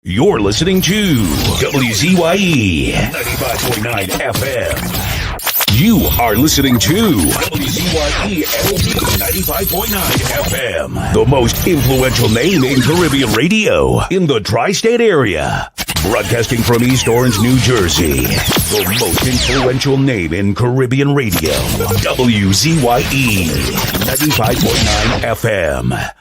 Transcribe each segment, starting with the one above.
You're listening to WZYE 95.9 FM. You are listening to WZYE 95.9 FM. The most influential name in Caribbean radio in the tri-state area. Broadcasting from East Orange, New Jersey. The most influential name in Caribbean radio. WZYE 95.9 FM.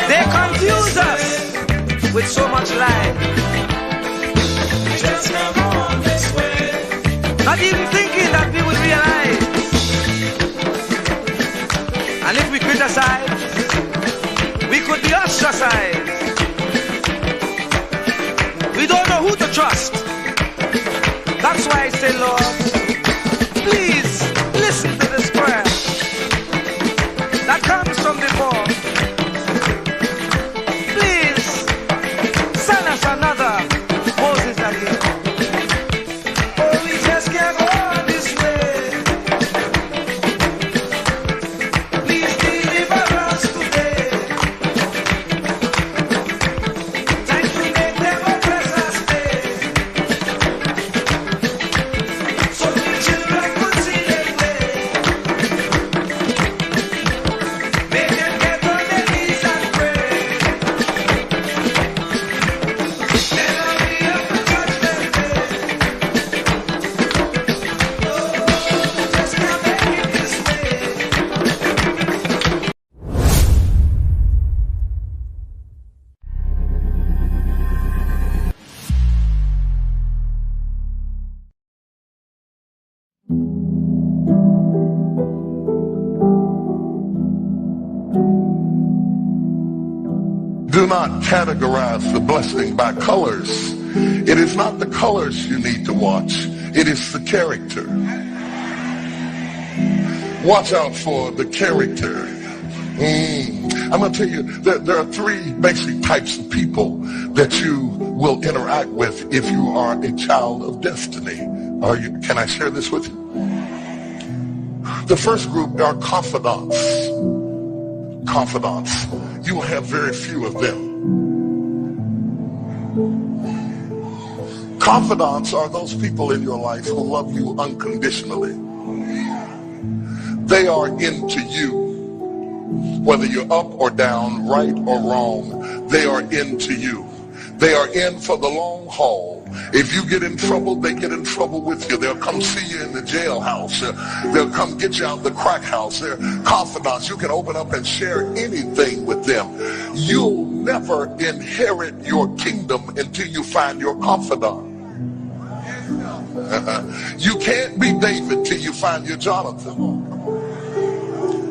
They confuse us with so much life. just come on this way. Not even thinking that we would realize. And if we criticize, we could be ostracized. We don't know who to trust. That's why I say, Lord, please listen to this prayer that comes from before. Please send us another Moses again. Oh, we just can't go on this way. Please deliver us today. Thank you, make them oppress us stay. So the children could see their way. Make them get on their knees and pray. Never be up to judgment day. Oh, just can't make it this way. Do not categorize the blessing by colors. It is not the colors you need to watch. It is the character. Watch out for the character. I'm going to tell you that there are three basic types of people that you will interact with if you are a child of destiny. Can I share this with you? The first group are confidants. Confidants. You will have very few of them. Confidants are those people in your life who love you unconditionally. They are into you. Whether you're up or down, right or wrong, they are into you. They are in for the long haul. If you get in trouble, they get in trouble with you. They'll come see you in the jailhouse. They'll come get you out the crack house. They're confidants. You can open up and share anything with them. You'll never inherit your kingdom until you find your confidant. You can't be David till you find your Jonathan.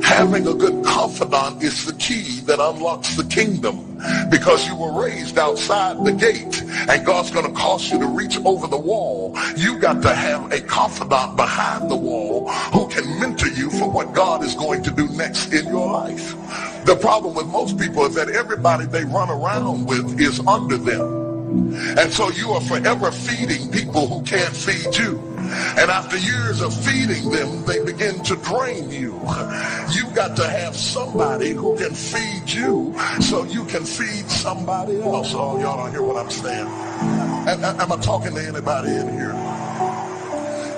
Having a good confidant is the key that unlocks the kingdom, because you were raised outside the gate and God's going to cause you to reach over the wall. You got to have a confidant behind the wall who can mentor you for what God is going to do next in your life. The problem with most people is that everybody they run around with is under them. And so you are forever feeding people who can't feed you. And after years of feeding them, they begin to drain you. You've got to have somebody who can feed you so you can feed somebody else. Oh, y'all don't hear what I'm saying. Am I talking to anybody in here?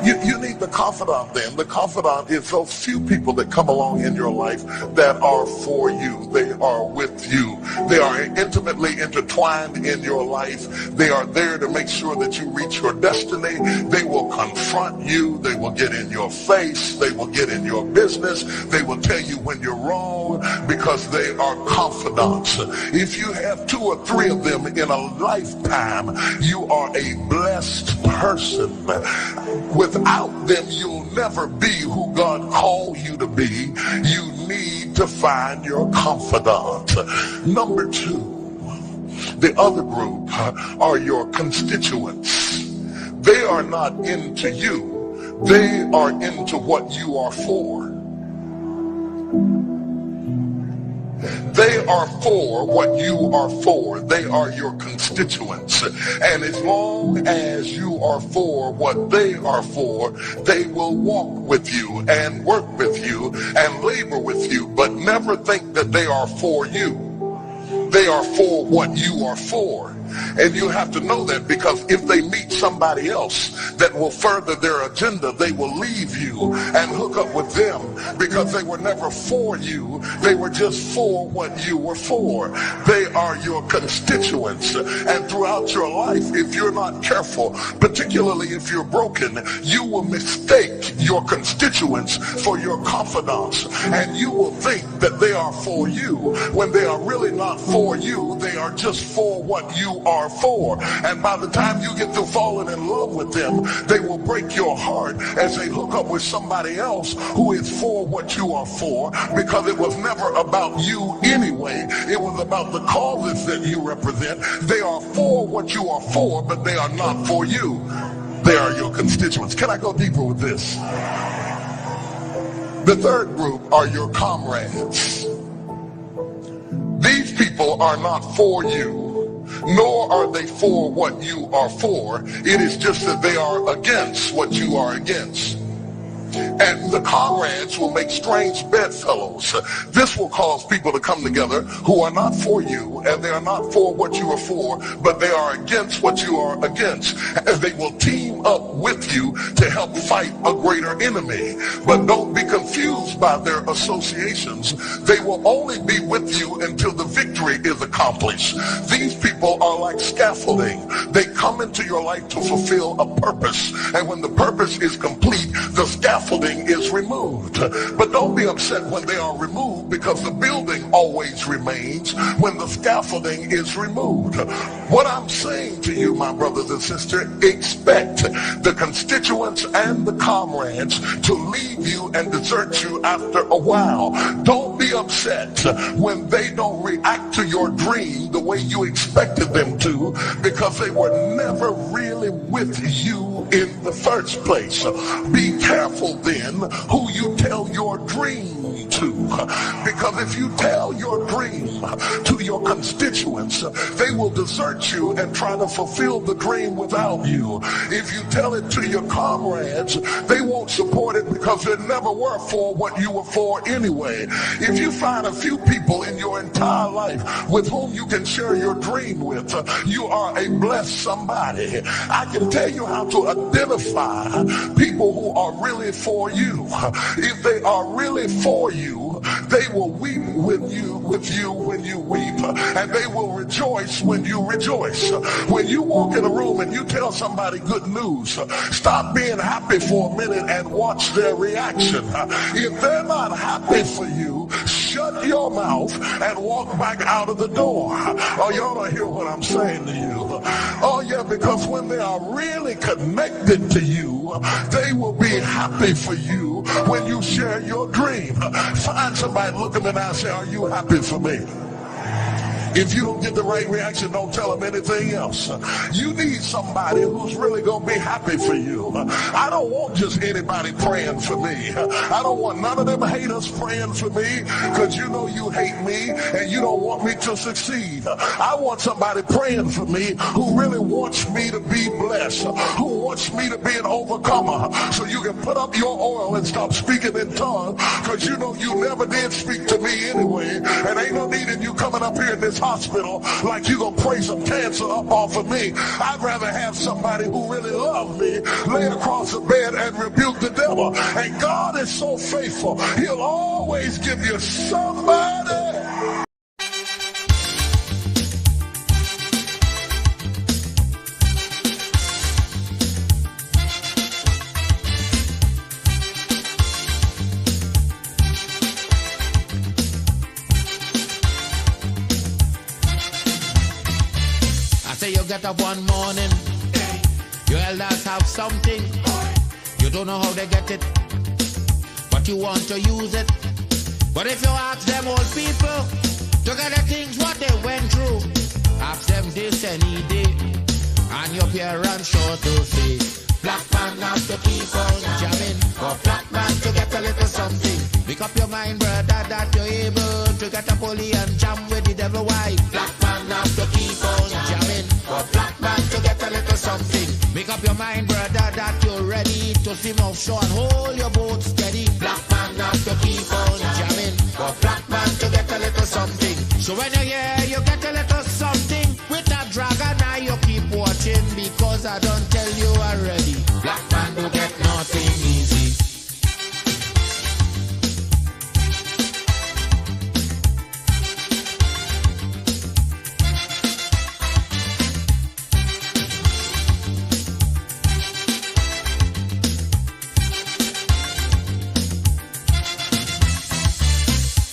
You need the confidant then. The confidant is those few people that come along in your life that are for you. They are with you. They are intimately intertwined in your life. They are there to make sure that you reach your destiny. They will confront you. They will get in your face. They will get in your business. They will tell you when you're wrong because they are confidants. If you have 2 or 3 of them in a lifetime, you are a blessed person. Without them, you'll never be who God called you to be. You need to find your confidant. Number 2, the other group are your constituents. They are not into you. They are into what you are for. They are for what you are for. They are your constituents. And as long as you are for what they are for, they will walk with you and work with you and labor with you, but never think that they are for you. They are for what you are for. And you have to know that, because if they meet somebody else that will further their agenda, they will leave you and hook up with them, because they were never for you. They were just for what you were for. They are your constituents. And throughout your life, if you're not careful, particularly if you're broken, you will mistake your constituents for your confidants. And you will think that they are for you when they are really not for you. They are just for what you are for. And by the time you get to falling in love with them, they will break your heart as they hook up with somebody else who is for what you are for, because it was never about you anyway. It was about the causes that you represent. They are for what you are for, but they are not for you. They are your constituents. Can I go deeper with this? The third group are your comrades. These people are not for you, nor are they for what you are for. It is just that they are against what you are against. And the comrades will make strange bedfellows. This will cause people to come together who are not for you, and they are not for what you are for, but they are against what you are against. And they will team up with you to help fight a greater enemy. But don't be confused by their associations. They will only be with you until the victory is accomplished. These people are like scaffolding. They come into your life to fulfill a purpose. And when the purpose is complete, the scaffolding is removed. But don't be upset when they are removed, because the building always remains when the scaffolding is removed. What I'm saying to you, my brothers and sisters, expect the constituents and the comrades to leave you and desert you after a while. Don't be upset when they don't react to your dream the way you expected them to, because they were never really with you in the first place. Be careful then who you tell your dream to, because if you tell your dream to your constituents, they will desert you and try to fulfill the dream without you. If you tell it to your comrades, they won't support it because they never were for what you were for anyway. If you find a few people in your entire life with whom you can share your dream with, you are a blessed somebody. I can tell you how to identify people who are really for you. If they are really for you, they will weep with you when you weep, and they will rejoice when you rejoice. When you walk in a room and you tell somebody good news, stop being happy for a minute and watch their reaction. If they're not happy for you, shut your mouth and walk back out of the door. Oh, y'all don't hear what I'm saying to you. Oh yeah, because when they are really connected to you, they will be happy for you when you share your dream. Find somebody, look them in the eye and say, are you happy for me? If you don't get the right reaction, don't tell them anything else. You need somebody who's really going to be happy for you. I don't want just anybody praying for me. I don't want none of them haters praying for me, because you know you hate me and you don't want me to succeed. I want somebody praying for me who really wants me to be blessed, who wants me to be an overcomer, so you can put up your oil and stop speaking in tongues, because you know you never did speak to me anyway, and ain't no need in you coming up here in this hospital like you gonna pray some cancer up off of me. I'd rather have somebody who really loves me lay across the bed and rebuke the devil. And God is so faithful, he'll always give you somebody. You get up one morning, your elders have something, you don't know how they get it, but you want to use it. But if you ask them old people to get the things what they went through, ask them this any day, and your parents sure to say, black man has to keep on jamming, for black man to get a little something. Make up your mind, brother, that you're able to get a pulley and jam with the devil. Why? Black man has to keep on jamming, for black man to get a little something. Make up your mind, brother, that you're ready to swim offshore and hold your boat steady. Black man has to keep on jamming, for black man to get a little something. So when you hear you get a little something with a dragon, now you keep watching, because I don't tell you already. Black man do get nothing easy.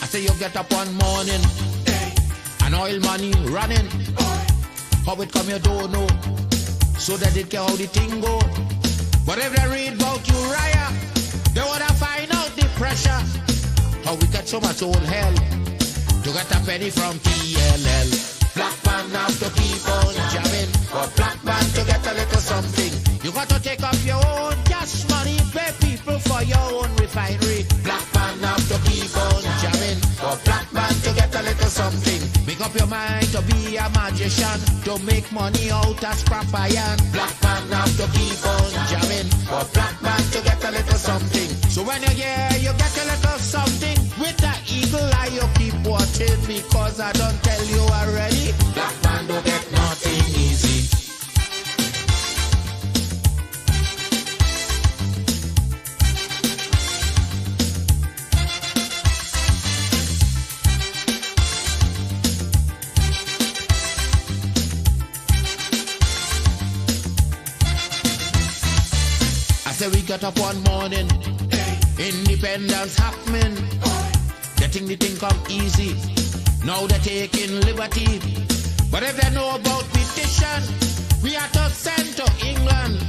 I say you get up one morning, and oil money running, how it come you don't know. So that it care how the thing go. But if they read about Uriah, they wanna find out the pressure. How we get so much old hell to get a penny from TLL. Black man have to keep on jamming, for black man to get a little something. You got to take up your own cash money, pay people for your own refinery. Black man have to keep on jamming, for black man to get a little something. Make up your mind to be a magician, to make money out of scrap iron. Black man have to keep on jamming, for black man to get a little something. So when you hear you get a little something, with that eagle eye you keep watching, because I don't tell you already, black man don't get nothing easy. We got up one morning, independence happening, getting the thing come easy. Now they're taking liberty, but if they know about petition, we are to send to England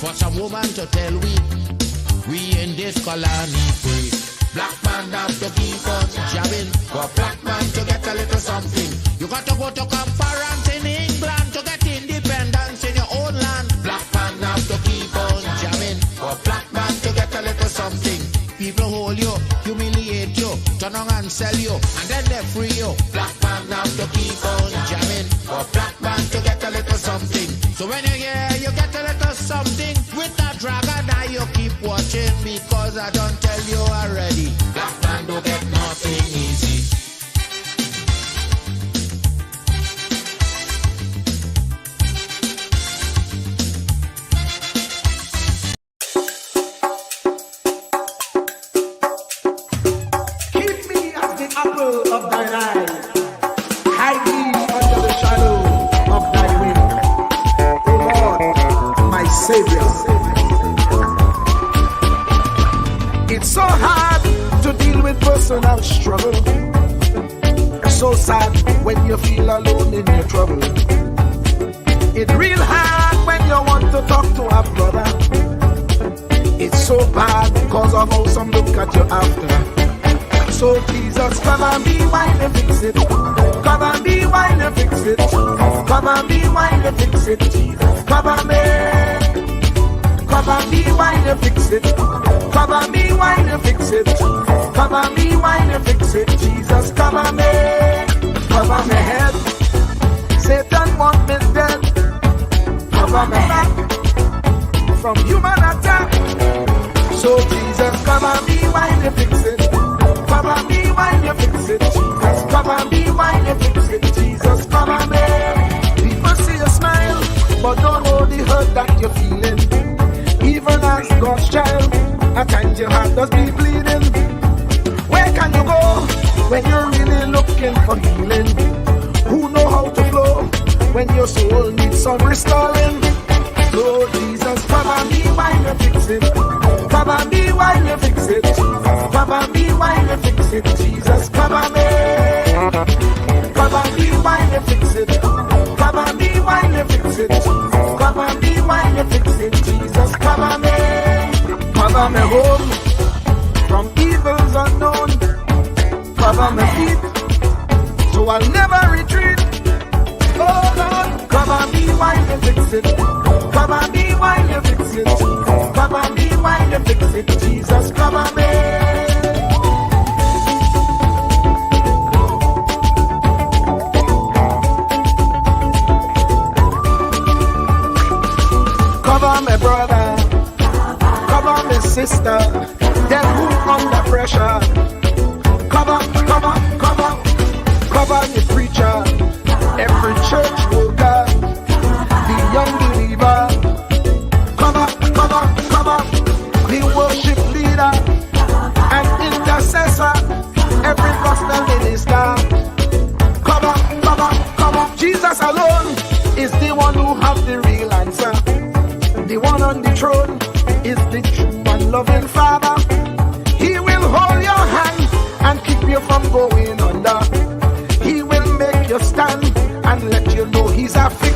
for some woman to tell we in this colony free. Black man have to keep on jabbing, for black man to get a little something. You got to go to conference in England to get independence in your own land. Black man have to keep on jamming, for black man to get a little something. People hold you, humiliate you, turn on and sell you, and then they free you. Black man have to keep on jamming, for black man to get a little something. So when you hear you get a little something, with that dragon eye you keep watching, because I don't tell you already, black man don't get nothing easy. Apple of thine eye, hide me under the shadow of thy wing, O Lord, my Savior. It's so hard to deal with personal struggle. It's so sad when you feel alone in your trouble. It's real hard when you want to talk to a brother. It's so bad because of how some look at you after. So Jesus, come and be while you fix it. Come and be while you fix it. Come and be while you fix it. Jesus, come and be. Come and be while you fix it. Come and be while you fix it. Come and be while you fix it. Jesus, come and be. Cover my head. Satan want me dead. Cover my back from human attack. So Jesus, come and be while you fix it. Come and be while you fix it, Jesus. Come and be while you fix it, Jesus. Come and be. People see you smile, but don't know the hurt that you're feeling. Even as God's child, at times your heart does be bleeding. Where can you go when you're really looking for healing? Who know how to flow when your soul needs some restoring? So Jesus, come and be while you fix it. Come and be while you fix it, Jesus. Come and be while you fix it, Jesus. Come and be. Come and be while you fix it. Come and be while you fix it, Jesus. Come and be while you fix it, Jesus. Come and be. Cover me home from evils unknown. Cover my feet so I'll never retreat. Oh Lord, come and be while you fix it. Come and be while you fix it, Jesus. Come and be while you fix it, Jesus. Come and be. Cover my brother, cover my sister, them who under pressure. Cover the preacher, every church worker, the young believer. Cover the worship leader and intercessor, every gospel minister. Cover. Jesus alone is the one who has the real answer. The one on the throne is the true and loving Father. He will hold your hand and keep you from going under. He will make you stand and let you know He's a fixer.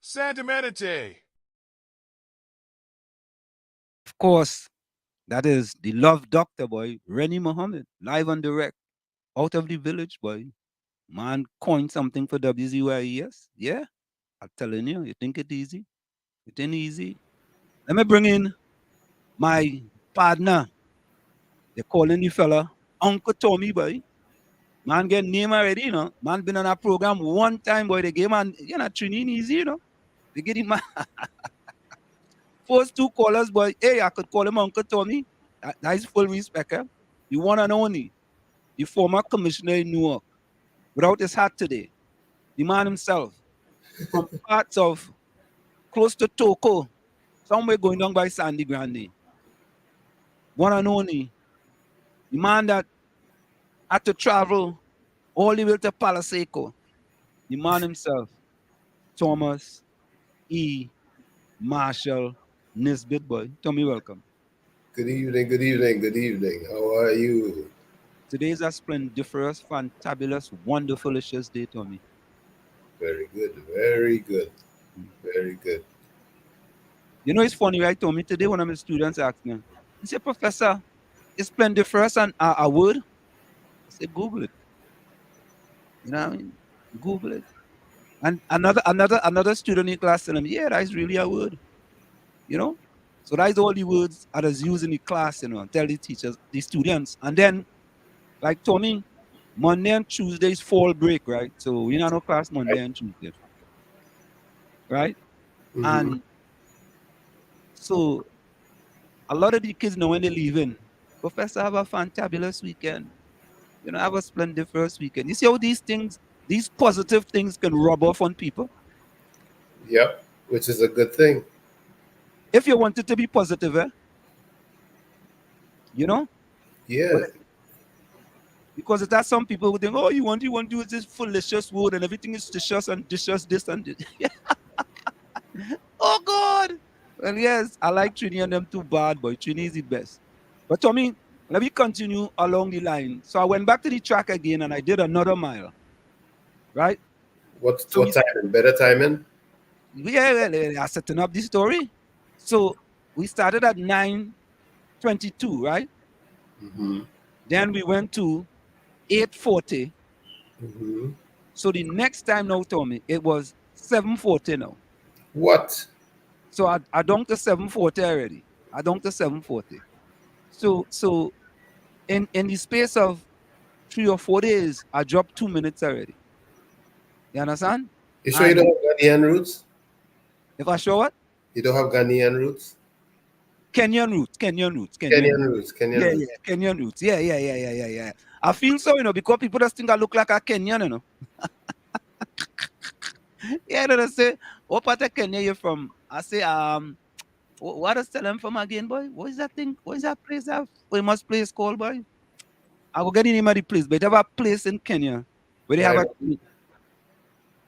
Santa Meditate. Of course, that is the love doctor, boy, Rennie Muhammad, live and direct, out of the village, boy. Man coined something for WZYE, yes? Yeah, I'm telling you, you think it easy? It ain't easy. Let me bring in my partner. They're calling the fella Uncle Tommy, boy. Man get name already, you know. Man been on a program one time, boy. They gave man, you know, training easy, you know. They get him first two callers, boy. Hey, I could call him Uncle Tommy. That is full respect, eh? The one and only, the former commissioner in Newark, without his hat today. The man himself, from parts of close to Toko, somewhere going down by Sandy Grande. One and only, the man that had to travel all the way to Palaseco. The man himself, Thomas E. Marshall Nisbet, boy. Tommy, welcome. Good evening, good evening, good evening. How are you? Today is a splendiferous, fantabulous, wonderfulicious day, Tommy. Very good, very good, very good. You know, it's funny, right, Tommy? Today, one of my students asked me, he said, Professor, is splendiferous a word? I said, Google it. You know what I mean? Google it. And another student in class telling him, yeah, that's really a word. You know? So that's all the words I was using in the class, you know, and tell the teachers, the students. And then, like Tommy, Monday and Tuesday is fall break, right? So we not no class Monday and Tuesday. Right? Mhm. And so a lot of the kids know when they're leaving, Professor, have a fantabulous weekend. You know, have a splendiferous weekend. You see how these things, these positive things can rub off on people? Yep, which is a good thing. If you want it to be positive, you know? Yeah, But because it has some people who think, oh, you want to use this fallacious word and everything is delicious and dishes this and this. Oh God. Well, yes, I like Trini and them too bad, boy. Trini is the best. But Tommy, let me continue along the line. So I went back to the track again and I did another mile. Right? what So timing? Better timing? I setting up the story. So we started at 9:22, right? Mm-hmm. Then we went to 8:40. Mm-hmm. So the next time now, Tommy, it was 7:40 now. What? So I dunked to 7:40 already. I dunked to 7:40. So in the space of 3 or 4 days, I dropped 2 minutes already. You understand? You sure you And don't have Ghanaian roots? if I show what? You don't have Ghanaian roots? Kenyan roots. Kenyan roots, Kenyan Yeah, roots. yeah, Kenyan roots. Yeah. I feel so, you know, because people just think I look like a Kenyan, you know. Yeah, they say, what part of Kenya you from? I say, what is tell them from again, boy? What is that thing? What is that place? That famous place called, boy? I will get the name of the place, but they have a place in Kenya where they have a. Nairobi.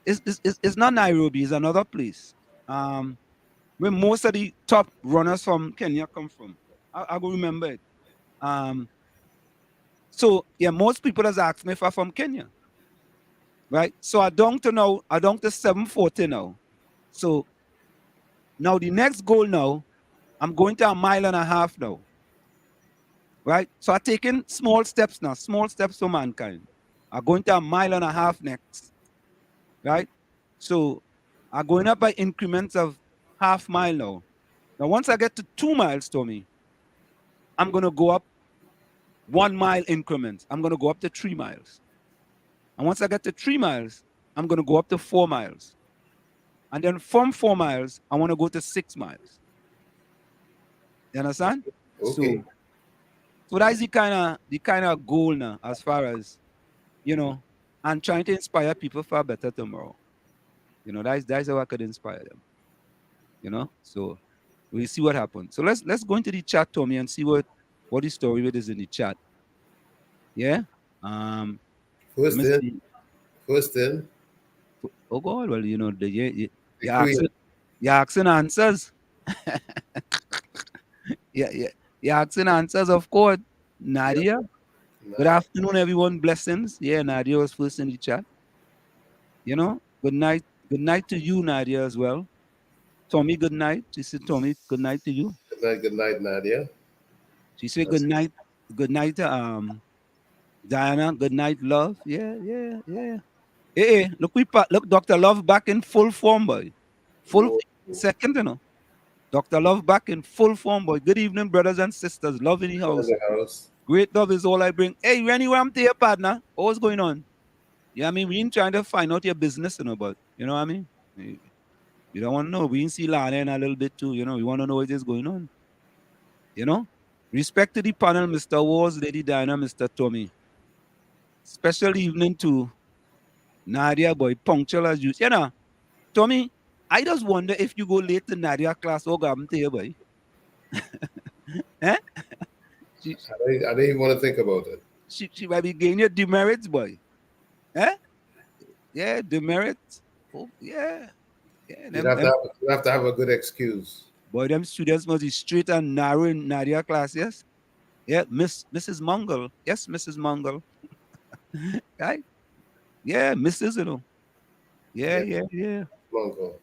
It's not Nairobi. It's another place. Where most of the top runners from Kenya come from. I will remember it. So yeah, most people has asked me if I'm from Kenya, right? So I down to 7:40 now. So now the next goal now, I'm going to a mile and a half now, right? So I'm taking small steps now, small steps for mankind. I'm going to a mile and a half next, right? So I'm going up by increments of half mile now. Now once I get to 2 miles, Tommy, I'm gonna go up 1 mile increments. I'm gonna go up to 3 miles. And once I get to 3 miles, I'm gonna go up to 4 miles. And then from 4 miles, I want to go to 6 miles. You understand? Okay. So that's the kind of goal now, as far as you know, and trying to inspire people for a better tomorrow. You know, that's how I could inspire them. You know, so we'll see what happens. So let's go into the chat, Tommy, and see what the story with is in the chat. Yeah. Let First me in, see. first in. Oh God, well, you know, The you queen. asking answers. Yeah. You asking answers, of course. Nadia. Good afternoon, everyone. Blessings. Yeah, Nadia was first in the chat. You know, good night Good night to you, Nadia, as well. Tommy, good night. She said, Tommy, good night to you. Good night, Nadia. She said, That's good night to Diana. Good night, love. Yeah, yeah, yeah. Hey, look, look, Dr. Love back in full form, boy. Full Whoa. second, Dr. Love back in full form, boy. Good evening, brothers and sisters. Love in the In house. the house. Great love is all I bring. Hey, Rennie, where I'm to your partner? What's going on? Yeah, I mean, we ain't trying to find out your business, but you know what I mean? You don't want to know. We ain't see Lana in a little bit too, We want to know what is going on. Respect to the panel, Mr. Wars, Lady Diana, Mr. Tommy. Special evening to Nadia, boy, punctual as usual. Tommy, I just wonder if you go late to Nadia class, what happened to you, boy? Eh? I didn't even want to think about it. She might be gaining your demerits, boy. Eh? Yeah, demerits. Oh, yeah. Yeah, You have to have a good excuse. boy, them students must be straight and narrow in Nadia class, yes? Yeah, Mrs. Mungle. Yes, Mrs. Mungle. Right? Yeah, Mrs. Yeah, Yes. yeah. Mongo.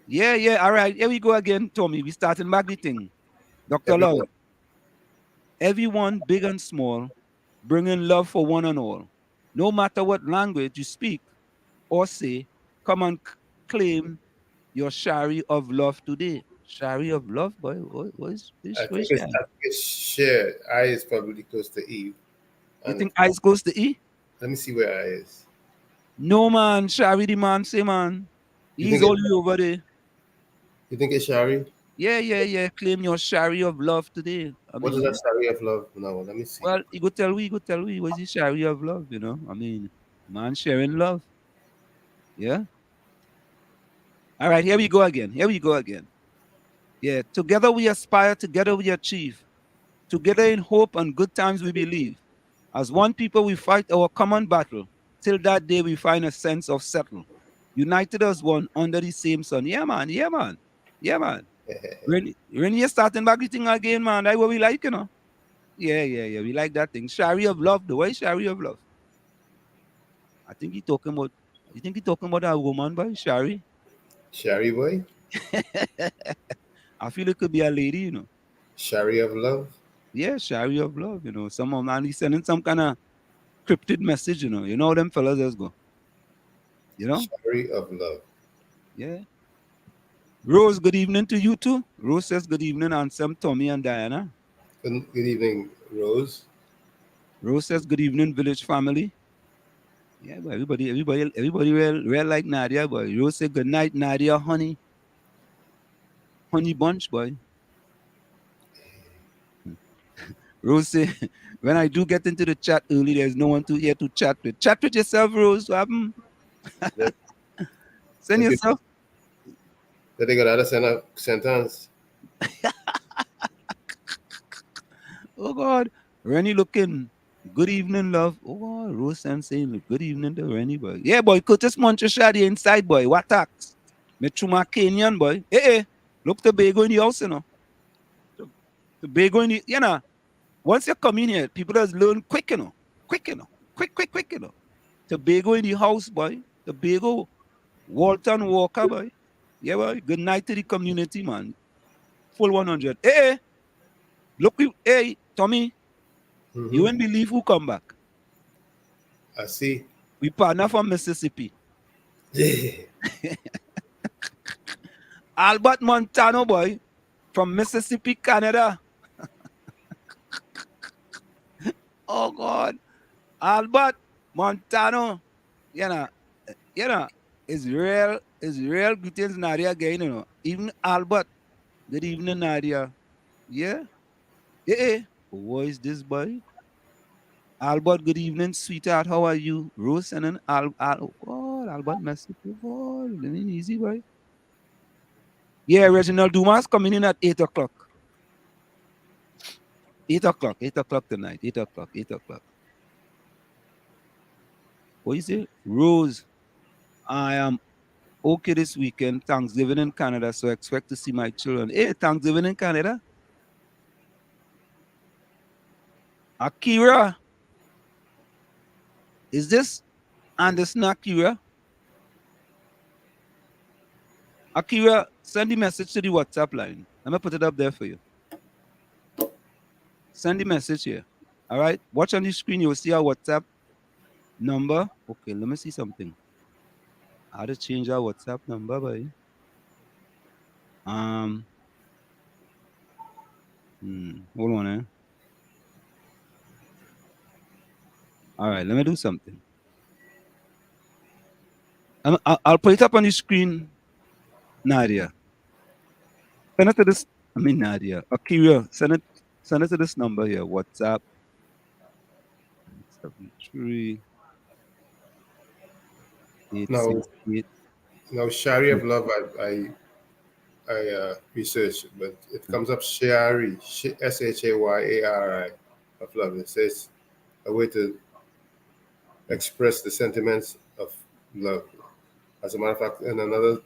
Yeah, yeah. All right. Here we go again, Tommy. We starting back the thing. Dr. Love. Everyone, big and small, bringing love for one and all. No matter what language you speak or say, come and claim your shari of love today. Shari of love, boy. What is I think it's shared. I is probably close to E. You think eyes goes to E? Let me see where I is. No, man. Shari the man say, man. He's all over there. You think it's Shari? Yeah. Claim your shari of love today. What is that Shari of love? No, let me see. Well, you go tell me, what is the shari of love, I mean, man sharing love. Yeah. All right, here we go again. Yeah, together we aspire, together we achieve. Together in hope and good times we believe. As one people we fight our common battle. Till that day we find a sense of settle. United as one under the same sun. Yeah, man. When you're starting back the thing again, man, that's what we like, Yeah. We like that thing. Shari of love, the way Shari of love. I think he talking about. You think he talking about a woman, boy? Shari? Shari boy? I feel it could be a lady, Shari of love? Yeah, Shari of love, Some of man he's sending some kind of cryptid message, You know how them fellas just go. Shari of love. Yeah. Rose, good evening to you too. Rose says good evening, Ansem, Tommy, and Diana. Good evening, Rose. Rose says good evening, village family. Yeah, but everybody real like Nadia, boy. Rose said good night, Nadia, honey. Honey bunch, boy. Rose said, when I do get into the chat early, there's no one here to chat with. Chat with yourself, Rose. What happened? Send yourself. Did they got to send a sentence? Oh, God. Rennie looking. Good evening, love. Oh, God. Rose and saying good evening to Rennie, boy. Yeah, boy. Curtis Montreal inside, boy. What tax? Metchuma Kenyan, boy. Hey. Look the Bago in the house, The Bago in the, once you come in here, people just learn quick, Quick, quick. Tobago in the house, boy. Tobago, Walton Walker, boy. Yeah, boy. Good night to the community, man. Full 100. Hey, look, hey, Tommy. Mm-hmm. You won't believe who come back. I see. We partner from Mississippi. Albert Montano, boy. From Mississippi, Canada. Oh, God. Albert Montano, is real greetings, Nadia again, Even Albert, good evening, Nadia. Yeah. Hey, who is this boy? Albert, good evening, sweetheart. How are you? Rose and then oh God, Albert Mexico. Oh, living easy, boy. Yeah, Reginald Dumas coming in at 8 o'clock. 8 o'clock tonight. 8 o'clock. What is it? Rose, I am okay this weekend. Thanksgiving in Canada, so I expect to see my children. Hey, Thanksgiving in Canada. Akira, is this Anderson Akira? Akira, send the message to the WhatsApp line. I'm gonna put it up there for you. Send the message here. All right. Watch on the screen. You'll see our WhatsApp number. Okay, let me see something. How to change our WhatsApp number, boy. Hold on, eh? All right, let me do something. I'll put it up on the screen, Nadia. Send it to this. I mean, Nadia. Akira, send it to this number here. WhatsApp 73 Now, 868. now Shari of Love, I researched, but it comes up Shari, Shayari of love. It says a way to express the sentiments of love. As a matter of fact, in another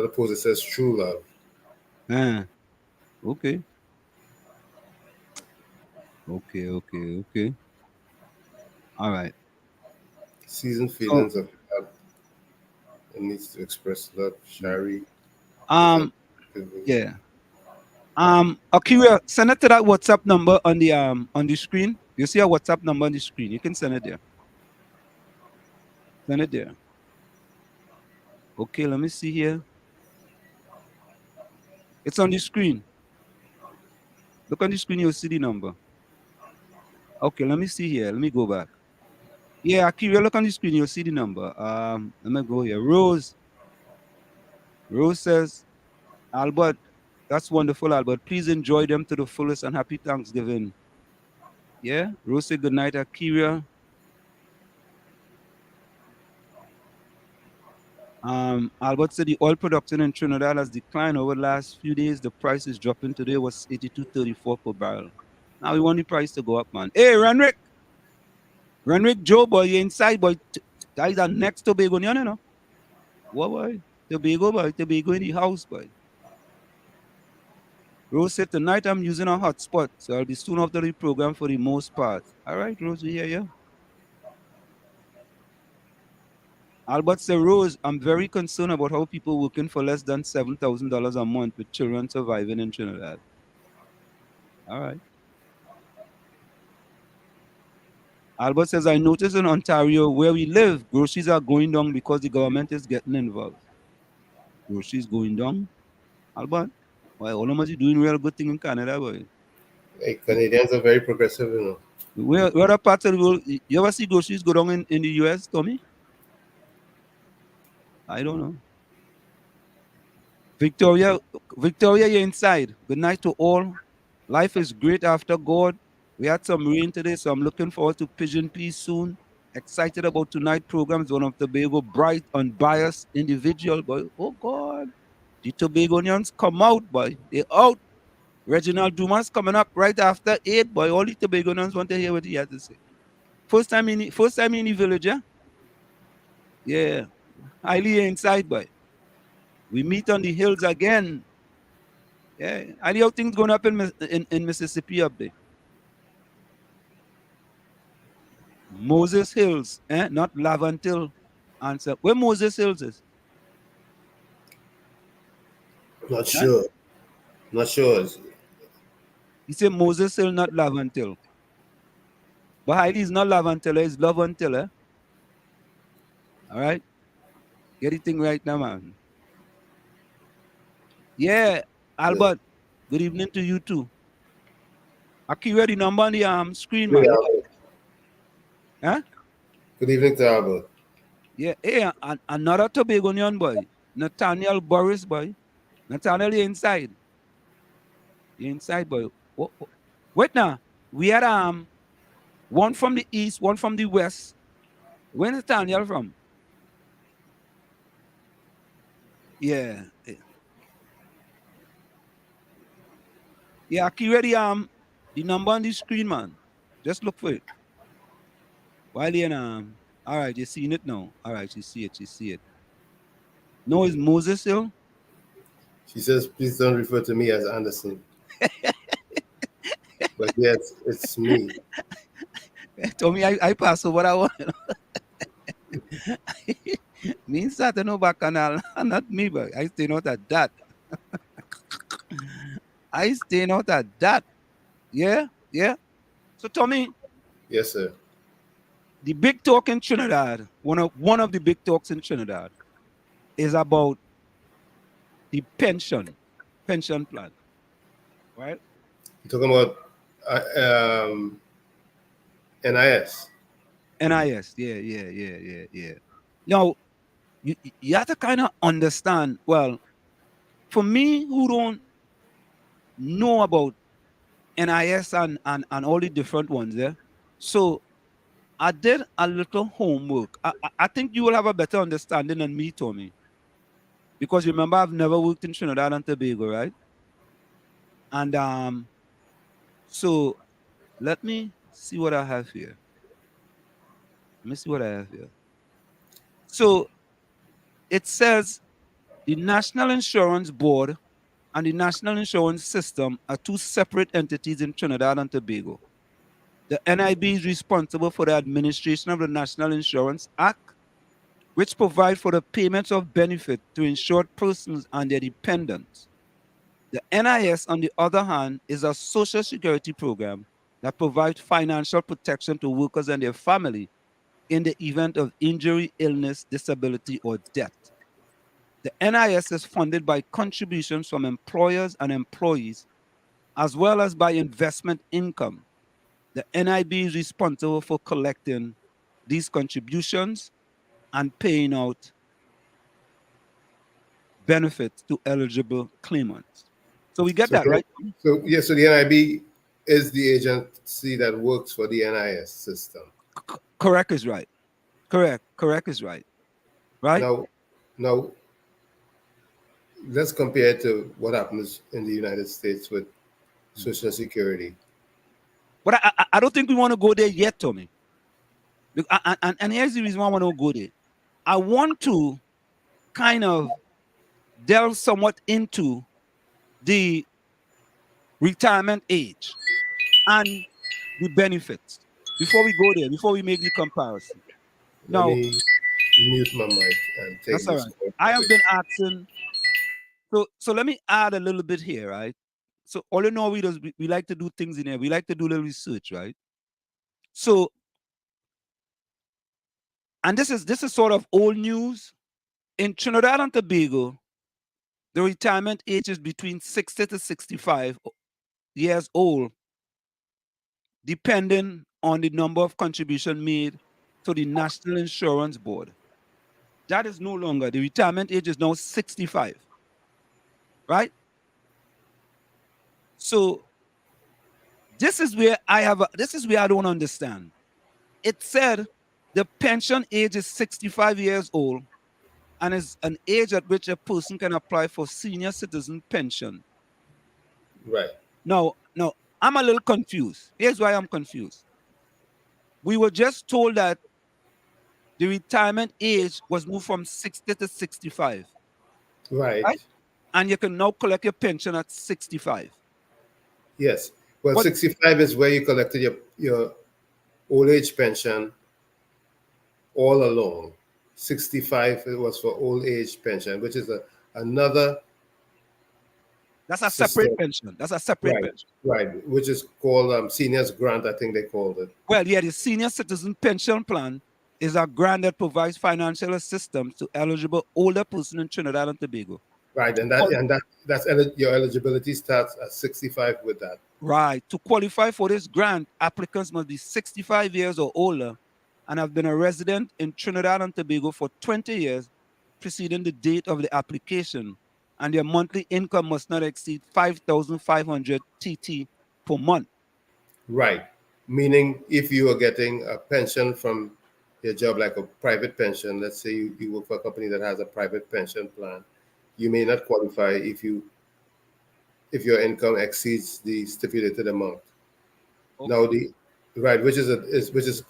post, it says true love. Okay. Okay. All right. Seasoned feelings of love. It needs to express love. Shari. Yeah. Akira, send it to that WhatsApp number on the screen. You see a WhatsApp number on the screen. You can send it there. Send it there. Okay, let me see here. It's on the screen. Look on the screen, you'll see the number. Okay, let me see here. Let me go back. Yeah, Akira, look on the screen, you'll see the number. Let me go here. Rose says, Albert, that's wonderful, Albert. Please enjoy them to the fullest and happy Thanksgiving. Yeah, Rose said good night, Akira. Albert said the oil production in Trinidad has declined over the last few days. The price is dropping today, was $82.34 per barrel. Now we want the price to go up, man. Hey, Renrick Joe, boy, you inside, boy. Guys are next to Tobago, you know. What, boy? Tobago in the house, boy. Rose said tonight I'm using a hotspot, so I'll be soon after the program for the most part. All right, Rose, we hear you. Albert said, Rose, I'm very concerned about how people working for less than $7,000 a month with children surviving in Trinidad. All right. Albert says, I noticed in Ontario where we live, groceries are going down because the government is getting involved. Groceries going down? Albert, why all of us are doing real good thing in Canada, boy. Hey, Canadians are very progressive, you know. Where other parts of the world, you ever see groceries go down in the US, Tommy? I don't know. Victoria, you're inside. Good night to all. Life is great after God. We had some rain today, so I'm looking forward to Pigeon Peas soon. Excited about tonight's program. It's one of Tobago bright, unbiased individual, boy. Oh God. The Tobagonians come out, boy. They out. Reginald Dumas coming up right after 8, boy. All the Tobagonians want to hear what he has to say. First time in the village, yeah? Yeah. Highly inside, boy. We meet on the hills again. Yeah. And how things going up in Mississippi up there? Moses Hills, not Lavantil. Answer. Where Moses Hills is? Not sure. Not sure. He said Moses Hill, not Lavantil. But Heidi is not Lavantil, it's Lavantil, eh? All right? Get the thing right now, man. Yeah, Albert. Good evening to you too. Akira, the number on the screen, man. Huh? Good evening to Albert. Yeah, hey, another Tobagonian boy. Nathaniel Boris, boy. Nathaniel, you're inside. You're inside, boy. Wait now. We had one from the east, one from the west. Where's Nathaniel from? Yeah. Yeah, Akira, the number on the screen, man. Just look for it. While you're all right, you're seeing it now. All right, you see it. No, it's Moses Hill. She says, please don't refer to me as Anderson. But yes, it's me. Told me I pass over that one. Means that no back canal, not me, but I stay not at that. I stay not at that. Yeah, yeah. So Tommy, Yes, sir. the big talk in Trinidad, one of the big talks in Trinidad is about the pension plan, right? You're talking about um, NIS. NIS, yeah. Now, you have to kind of understand. Well, for me, who don't know about NIS and all the different ones, yeah. So I did a little homework. I think you will have a better understanding than me, Tommy, because remember I've never worked in Trinidad and Tobago, right? And so let me see what I have here. Let me see what I have here. So it says the National Insurance Board and the National Insurance System are two separate entities in Trinidad and Tobago. The NIB is responsible for the administration of the National Insurance Act, which provides for the payments of benefit to insured persons and their dependents. The NIS, on the other hand, is a social security program that provides financial protection to workers and their family in the event of injury, illness, disability, or death. The NIS is funded by contributions from employers and employees, as well as by investment income. The NIB is responsible for collecting these contributions and paying out benefits to eligible claimants. So we get So, that, right? so the NIB is the agency that works for the NIS system. Correct is right. Correct is right. Right? Now, let's compare it to what happens in the United States with Social Security. But I don't think we want to go there yet, Tommy. And here's the reason why I want to go there. I want to kind of delve somewhat into the retirement age and the benefits before we go there, before we make the comparison. Let Now, me mute my mic and take that's all this. right. I have been asking. So let me add a little bit here, right? So all in all, we like to do things in here. We like to do a little research, right? So, and this is sort of old news. In Trinidad and Tobago, the retirement age is between 60 to 65 years old, depending on the number of contributions made to the National Insurance Board. That is no longer. The retirement age is now 65. Right? So this is where I don't understand. It said the pension age is 65 years old and is an age at which a person can apply for senior citizen pension. Right. Now, I'm a little confused. Here's why I'm confused. We were just told that the retirement age was moved from 60 to 65. Right. And you can now collect your pension at 65. Yes. Well, 65 is where you collected your old age pension all along. 65 it was for old age pension, which is another. That's a separate pension. That's a separate pension. Right, which is called seniors grant, I think they called it. Well, yeah, the senior citizen pension plan is a grant that provides financial assistance to eligible older person in Trinidad and Tobago. Right, and that's your eligibility starts at 65 with that. Right. To qualify for this grant, applicants must be 65 years or older and have been a resident in Trinidad and Tobago for 20 years preceding the date of the application, and their monthly income must not exceed 5,500 TT per month. Right. Meaning if you are getting a pension from your job, like a private pension, let's say you work for a company that has a private pension plan, you may not qualify if your income exceeds the stipulated amount. Okay. Now which is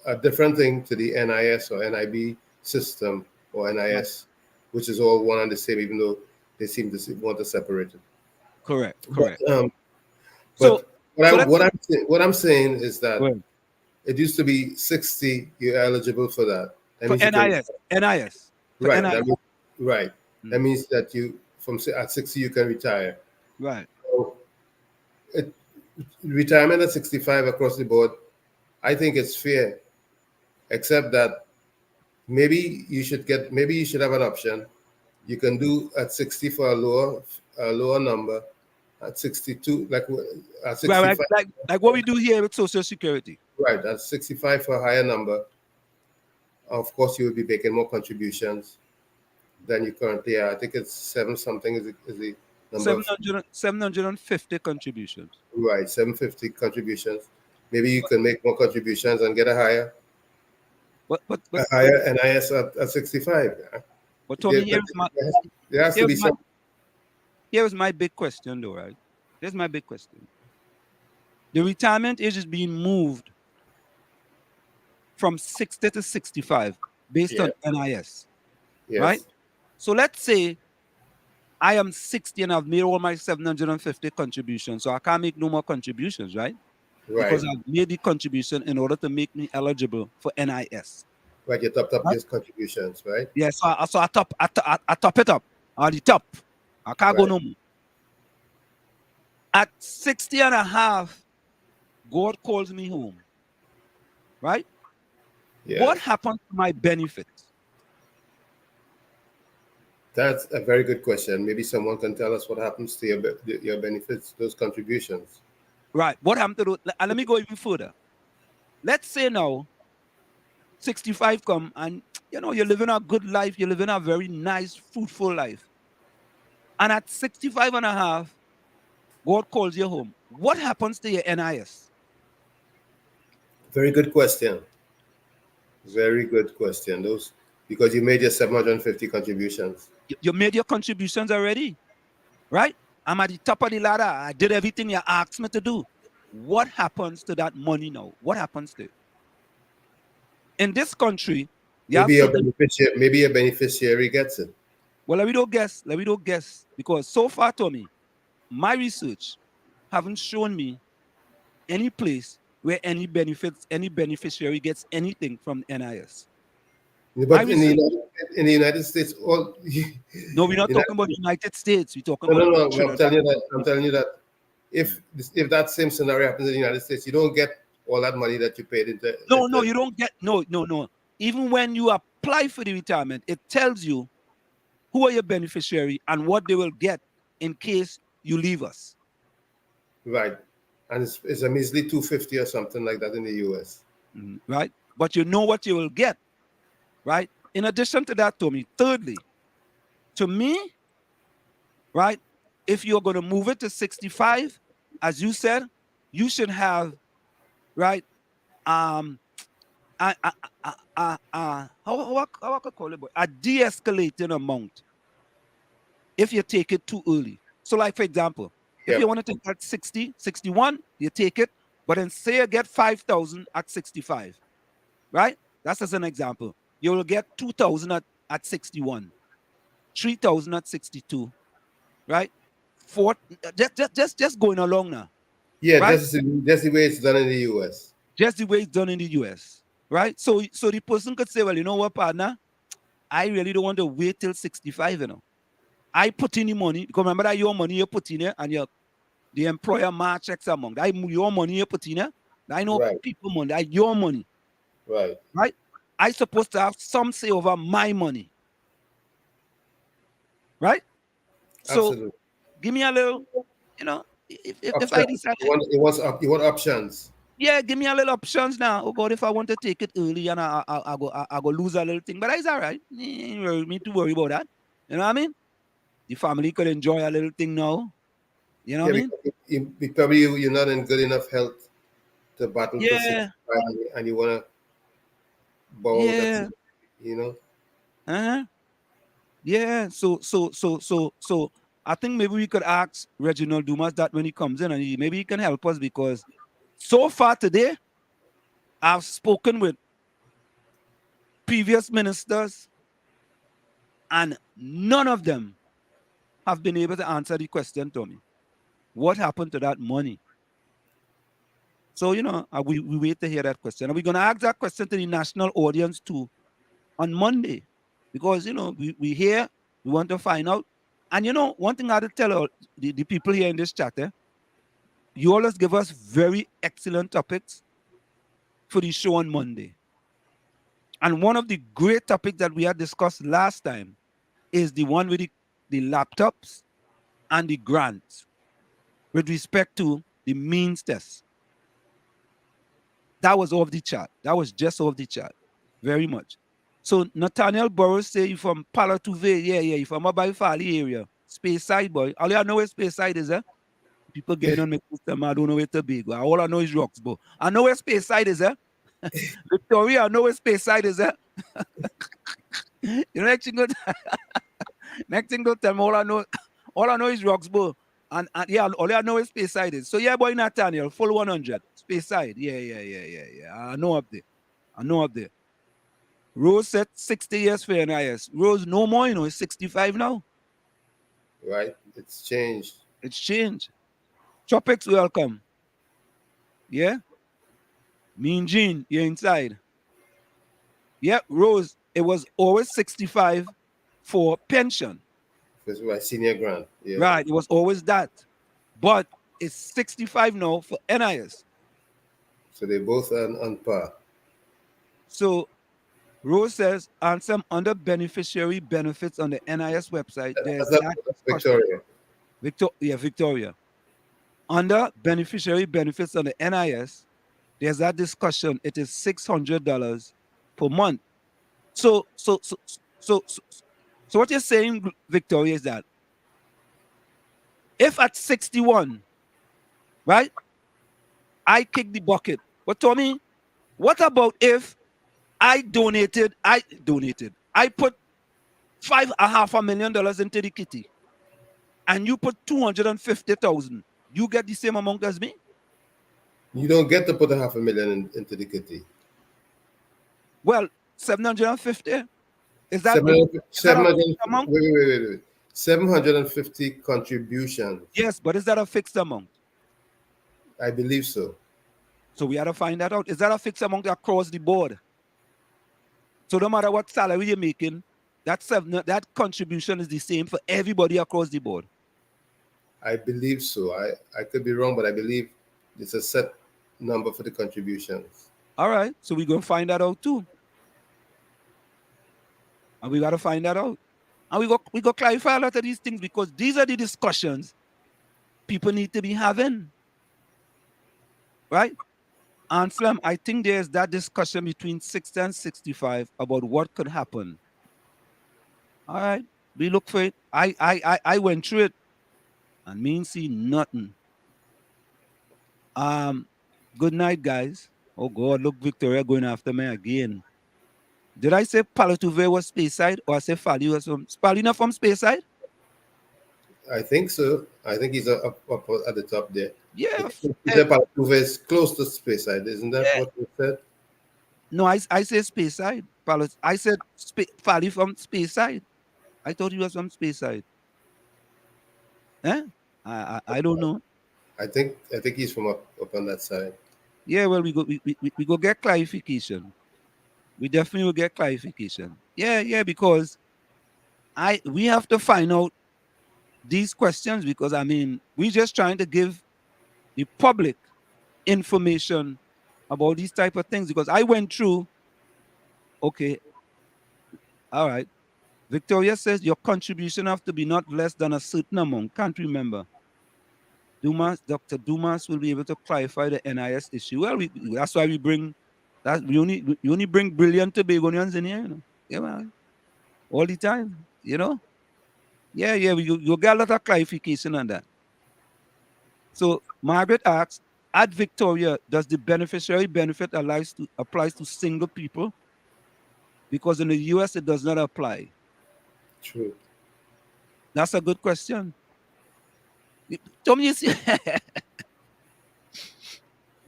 a different thing to the NIS or NIB system or NIS, which is all one and the same, even though they seem to want to separate it. Correct. But what I'm saying is that it used to be 60, you're eligible for that. For means you can, NIS. For right. NIS. That means, right. Mm. That means that you at 60 you can retire. Right. So retirement at 65 across the board, I think it's fair, except that maybe you should have an option. You can do at 60 for a lower number, at 62, at Right, 65, like what we do here with Social Security. right, at 65 for a higher number. Of course, you will be making more contributions than you currently are. I think it's seven something is the number. 750 contributions. Right, 750 contributions. Maybe you can make more contributions and get a higher But NIS at 65. But Tommy, There has to be some. here's my big question though, right? Here's my big question. The retirement age is being moved from 60 to 65 based on NIS. Yes. Right? So let's say I am 60 and I've made all my 750 contributions, so I can't make no more contributions, right? Right. Because I've made the contribution in order to make me eligible for NIS. Right, you topped up these contributions, right? Yeah, so I top it up on the top. I can't go no more. At 60 and a half, God calls me home. Right? Yeah. What happened to my benefits? That's a very good question. Maybe someone can tell us what happens to your benefits, those contributions. Right. What happened to those? And let me go even further. Let's say now, 65 come and you're living a good life. You're living a very nice, fruitful life. And at 65 and a half, God calls you home. What happens to your NIS? Very good question. Very good question. Those because you made your 750 contributions. You made your contributions already, right? I'm at the top of the ladder. I did everything you asked me to do. What happens to that money now? What happens to it? In this country, maybe a beneficiary gets it. Well, let me don't guess. Because so far, Tommy, my research haven't shown me any place where any beneficiary gets anything from NIS. But in the United States, no, we're not talking about the United States. We're talking about. No. I'm telling you that if that same scenario happens in the United States, you don't get all that money that you paid into. No, you don't get. No. Even when you apply for the retirement, it tells you who are your beneficiary and what they will get in case you leave us. Right, and it's a measly $250 or something like that in the US. Right, but you know what you will get. Right. In addition to that, Tommy, thirdly, to me, right, if you're going to move it to 65, as you said, you should have, right, how I could call it, a de-escalating amount if you take it too early. So like, for example, if you want to take that 60, 61, you take it, but then say you get 5,000 at 65, right? That's as an example. You will get 2,000 at 61, 3,000 at 62, right? Just going along now. Yeah, right? that's the way it's done in the US. Just the way it's done in the US, right? So the person could say, well, you know what, partner? I really don't want to wait till 65, I put in the money, because remember that your money you put in there and the employer match X amount. Your money you put in there. I know people money, that your money. Right. Right? I supposed to have some say over my money. Right? Absolutely. So give me a little, if I decide you want options. Yeah, give me a little options now. Oh God, if I want to take it early and I go lose a little thing. But it's all right. Me to worry about that. You know what I mean? The family could enjoy a little thing now. You know what I mean? Probably you're not in good enough health to battle for 65 and you want to borrow that, Yeah. So I think maybe we could ask Reginald Dumas that when he comes in, and maybe he can help us, because so far today, I've spoken with previous ministers and none of them have been able to answer the question, Tommy. What happened to that money? So, we wait to hear that question. And we're going to ask that question to the national audience too on Monday, because we here, we want to find out. And one thing I had to tell all the people here in this chat, you always give us very excellent topics for the show on Monday. And one of the great topics that we had discussed last time is the one with the laptops and the grants with respect to the means test. That was off the chart. That was just off the chart. Very much. So Nathaniel Burrows say you from Palo Tuve. Yeah, you from Abai Fali area. Space side, boy. All I know where Space side is, eh? People getting on my system, I don't know where to be. All I know is Roxbury. I know where Space side is, eh? Victoria, I know where Space side is, eh? Next thing go tell me all I know is Roxbury. And yeah, all I know is Space side is. So yeah, boy, Nathaniel, full 100. Space side. Yeah. I know up there. Rose said 60 years for NIS. Rose no more, it's 65 now. Right? It's changed. It's changed. Tropics, welcome. Yeah? Mean Gene, you're inside. Yeah, Rose, it was always 65 for pension. Because my senior grant. Yeah. Right, it was always that. But it's 65 now for NIS. So they both are on par. So Rose says, on some under beneficiary benefits on the NIS website, there's that Victoria. Victoria. Under beneficiary benefits on the NIS, there's that discussion. It is $600 per month. So what you're saying, Victoria, is that if at 61, right, I kick the bucket. But Tommy, what about if I donated, I put $5.5 million into the kitty, and you put 250,000. You get the same amount as me? You don't get to put $500,000 into the kitty. Well, 750. Is that amount? Wait. 750 contributions. Yes, but is that a fixed amount? I believe so. So we had to find that out. Is that a fixed amount across the board? So no matter what salary you're making, that contribution is the same for everybody across the board. I believe so. I could be wrong, but I believe it's a set number for the contributions. All right. So we're going to find that out too. And we got to find that out. And we got to clarify a lot of these things, because these are the discussions people need to be having. Right? And Slam, I think there's that discussion between 60 and 65 about what could happen. All right. We look for it. I went through it and me see nothing. Good night, guys. Oh God, look, Victoria going after me again. Did I say Palo Tuve was Speyside, or I say Fali was from Spalina from Speyside? I think so. I think he's up at the top there. Yeah. Palo Tuve is close to Speyside, isn't that what you said? No, I say Speyside. I said Fali from Speyside. I thought he was from Speyside. Eh? I don't know. I think he's from up on that side. Yeah, well, we go get clarification. We definitely will get clarification. Yeah, because we have to find out these questions, because I mean, we're just trying to give the public information about these type of things, because I went through. Okay. All right. Victoria says your contribution have to be not less than a certain amount. Can't remember. Dr. Dumas will be able to clarify the NIS issue. Well, that's why we bring that. We only bring brilliant Tobagonians in here, Yeah, man. All the time, Yeah, you'll get a lot of clarification on that. So Margaret asks, at Victoria, does the beneficiary benefit applies to single people? Because in the US, it does not apply. True. That's a good question. Tell me, you see.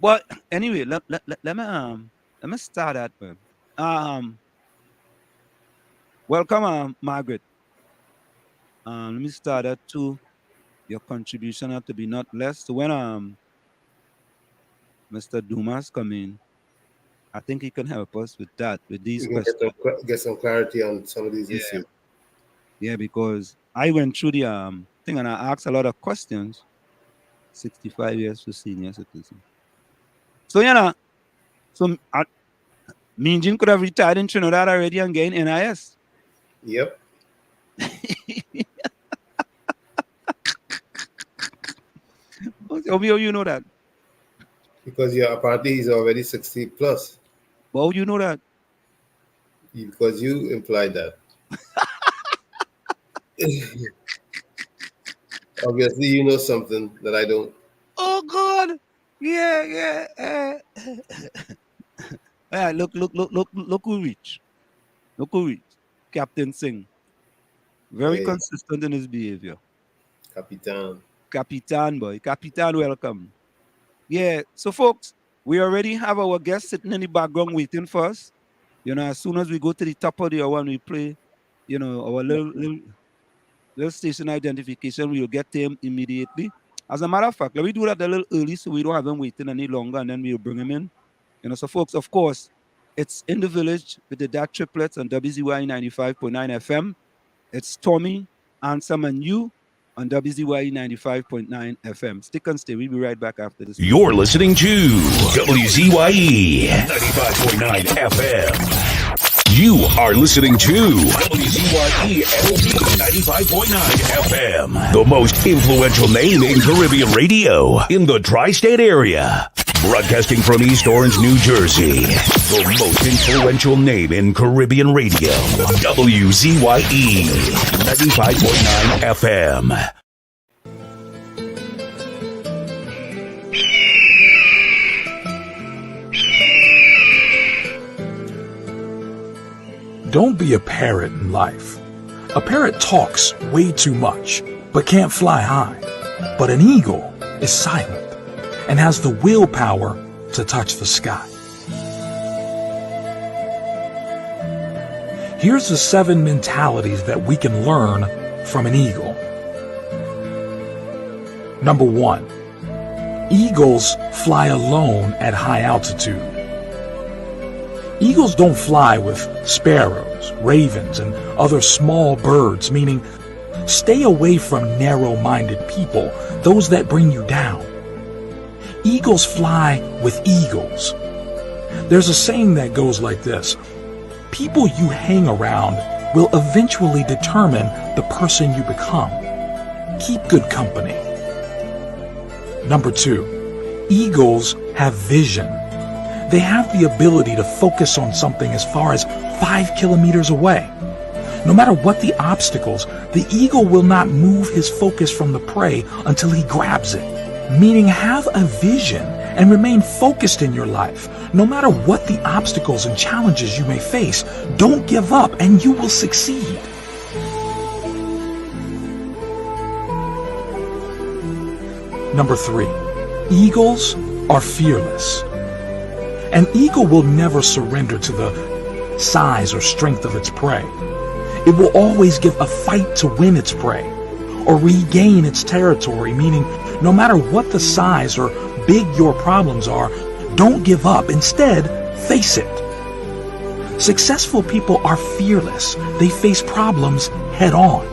But anyway, let me start that one. Welcome, Margaret. Let me start that too. Your contribution have to be not less. So when Mr. Dumas come in, I think he can help us with that, with these We can questions. get some clarity on some of these issues. Yeah, because I went through the thing and I asked a lot of questions. 65 years for senior citizen. So, you know, so Mean Gene could have retired in Trinidad already and gained NIS. Yep. How you know that? Because apparently he's already 60 plus. How you know that? Because you implied that. Obviously, you know something that I don't. Oh God! Yeah. Look who reach. Look who reach. Captain Singh. Very Hey. consistent in his behavior. Capitan, boy. Capitan, welcome. Yeah, so folks, we already have our guest sitting in the background waiting for us. You know, as soon as we go to the top of the hour and we play, you know, our little station identification, we'll get to him immediately. As a matter of fact, let me do that a little early so we don't have him waiting any longer, and then we'll bring him in. You know, so folks, of course, it's In the Village with the DAT Triplets on WZYE 95.9 FM. It's Tommy, Ansem, and you on WZYE 95.9 FM. Stick and stay. We'll be right back after this. You're listening to WZYE 95.9 FM. You are listening to WZYE 95.9 FM, the most influential name in Caribbean radio in the tri-state area. Broadcasting from East Orange, New Jersey, the most influential name in Caribbean radio, WZYE 95.9 FM. Don't be a parrot in life. A parrot talks way too much, but can't fly high. But an eagle is silent and has the willpower to touch the sky. Here's the 7 mentalities that we can learn from an eagle. Number 1, eagles fly alone at high altitude. Eagles don't fly with sparrows, ravens, and other small birds, meaning stay away from narrow-minded people, those that bring you down. Eagles fly with eagles. There's a saying that goes like this: people you hang around will eventually determine the person you become. Keep good company. Number 2, eagles have vision. They have the ability to focus on something as far as 5 kilometers away. No matter what the obstacles, the eagle will not move his focus from the prey until he grabs it. Meaning, have a vision and remain focused in your life. No matter what the obstacles and challenges you may face, don't give up and you will succeed. Number 3, eagles are fearless. An eagle will never surrender to the size or strength of its prey. It will always give a fight to win its prey or regain its territory, meaning no matter what the size or big your problems are, don't give up. Instead, face it. Successful people are fearless. They face problems head on.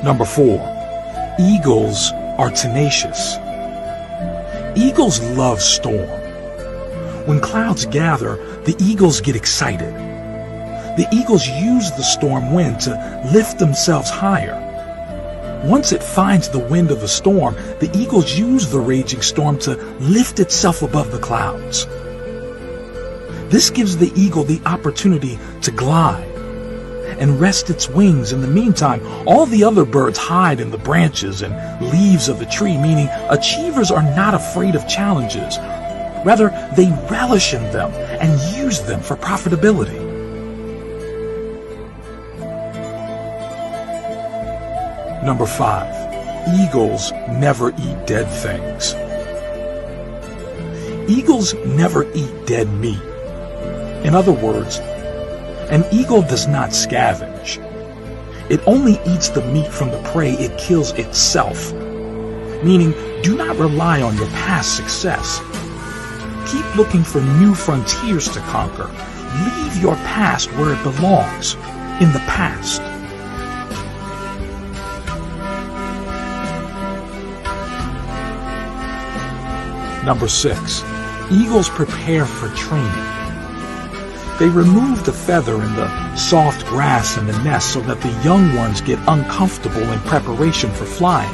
Number 4, eagles are tenacious. Eagles love storm. When clouds gather, the eagles get excited. The eagles use the storm wind to lift themselves higher. Once it finds the wind of the storm, the eagles use the raging storm to lift itself above the clouds. This gives the eagle the opportunity to glide and rest its wings. In the meantime, all the other birds hide in the branches and leaves of the tree, meaning achievers are not afraid of challenges. Rather, they relish in them and use them for profitability. Number 5, eagles never eat dead things. Eagles never eat dead meat. In other words, an eagle does not scavenge. It only eats the meat from the prey it kills itself. Meaning, do not rely on your past success. keep looking for new frontiers to conquer, leave your past where it belongs, in the past. Number 6. Eagles prepare for training. They remove the feather and the soft grass in the nest so that the young ones get uncomfortable in preparation for flying.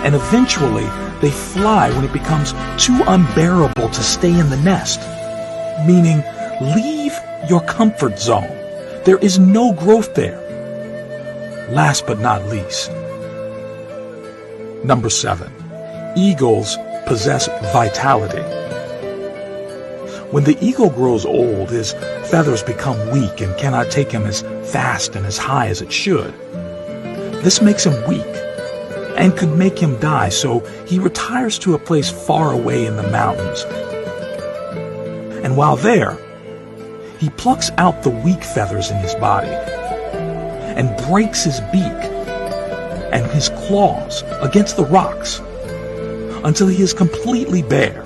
And eventually, they fly when it becomes too unbearable to stay in the nest. Meaning, leave your comfort zone. There is no growth there. Last but not least. Number 7. Eagles possess vitality. When the eagle grows old, his feathers become weak and cannot take him as fast and as high as it should. This makes him weak and could make him die, so he retires to a place far away in the mountains. And while there, he plucks out the weak feathers in his body and breaks his beak and his claws against the rocks until he is completely bare.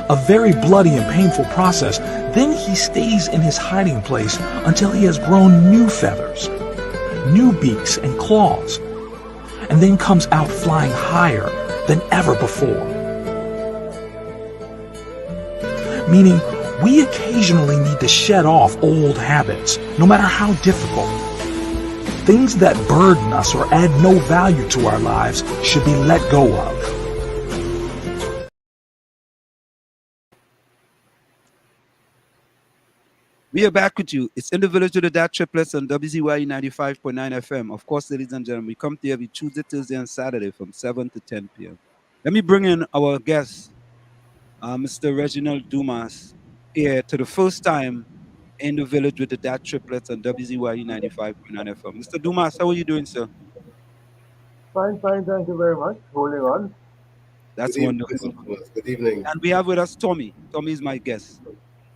A very bloody and painful process. Then he stays in his hiding place until he has grown new feathers, new beaks and claws, and then comes out flying higher than ever before. Meaning, we occasionally need to shed off old habits, no matter how difficult. Things that burden us or add no value to our lives should be let go of. We are back with you. It's in the village with the DAT Triplets on WZYE 95.9 FM. Of course, ladies and gentlemen, we come to you every Tuesday, Thursday, and Saturday from 7 to 10 p.m. Let me bring in our guest, Mr. Reginald Dumas, here to the first time in the village with the DAT Triplets on WZYE 95.9 FM. Mr. Dumas, how are you doing, sir? Fine, thank you very much. Holding on. That's Good wonderful. evening. Good evening. And we have with us Tommy. Tommy is my guest.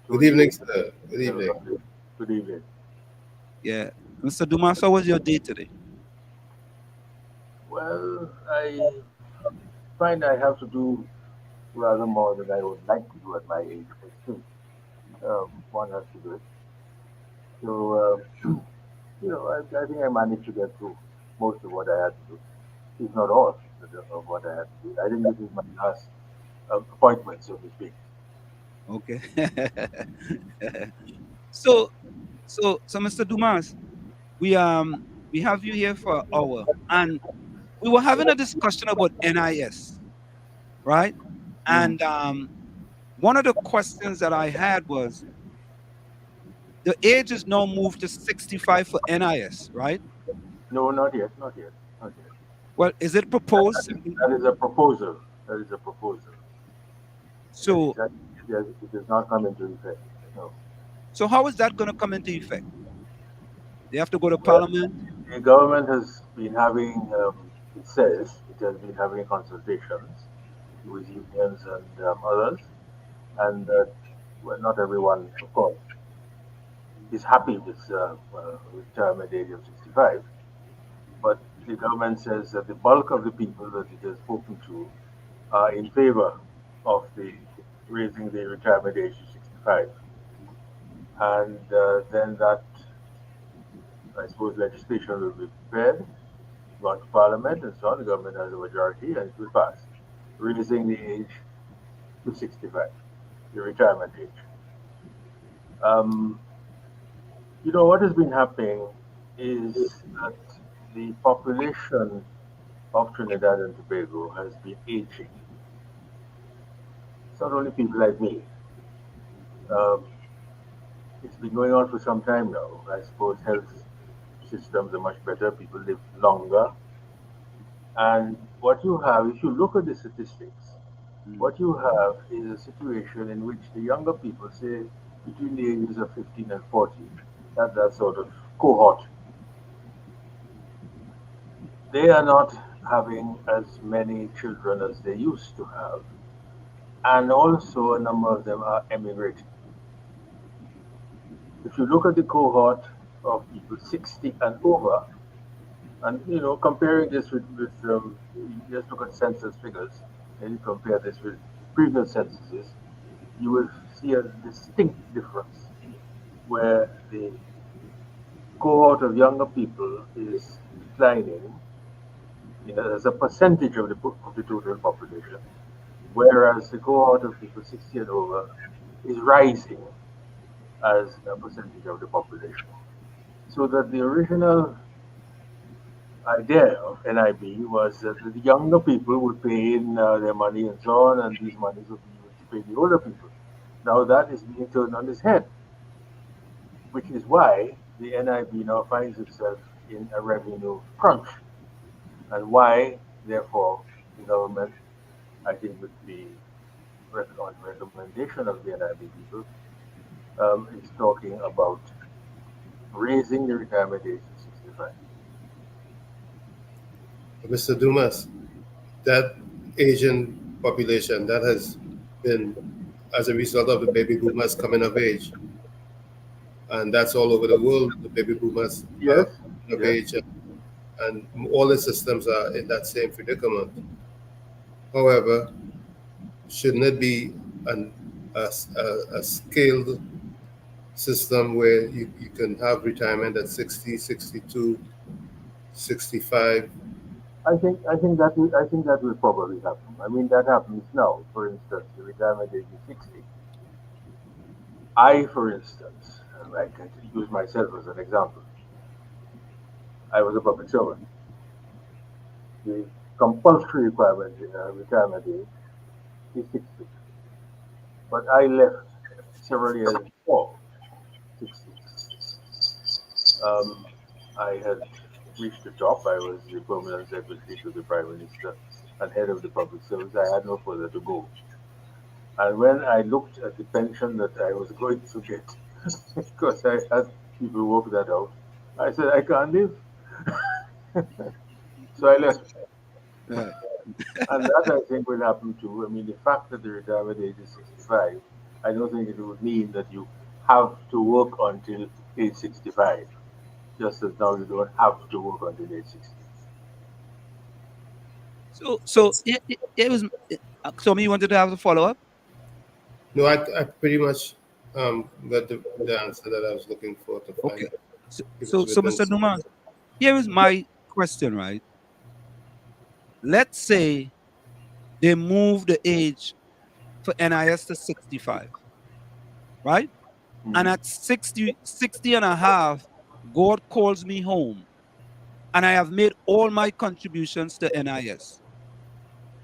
Good evening, sir. Good evening. Good evening. Yeah. Mr. Dumas, how was your day today? Well, I find I have to do rather more than I would like to do at my age, but still, one has to do it. So, I think I managed to get through most of what I had to do, if not all of what I had to do. I think this is my last appointment, so to speak. Okay. So, Mr. Dumas, we have you here for an hour, and we were having a discussion about NIS, right? And one of the questions that I had was, the age is now moved to 65 for NIS, right? No, not yet. Well, is it proposed? That is a proposal. So, it does not come into effect. No. So how is that going to come into effect? They have to go to Parliament? The government has been having, it says, it has been having consultations with unions and others, and well, not everyone, of course, is happy with retirement age of 65. But the government says that the bulk of the people that it has spoken to are in favor of raising the retirement age to 65. And then that, I suppose, legislation will be prepared, gone to Parliament and so on. The government has a majority and it will pass, raising the age to 65, the retirement age. What has been happening is that the population of Trinidad and Tobago has been aging. It's not only people like me. It's been going on for some time now. I suppose health systems are much better. People live longer. And what you have, if you look at the statistics, what you have is a situation in which the younger people, say between the ages of 15 and 40, that sort of cohort, they are not having as many children as they used to have. And also a number of them are emigrating. If you look at the cohort of people 60 and over, and comparing this with just look at census figures, and you compare this with previous censuses, you will see a distinct difference where the cohort of younger people is declining, as a percentage of the total population, whereas the cohort of people 60 and over is rising as a percentage of the population. So that the original idea of NIB was that the younger people would pay in their money and so on, and these monies would be used to pay the older people. Now that is being turned on its head, which is why the NIB now finds itself in a revenue crunch, and why, therefore, the government, I think with the recommendation of the NIB people, is talking about raising the retirement age to 65. Mr. Dumas, that Asian population that has been as a result of the baby boomers coming of age, and that's all over the world. The baby boomers Yes. of age, and all the systems are in that same predicament. However, shouldn't it be a scaled system where you can have retirement at 60, 62, 65? I think that will probably happen. I mean, that happens now. For instance, the retirement age is 60. I, for instance, I can use myself as an example. I was a public servant. The compulsory requirement retirement age is 60. But I left several years before 60. I had reached the top. I was the permanent secretary to the Prime Minister and head of the public service. I had no further to go. And when I looked at the pension that I was going to get, because I had people work that out, I said, I can't live. So I left. Right. And that I think will happen too. I mean, the fact that the retirement age is 65, I don't think it would mean that you have to work until age 65, just as now you don't have to work until age 60. So it was. So me wanted to have a follow up. No, I pretty much got the answer that I was looking for to find. Okay. So Mr. Dumas, here is my question, right? Let's say they move the age for NIS to 65, right? And at 60 and a half, God calls me home and I have made all my contributions to NIS.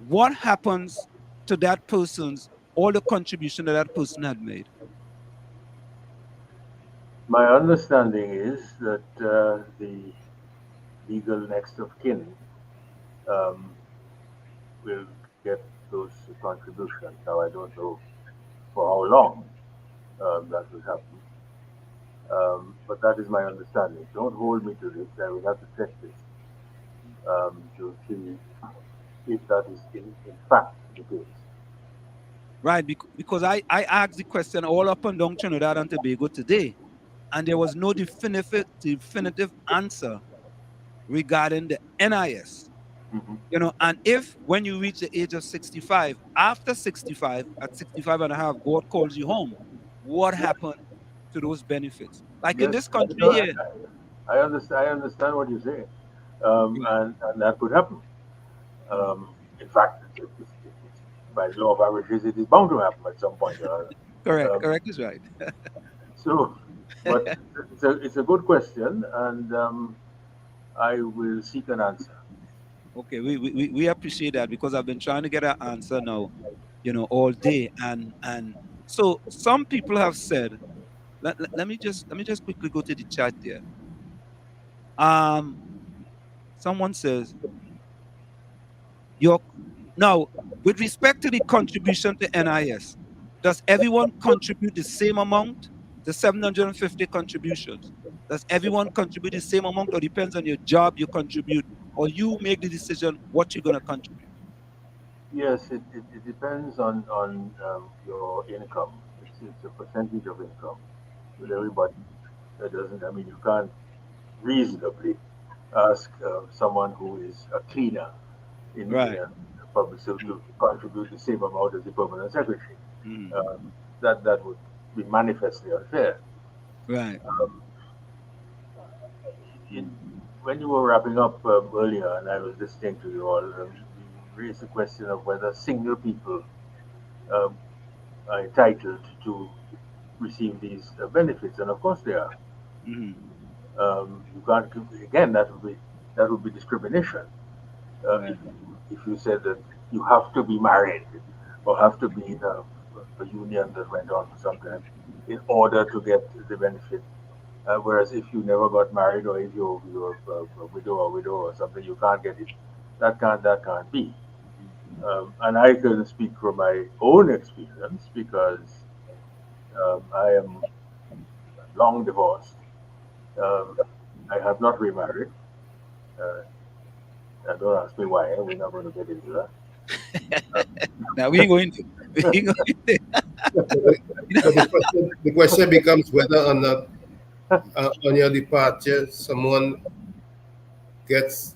What happens to that person's, all the contribution that person had made? My understanding is that the legal next of kin will get those contributions. Now, I don't know for how long that will happen. But that is my understanding. Don't hold me to this. I will have to check this to see if that is in fact the case. Right, because I asked the question all up and down Trinidad and Tobago today, and there was no definitive answer regarding the NIS. And if when you reach the age of 65, after 65, at 65 and a half, God calls you home, what happened to those benefits? Like in this country here. I understand what you say, and that could happen. In fact, by the law of averages, it is bound to happen at some point. Correct is right. So, but it's a good question, and I will seek an answer. Okay, we appreciate that because I've been trying to get an answer now, all day, and so some people have said, let me just quickly go to the chat there. Someone says, now with respect to the contribution to NIS, does everyone contribute the same amount? The 750 contributions. Does everyone contribute the same amount, or depends on your job you contribute, or you make the decision what you're going to contribute? Yes, it depends on your income. It's a percentage of income with everybody. That doesn't. I mean, you can't reasonably ask someone who is a cleaner in a public to contribute the same amount as the permanent secretary. Mm. That would be manifestly unfair. Right. When you were wrapping up earlier, and I was listening to you all, you raised the question of whether single people um, are entitled to receive these benefits, and of course they are. Mm-hmm. You can't again. That would be discrimination. Right. If you said that you have to be married or have to be in a union that went on for some time in order to get the benefit. Whereas if you never got married or if you're a widow or something, you can't get it. That can't be. And I can speak from my own experience because I am long divorced. I have not remarried. And don't ask me why. We're not going to get into that. Now we ain't going to. We ain't going to. But the question becomes whether or not on your departure someone gets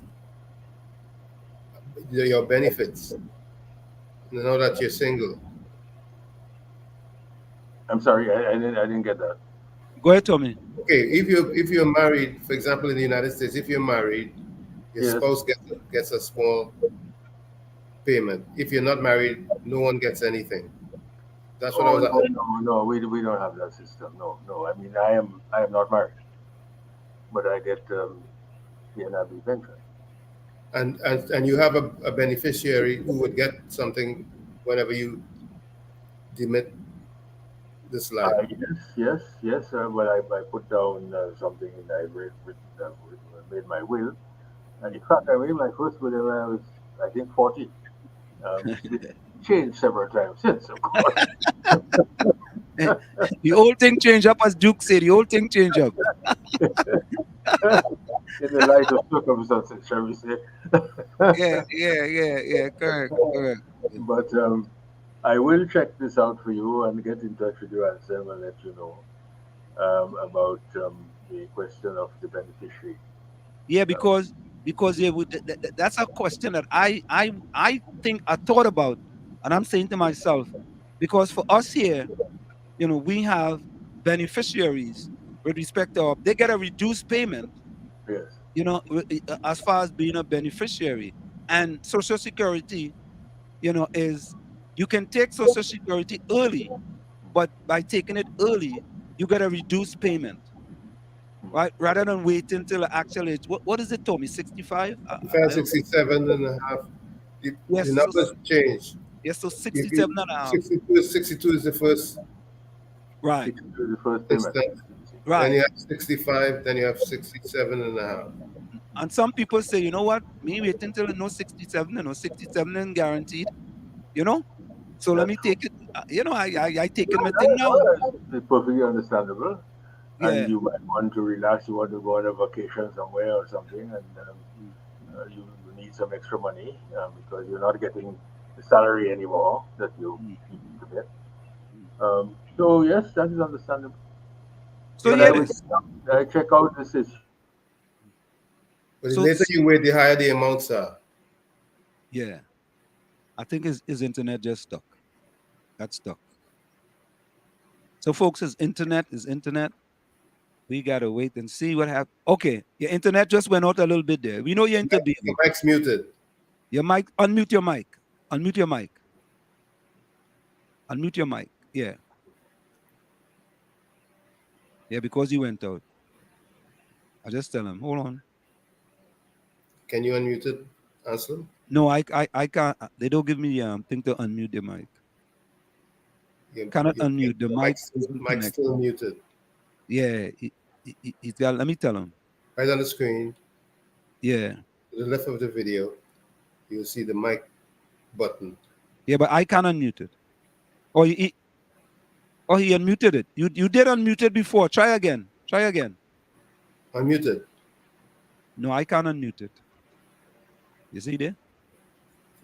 your benefits. Now that you're single. I'm sorry, I didn't get that. Go ahead, Tommy. Okay, if you're married, for example, in the United States, if you're married, your Yes. spouse gets a small payment. If you're not married, no one gets anything. That's what I was asking. No, we don't have that system. No. I mean, I am not married, but I get the NRB pension. And you have a beneficiary who would get something whenever you demit this life. Yes. Well, I put down something and I made my will. And in fact, I made my first will when I was, I think, 40. It changed several times since, of course. The whole thing changed up, as Duke said. The whole thing changed up. In the light of circumstances, shall we say? Yeah. Correct. But I will check this out for you and get in touch with you, Anselm, and let you know about the question of the beneficiary. Yeah, because that's a question that I think I thought about, and I'm saying to myself, because for us here, we have beneficiaries with respect to they get a reduced payment, Yes. as far as being a beneficiary, and Social Security, is you can take Social Security early, but by taking it early, you get a reduced payment. Right, rather than waiting until the actual age. What is it, Tommy? 65? 67 and a half. The Yes, numbers change. Yes, so 67 and a half. 62 is the first. Right. 62 is the first payment. Right. Then you have 65, then you have 67 and a half. And some people say, you know what? Me wait until 67, 67 isn't guaranteed. So let me take it. I take it my thing now. It's perfectly understandable. Yeah. And you might want to relax, you want to go on a vacation somewhere or something, and you need some extra money because you're not getting the salary anymore that you need to get. So yes, that is understandable. So but I check out this issue. But the later you wait, the higher the amounts are. Yeah. I think his internet just stuck. Got stuck. So folks, his internet. We gotta wait and see what happens. Okay, your internet just went out a little bit there. We know you're interbeing. Your mic's muted. Your mic, unmute your mic. Unmute your mic. Unmute your mic. Yeah. Yeah, because you went out. I just tell him, hold on. Can you unmute it, Anselm? No, I can't. They don't give me thing to unmute the mic. Cannot unmute the mic. Mic's still muted. Yeah, he's got. Let me tell him. Right on the screen. Yeah. To the left of the video, you'll see the mic button. Yeah, but I can't unmute it. Oh, he unmuted it. You did unmute it before. Try again. Unmuted. No, I can't unmute it. You see there?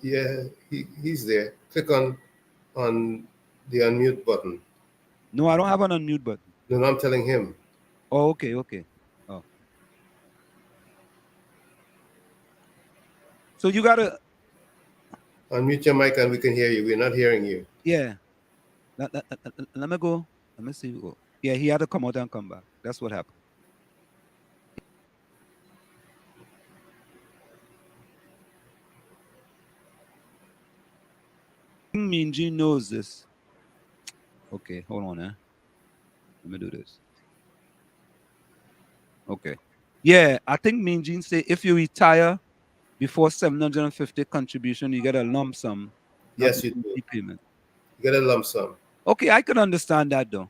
Yeah, he's there. Click on the unmute button. No, I don't have an unmute button. No, I'm telling him. Oh, okay. Oh. So you gotta Unmute your mic and we can hear you. We're not hearing you. Yeah. Let me go. Let me see. Yeah, he had to come out and come back. That's what happened. Minji knows this. Okay, hold on, Let me do this. Okay. Yeah, I think Minjin say if you retire before 750 contribution, you get a lump sum. Yes, you do. Payment. You get a lump sum. Okay, I could understand that though.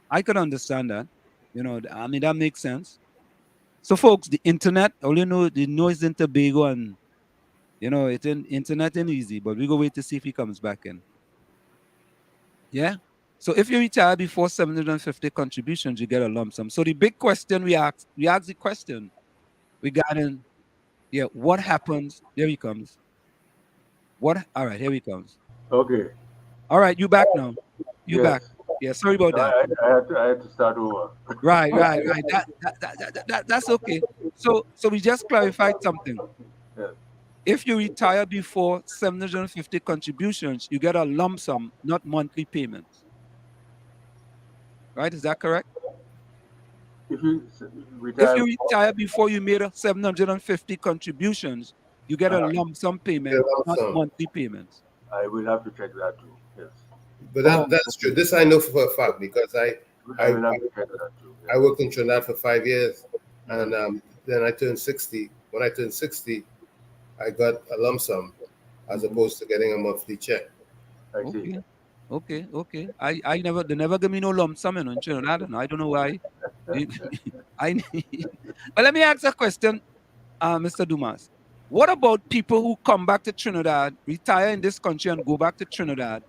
I could understand that. You know, I mean that makes sense. So, folks, the internet, all you know, the noise in Tobago, and you know, it's in internet ain't easy, but we go wait to see if he comes back in. Yeah. So if you retire before 750 contributions, you get a lump sum. So the big question we ask the question regarding, yeah, what happens? There he comes. What? All right, here he comes. Okay. All right, you back now. You Yes. back. Yeah, sorry about No, that. I had to start over. Right. That's okay. So we just clarified something. Yes. If you retire before 750 contributions, you get a lump sum, not monthly payments. Right? Is that correct? If you If you retire before you made 750 contributions, you get a lump sum payment, not monthly payments. I will have to check that too. Yes. But that's true. This I know for a fact because I will have to check that too. I worked in Trinidad for 5 years, and then I turned 60. When I turned 60, I got a lump sum as opposed to getting a monthly check. I see. Okay. They never give me no lump sum in Trinidad. I don't know why. But let me ask a question, Mr. Dumas. What about people who come back to Trinidad, retire in this country, and go back to Trinidad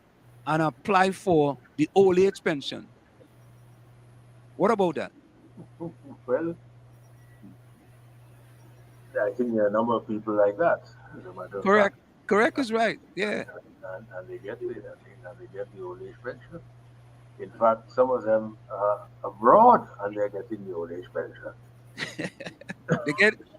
and apply for the old age pension? What about that? Well, I think there are a number of people like that. As a matter of Correct. fact. Correct is right. Yeah. And they get the old age pension. In fact, some of them are abroad and they're getting the old age pension.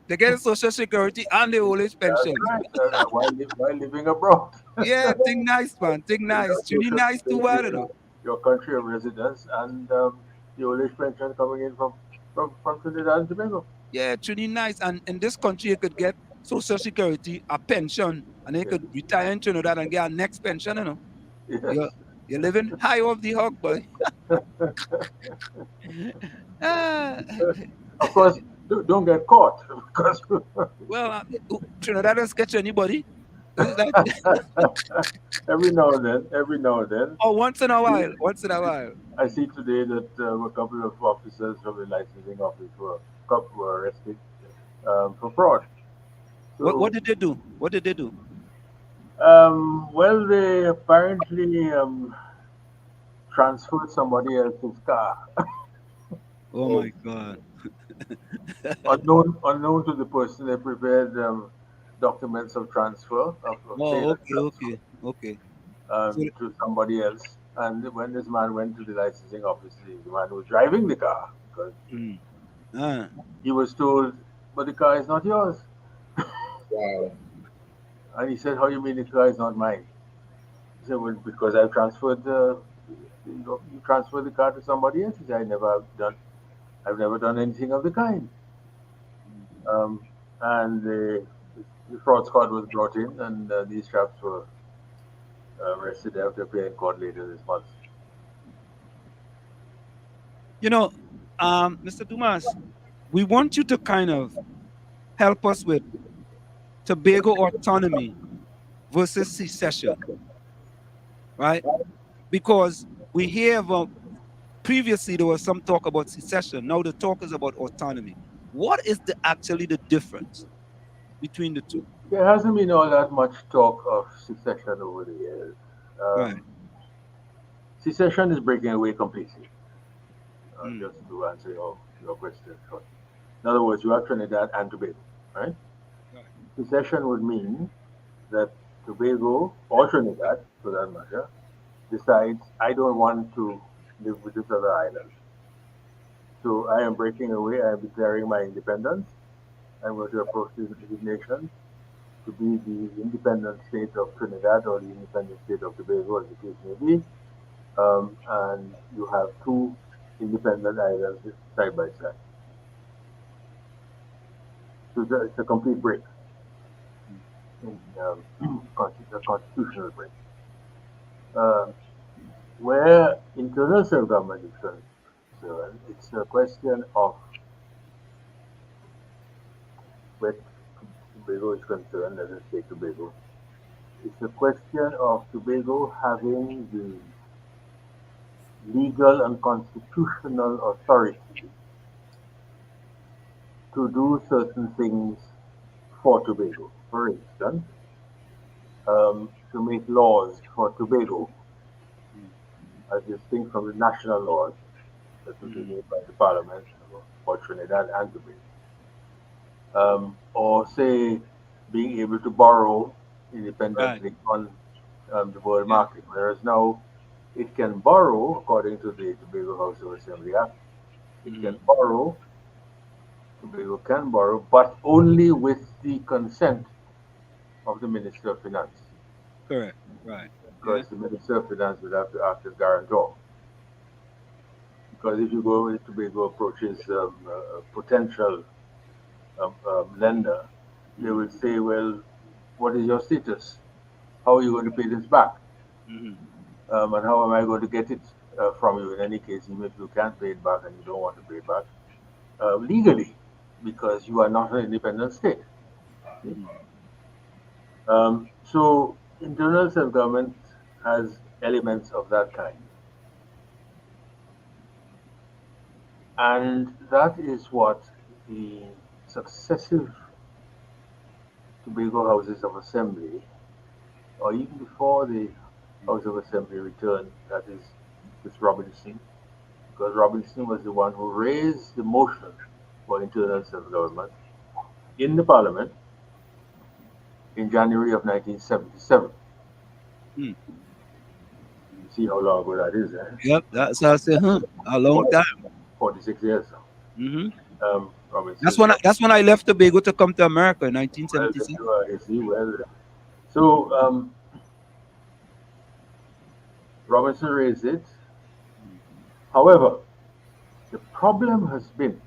they get Social Security and the old age pension. That's right. While living abroad. Yeah, think nice, man. Think nice. Really nice too, you know. Your country of residence and the old age pension coming in from Trinidad and Tobago. Yeah, truly nice. And in this country, you could get Social Security, a pension, and then you could retire in Trinidad and get a next pension, you know. Yes. You're living high off the hog, boy. Of course, don't get caught. Because well, Trinidad doesn't catch anybody. Every now and then. Oh, once in a while. I see today that a couple of officers from the licensing office were arrested for fraud. So, what did they do? Well, they apparently transferred somebody else's car. Oh my God! unknown to the person, they prepared documents of transfer Okay. To somebody else. And when this man went to the licensing office, the man was driving the car because he was told, "But the car is not yours." Wow. And he said, "How you mean the car is not mine?" He said, "Well, because I transferred you transferred the car to somebody else." He said, "I've never done anything of the kind." And the fraud squad was brought in, and these chaps were arrested. They have to appear in court later this month. You know, Mr. Dumas, we want you to kind of help us with Tobago autonomy versus secession, right? Because we hear about, previously there was some talk about secession. Now the talk is about autonomy. What is actually the difference between the two? There hasn't been all that much talk of secession over the years. Right. Secession is breaking away completely. Just to answer your question. In other words, you have Trinidad and Tobago, right? Secession would mean that Tobago or Trinidad, for that matter, decides, I don't want to live with this other island. So I am breaking away, I am declaring my independence. I'm going to approach these nations to be the independent state of Trinidad or the independent state of Tobago, as the case may be, and you have two independent islands side by side. So it's a complete break, a constitutional break. Where internal self-government is concerned, it's a question of, where Tobago is concerned, let us say Tobago, it's a question of Tobago having the legal and constitutional authority to do certain things for Tobago. For instance, to make laws for Tobago, as distinct from the national laws that will be made by the Parliament for Trinidad and Tobago. Or say being able to borrow independently on the world market, whereas now it can borrow, according to the Tobago House of Assembly Act, it can borrow, Tobago can borrow, but only with the consent of the Minister of Finance. Correct. Right. Because the Minister of Finance would have to act as guarantor. Because if you go with Tobago approaches a potential lender, they will say, well, what is your status? How are you going to pay this back? And how am I going to get it from you in any case, even if you can't pay it back and you don't want to pay it back legally, because you are not an independent state. So internal self-government has elements of that kind. And that is what the successive Tobago Houses of Assembly, or even before the House of Assembly returned, that is with Robinson, because Robinson was the one who raised the motion for internal self-government in the Parliament in January of 1977. You see how long ago that is, eh? Yep, that's how I say, a long time. 46 years now. That's when I left Tobago to come to America in 1977. So Robinson raised it. However, the problem has been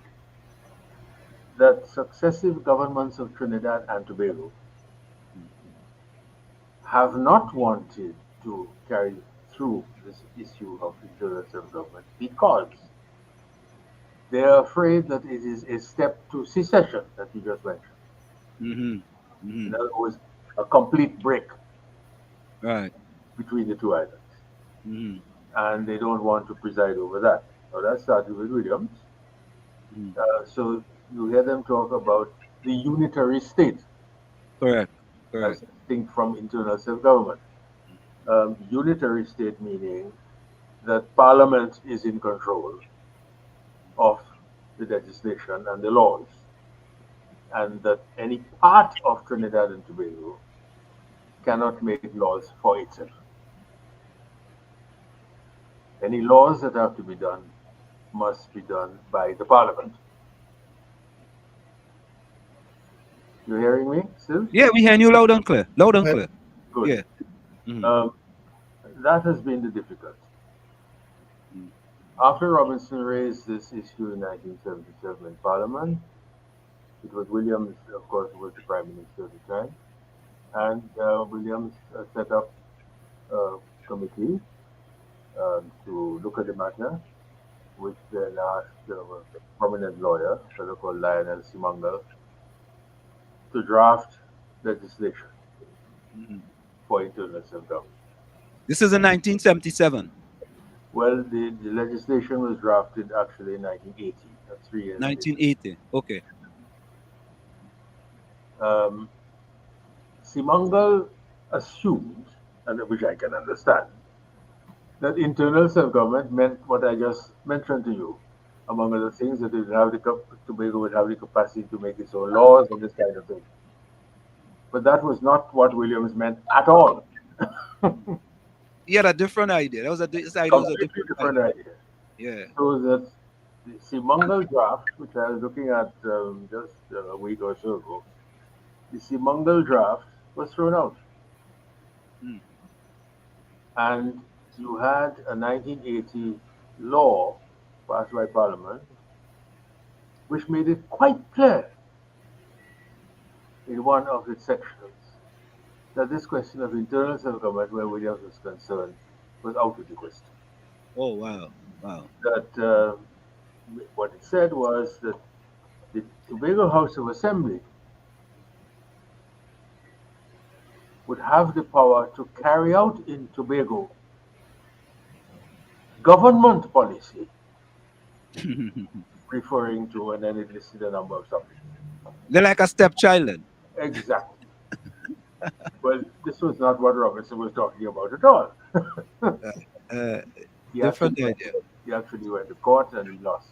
that successive governments of Trinidad and Tobago have not wanted to carry through this issue of internal self-government because they are afraid that it is a step to secession that you just mentioned. In other words, a complete break between the two islands. And they don't want to preside over that. Now that started with Williams. So you hear them talk about the unitary state. Correct. As distinct from internal self-government. Unitary state meaning that Parliament is in control of the legislation and the laws, and that any part of Trinidad and Tobago cannot make laws for itself. Any laws that have to be done must be done by the Parliament. You hearing me still? Yeah, we hearing you loud and clear. Loud and clear. Good. Yeah. That has been the difficulty. After Robinson raised this issue in 1977 in Parliament, it was Williams, of course, who was the Prime Minister at the time, and Williams set up a committee to look at the matter, which then asked a prominent lawyer, a fellow called Lionel Simangal, to draft legislation for internal self-government. This is in 1977. Well, the legislation was drafted actually in 1980. That's 3 years. 1980. Okay. Simangal assumed, and which I can understand, that internal self-government meant what I just mentioned to you, among other things, that it would have Tobago would have the capacity to make its own laws and this kind of thing. But that was not what Williams meant at all. He had a different idea. That was a different idea. Yeah. So that the Simangal draft, which I was looking at just a week or so ago, the Simangal draft was thrown out. Mm. And you had a 1980 law passed by Parliament which made it quite clear in one of its sections that this question of internal self-government, where Williams was concerned, was out of the question. Oh, wow. Wow. That what it said was that the Tobago House of Assembly would have the power to carry out in Tobago government policy, referring to, and then it listed a number of subjects. They're like a stepchild. Then. Exactly. Well, this was not what Robertson was talking about at all. he, Different actually, idea. he actually went to court and he lost.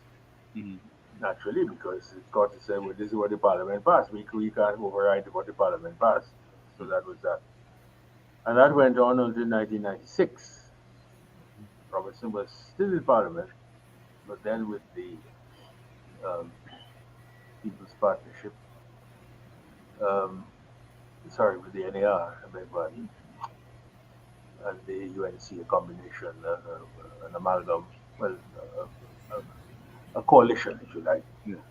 Mm-hmm. Naturally, because the court said, well, this is what the parliament passed. We can't override what the parliament passed. So that was that. And that went on until 1996. Robertson was still in parliament, but then with the People's Partnership, with the NAR, I beg pardon, and the UNC, a combination, an amalgam, well, a coalition, if you like,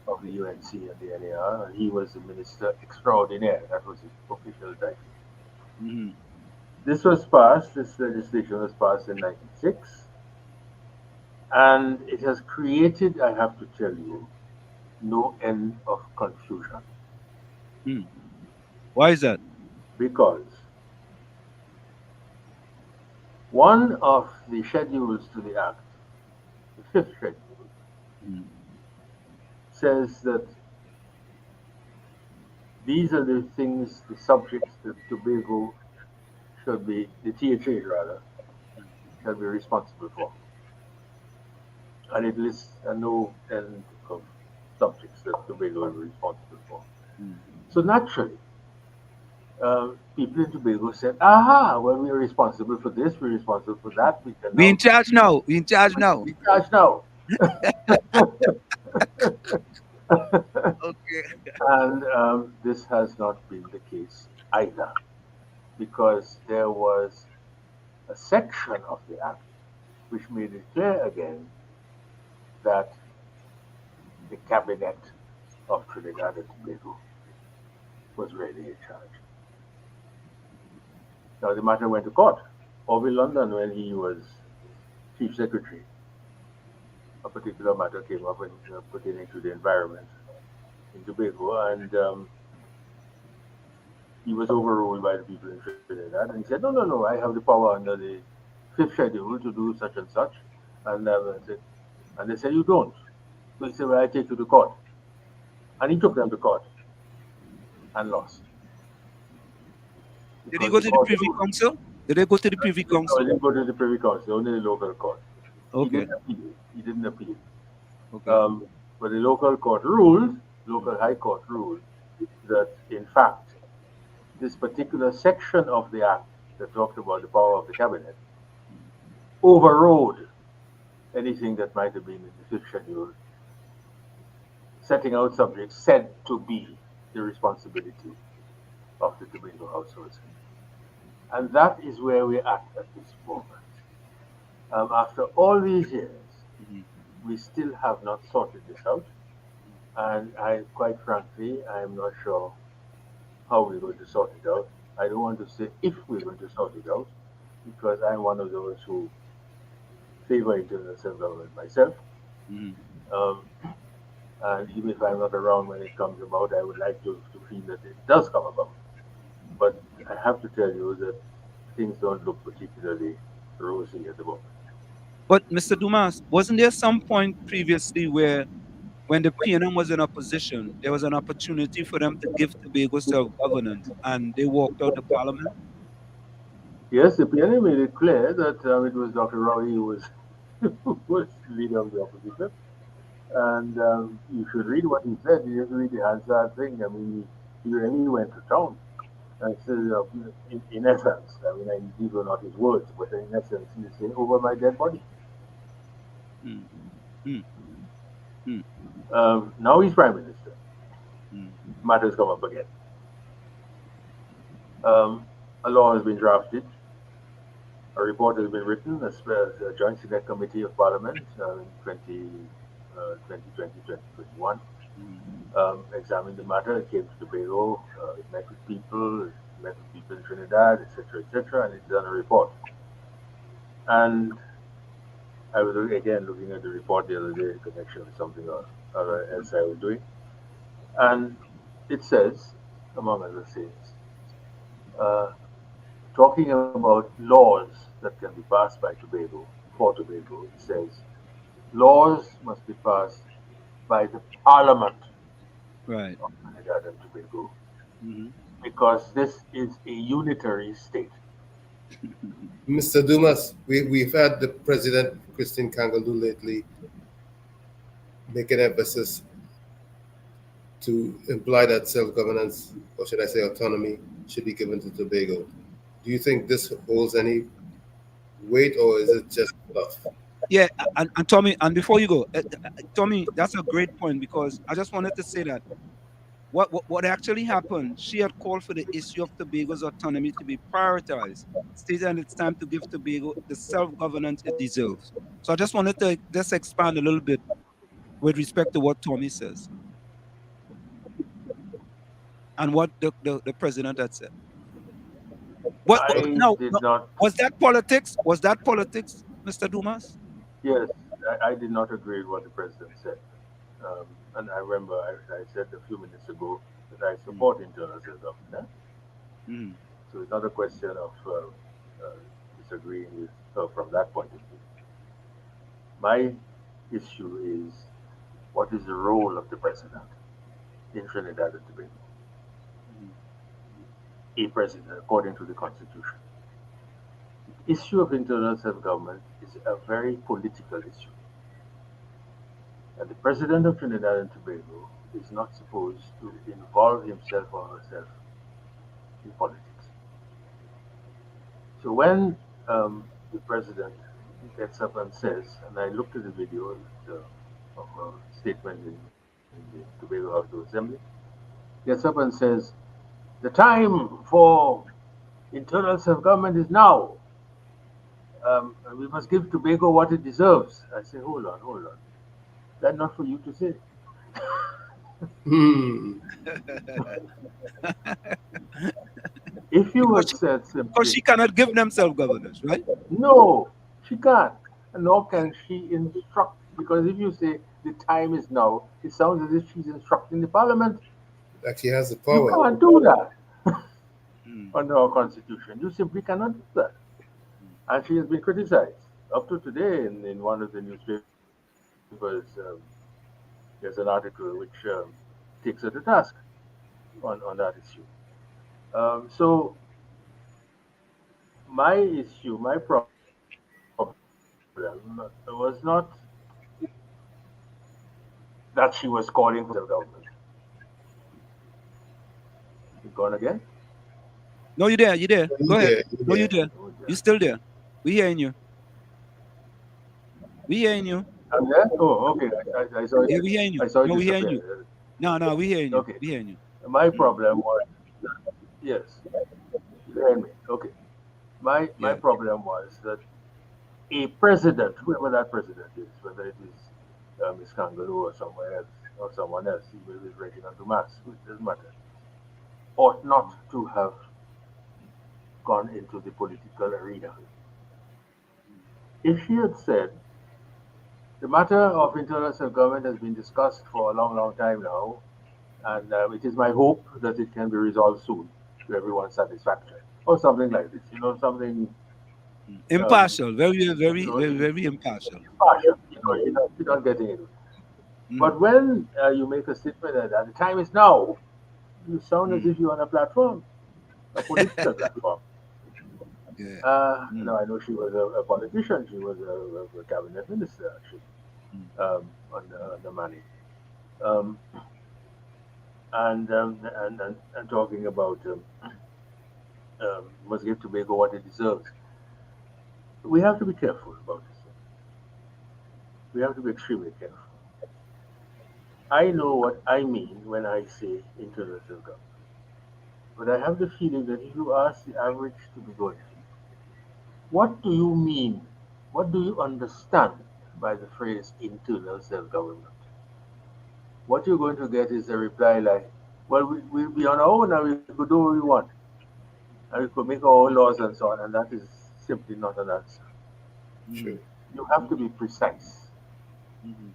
of the UNC and the NAR, and he was the Minister Extraordinaire. That was his official title. Mm-hmm. This legislation was passed in 1996, and it has created, I have to tell you, no end of confusion. Mm. Why is that? Because one of the schedules to the Act, the fifth schedule, says that these are the things, the subjects that Tobago should be, the THA rather, shall be responsible for. And it lists a no end of subjects that Tobago will be responsible for. So naturally, people in Tobago said, aha, well, we're responsible for this, we're responsible for that. We in charge now. We in charge now. We in charge now. Okay. And this has not been the case either, because there was a section of the Act which made it clear again that the cabinet of Trinidad and Tobago was really in charge. Now the matter went to court. Orville London, when he was chief secretary, a particular matter came up pertaining to the environment in Tobago, and he was overruled by the people in Trinidad, and he said, no, I have the power under the fifth schedule to do such and such, and they said, you don't. So he said, well, I take you to court. And he took them to court and lost. Did he go to the Privy Council? Did they go to the Privy Council? No, he didn't go to the Privy Council, only the local court. Okay. He didn't appeal. Okay. But the local high court ruled that, in fact, this particular section of the Act that talked about the power of the cabinet overrode anything that might have been in the fifth schedule, setting out subjects said to be the responsibility of the Tobago House of Assembly. And that is where we're at this moment. After all these years, we still have not sorted this out. And quite frankly, I'm not sure how we're going to sort it out. I don't want to say if we're going to sort it out, because I'm one of those who favor internal self-government myself. And even if I'm not around when it comes about, I would like to feel that it does come about. But I have to tell you that things don't look particularly rosy at the moment. But Mr. Dumas, wasn't there some point previously where, when the PNM was in opposition, there was an opportunity for them to give Tobago self-governance, and they walked out of Parliament? Yes, the PNM made it clear that it was Dr. Rowley who was leader of the opposition. And you should read what he said. You have to read the Hansard thing. I mean, he really went to town. And said, in essence, I mean, these were not his words, but in essence, he said, over my dead body. Now he's Prime Minister. Matters come up again. A law has been drafted. A report has been written as a Joint Select Committee of Parliament in 2020-2021. Examined the matter. It came to Tobago. It met with people. It met with people in Trinidad, etc., and it's done a report. And I was again looking at the report the other day in connection with something else I was doing, and it says, among other things, uh, talking about laws that can be passed by Tobago for Tobago. It says laws must be passed by the Parliament Right. of Trinidad and Tobago Mhm. because this is a unitary state. Mr. Dumas, we've had the President, Christine Kangaloo, lately make an emphasis to imply that self-governance, or should I say autonomy, should be given to Tobago. Do you think this holds any weight, or is it just fluff? Yeah, and Tommy, and before you go, Tommy, that's a great point because I just wanted to say that what actually happened, she had called for the issue of Tobago's autonomy to be prioritized, stating that it's time to give Tobago the self-governance it deserves. So I just wanted to just expand a little bit with respect to what Tommy says and what the president had said. I Now, did not. was that politics? Was that politics, Mr. Dumas? Yes, I did not agree with what the president said. And I remember I said a few minutes ago that I support internal self-government. Mm. So it's not a question of disagreeing with her from that point of view. My issue is what is the role of the president in Trinidad and Tobago? A president, according to the Constitution. The issue of internal self-government is a very political issue. And the president of Trinidad and Tobago is not supposed to involve himself or herself in politics. So when the president gets up and says, and I looked at the video of a statement in the Tobago House of Assembly, gets up and says, the time for internal self-government is now. And we must give Tobago what it deserves. I say, hold on. That's not for you to say. If you had said Because simply, she cannot give them self-governance, right? no, she can't, nor can she instruct, because if you say the time is now, it sounds as if she's instructing the parliament. Like she has the You power. can't do that under our constitution. You simply cannot do that. And she has been criticized. Up to today, in one of the newspapers, there's an article which takes her to task on that issue. So my issue, my problem was not that she was calling for self-government. You gone again? No, you're there. You're there. Go ahead. No, you're Yeah. there. You're still there. We hearing you. We hearing you. I'm there? Oh, okay. I saw Yeah, it. we hearing you. I saw it No, we hearing you. disappear. No, we hearing you. Okay. We hearing you. My problem was, yes, you heard me. Okay. My Yeah. problem was that a president, whoever that president is, whether it is Miss Kangaloo or somewhere else, or someone else, even with Reginald Dumas, which doesn't matter, ought not to have gone into the political arena. If she had said, the matter of internal self-government has been discussed for a long, long time now, and it is my hope that it can be resolved soon to everyone's satisfaction, or something like this. Something Impartial. Very, you very, know, very, very impartial. impartial. You're not getting it. But when you make a statement like that, the time is now. You sound as if you're on a platform, a political platform. No, I know she was a politician. She was a cabinet minister, actually, under Manny. And talking about must give Tobago what it deserves. We have to be careful about this. We have to be extremely careful. I know what I mean when I say internal self-government. But I have the feeling that if you ask the average Tobagoan, what do you mean? What do you understand by the phrase internal self government? What you're going to get is a reply like, well, we'll be on our own and we could do what we want. And we could make our own laws and so on. And that is simply not an answer. True. You have to be precise Mhm.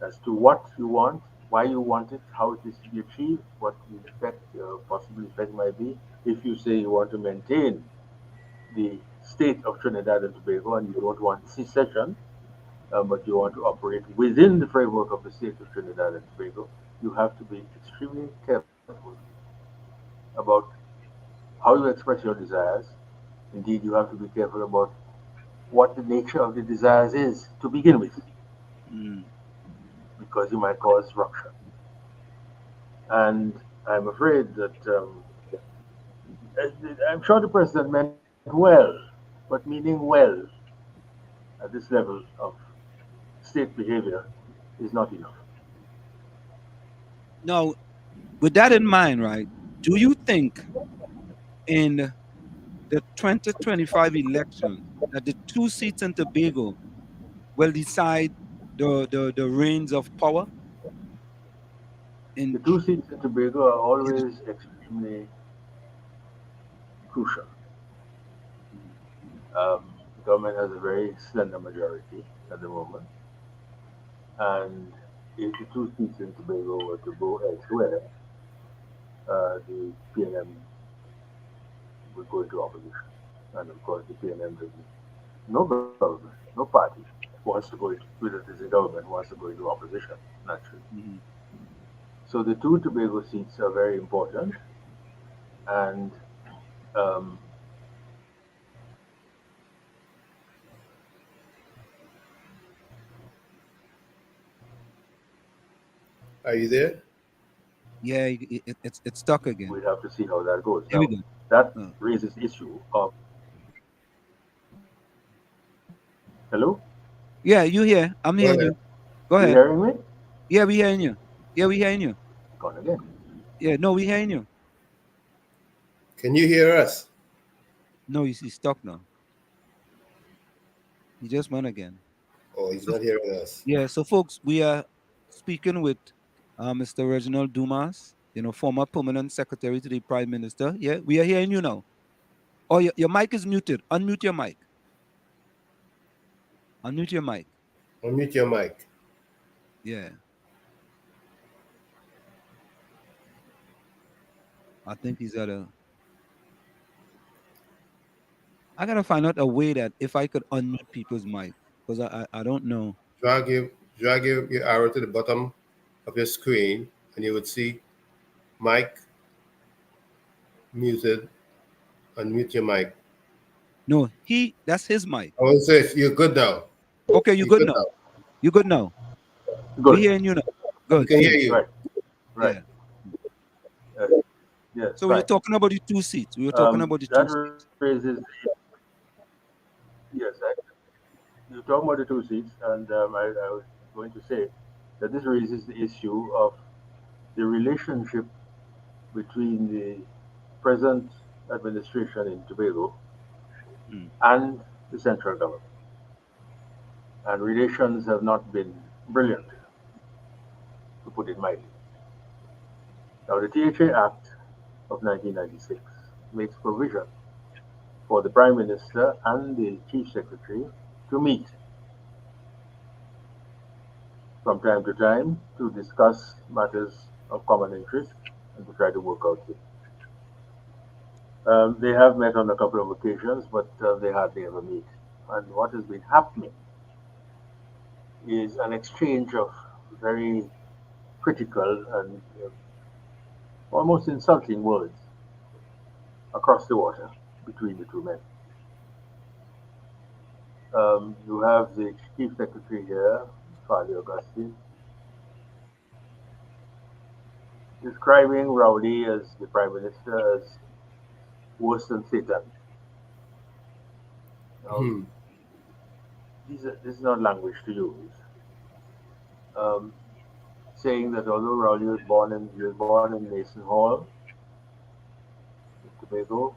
as to what you want, why you want it, how it is to be achieved, what the effect, possible effect might be. If you say you want to maintain the state of Trinidad and Tobago and you don't want secession, but you want to operate within the framework of the state of Trinidad and Tobago, you have to be extremely careful about how you express your desires. Indeed, you have to be careful about what the nature of the desires is to begin with, Mm. because you might cause rupture. And I'm afraid that I'm sure the president meant well, but meaning well at this level of state behavior is not enough. Now, with that in mind, right? Do you think in the 2025 election that the two seats in Tobago will decide the reins of power The in, two seats in Tobago are in the, always extremely crucial. The government has a very slender majority at the moment, and if the two seats in Tobago were to go elsewhere, the PNM would go into opposition. And of course, the PNM doesn't, no government, no party wants to go into, whether it is a government, wants to go into opposition, naturally. Mhm. So the two Tobago seats are very important, and um, Are you there? Yeah, it's stuck again. we'll have to see how that goes. Here we Now, go. that Oh. raises the issue of, hello, Yeah, you here? I'm Go hearing ahead. you. Go you ahead. hearing me? Yeah, we hearing you. Yeah, we hearing you. Gone again. Yeah, no, we hearing you. Can you hear us? No, he's stuck now. He just went again. Oh, he's So, not hearing us. yeah, so folks, we are speaking with Mr. Reginald Dumas, former permanent secretary to the Prime Minister. Yeah, we are hearing you now. Oh, your mic is muted. Unmute your mic. Unmute your mic. Unmute your mic. Yeah. I think he's at a. I gotta find out a way that if I could unmute people's mic, because I don't know. Drag your arrow to the bottom of your screen, and you would see mic muted. Unmute your mic. No, that's his mic. I will say you're good now. Okay, you You're good good now. now. You good now. We Good. hearing you now. We Good, can hear good. you. Right. Right. Yeah. Yes. So we were Right. talking about the two seats. We were talking about the two That seats. raises, yes, you're talking about the two seats, and I was going to say that this raises the issue of the relationship between the present administration in Tobago Mm. and the central government. And relations have not been brilliant, to put it mildly. Now, the THA Act of 1996 makes provision for the Prime Minister and the Chief Secretary to meet from time to time to discuss matters of common interest and to try to work out things. They have met on a couple of occasions, but they hardly ever meet. And what has been happening is an exchange of very critical and almost insulting words across the water between the two men. You have the Chief Secretary here, Fali Augustine, describing Rowley as the Prime Minister as worse than Satan. Now, Hmm. this is not language to use. Um, Saying that although Rowley was born in Mason Hall, Tobago.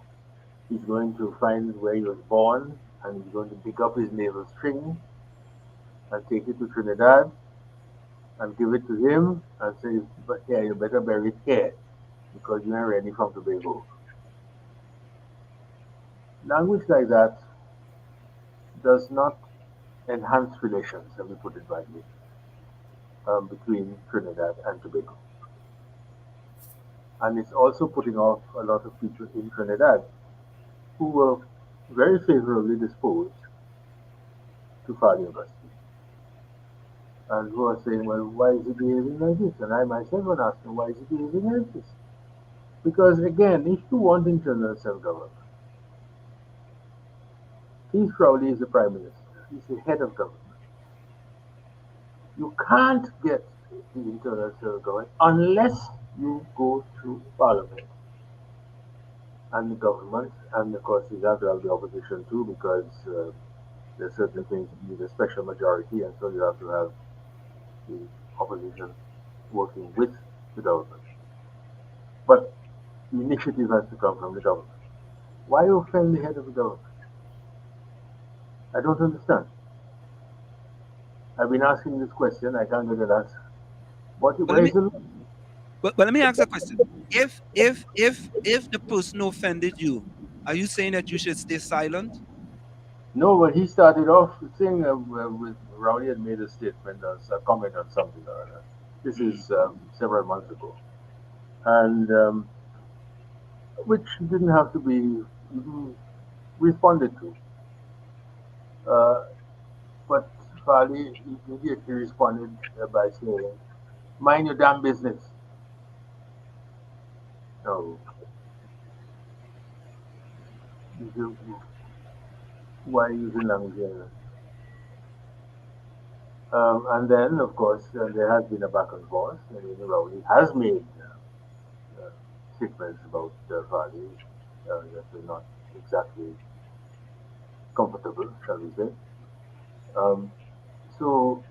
He's going to find where he was born, and he's going to dig up his navel string and take it to Trinidad and give it to him and say, but yeah, you better bury it here because you ain't ready from Tobago. Language like that does not enhance relations, let me put it mildly, between Trinidad and Tobago. And it's also putting off a lot of people in Trinidad who were very favorably disposed to Fali Augustine. And who are saying, well, why is he behaving like this? And I myself would ask him, why is he behaving like this? Because again, if you want internal self-government, Keith Crowley is the Prime Minister. He's the head of government. You can't get the internal self-government unless you go through Parliament and the government. And of course, you have to have the opposition too, because there are certain things you need a special majority, and so you have to have the opposition working with the government. But the initiative has to come from the government. Why offend the head of the government? I don't understand. I've been asking this question, I can't get an answer. But let me ask a question. If the person offended you, are you saying that you should stay silent? No, but he started off saying with Rowley had made a statement, a comment on something or other. This is several months ago, and which didn't have to be responded to. But Fali immediately responded by saying, "Mind your damn business." No. Why are you using language like that? And then, of course, there has been a back and forth. Rowley has made statements about Fali that were not exactly comfortable, shall we say. So,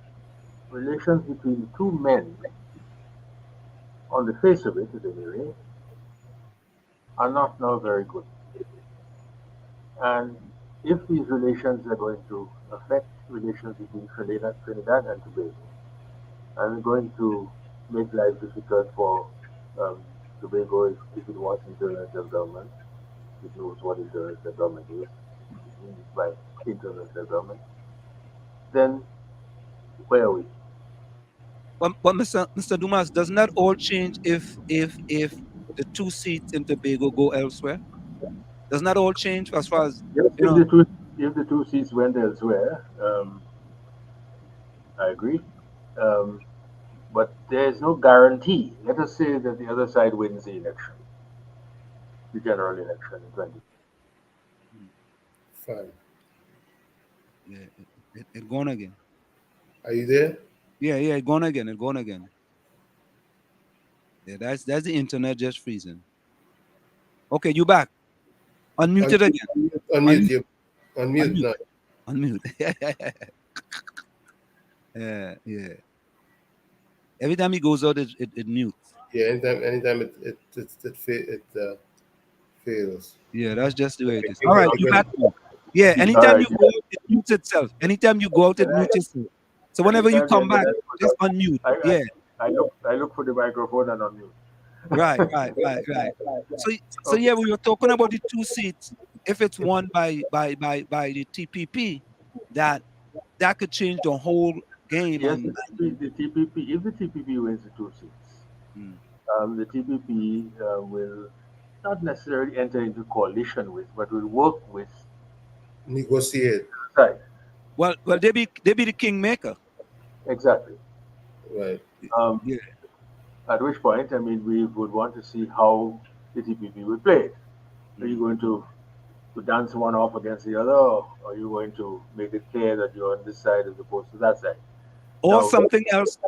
relations between two men, on the face of it at any rate, are not now very good. And if these relations are going to affect relations between Trinidad and Tobago, and going to make life difficult for Tobago if it wants internal self-government, it knows what internal self-government is, by internal self-government, then where are we? But Mr. Dumas, doesn't that all change if the 2 seats in Tobago go elsewhere? Doesn't that all change as far as Yes, if the two seats went elsewhere, I agree. But there is no guarantee. Let us say that the other side wins the election, the general election in 20. Fine. Yeah, it gone again. Are you there? Yeah, it gone again. It gone again. Yeah, that's the internet just freezing. Okay, you back. Unmuted again. Unmute you. Unmute now. Unmute. Yeah. Every time he goes out, it mutes. Yeah, anytime it fails. Yeah, that's just the way it is. All right, you back. Yeah, anytime you go out, it mutes itself. Anytime you go out, it mutes itself. So whenever you come back, just unmute. Yeah. I look for the microphone and unmute. Right. So yeah, we were talking about the 2 seats. If it's won by the TPP, that could change the whole game. Yes, the TPP. If the TPP wins the 2 seats, the TPP will not necessarily enter into coalition with, but will work with, negotiate. Right. Well, they be the kingmaker. Exactly. Right. Yeah. At which point, I mean, we would want to see how the TPP will play it. Are you going to dance one off against the other, or are you going to make it clear that you're on this side as opposed to that side? Or something else,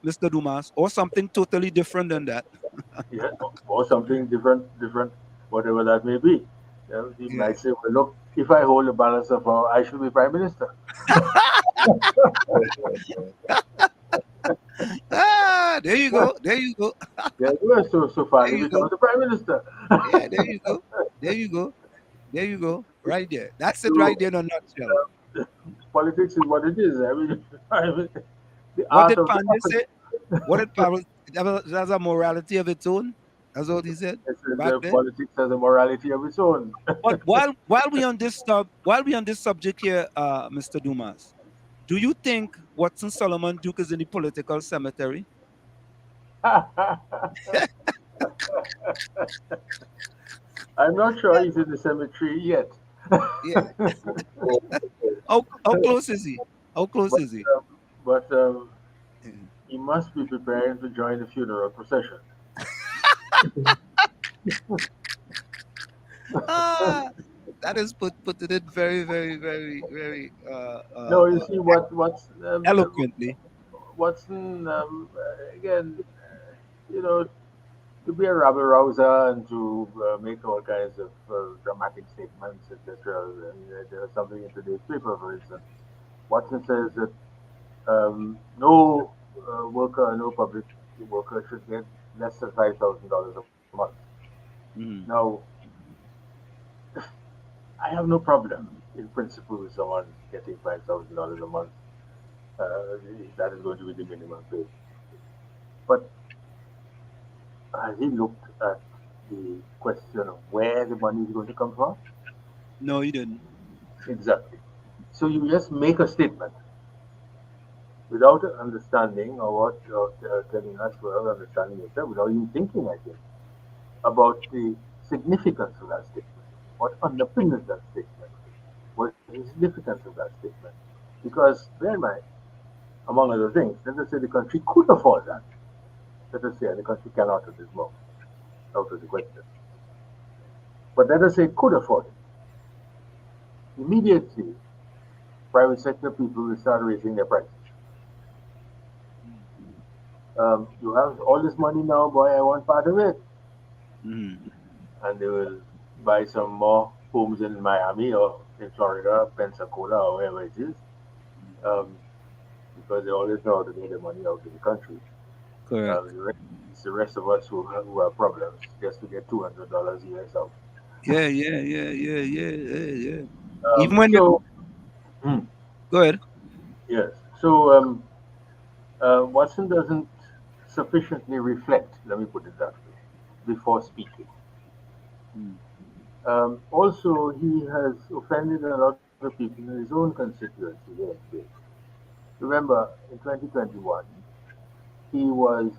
Mr. Dumas, or something totally different than that. Yeah, or something different, whatever that may be. You might say, well, look, if I hold a balance of power, I should be Prime Minister. there you go. There you go. There you go. So far, There he you go. becomes the prime minister. Yeah, there you go. There you go. There you go. Right there. That's it right So there in a nutshell. politics is what it is. I mean, the What art did of the Pandya puppet. say? What did Pavel? That's a morality of its own. That's what he said back The then. politics has a morality of its own. But while we on this subject here, Mr. Dumas, do you think Watson Solomon Duke is in the political cemetery? I'm not sure he's in the cemetery yet. Yeah. How close is he? How close but is he? but he must be preparing to join the funeral procession. Ah, that is putting it very, very, very, very No, you see eloquently. Watson again, you know, to be a rabble rouser and to make all kinds of dramatic statements, etc. And there's something in today's paper, for instance. Watson says that no worker, no public worker should get less than $5,000 a month. Mhm. Now, I have no problem in principle with someone getting $5,000 a month. That is going to be the minimum pay. But has he looked at the question of where the money is going to come from? No, he didn't. Exactly. So you just make a statement without understanding or telling us without understanding yourself, without even thinking, I think, about the significance of that statement. What underpins that statement? What is the significance of that statement? Because bear in mind, among other things, let us say the country could afford that. Let us say the country cannot at this moment, out of the question. But let us say it could afford it. Immediately, private sector people will start raising their prices. You have all this money now, boy, I want part of it. Mhm. And they will buy some more homes in Miami or in Florida, Pensacola, or wherever it is, because they always know how to get their money out of the country. Correct. It's the rest of us who have problems just to get $200 US out. Yeah, yeah, yeah, yeah, yeah, yeah, yeah. Even when you So, hmm, go ahead. yes. So, Watson doesn't sufficiently reflect, let me put it that way, before speaking. Mm. Also, he has offended a lot of people in his own constituency here in Spain. Remember, in 2021, he was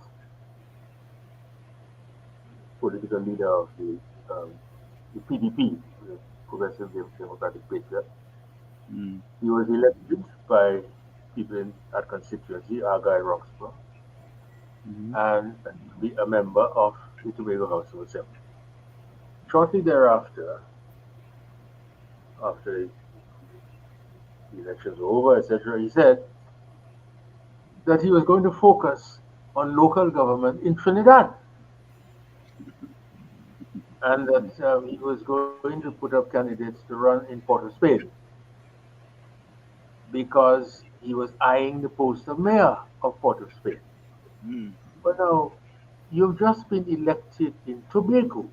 political leader of the PDP, the Progressive Democratic Patriot. Mm. He was elected by people in that constituency, Argyle Roxburgh, Mhm. and be a member of the Tobago House of Assembly. Shortly thereafter, after the elections were over, etc., he said that he was going to focus on local government in Trinidad and that he was going to put up candidates to run in Port of Spain because he was eyeing the post of mayor of Port of Spain. Mm. But now, you've just been elected in Tobago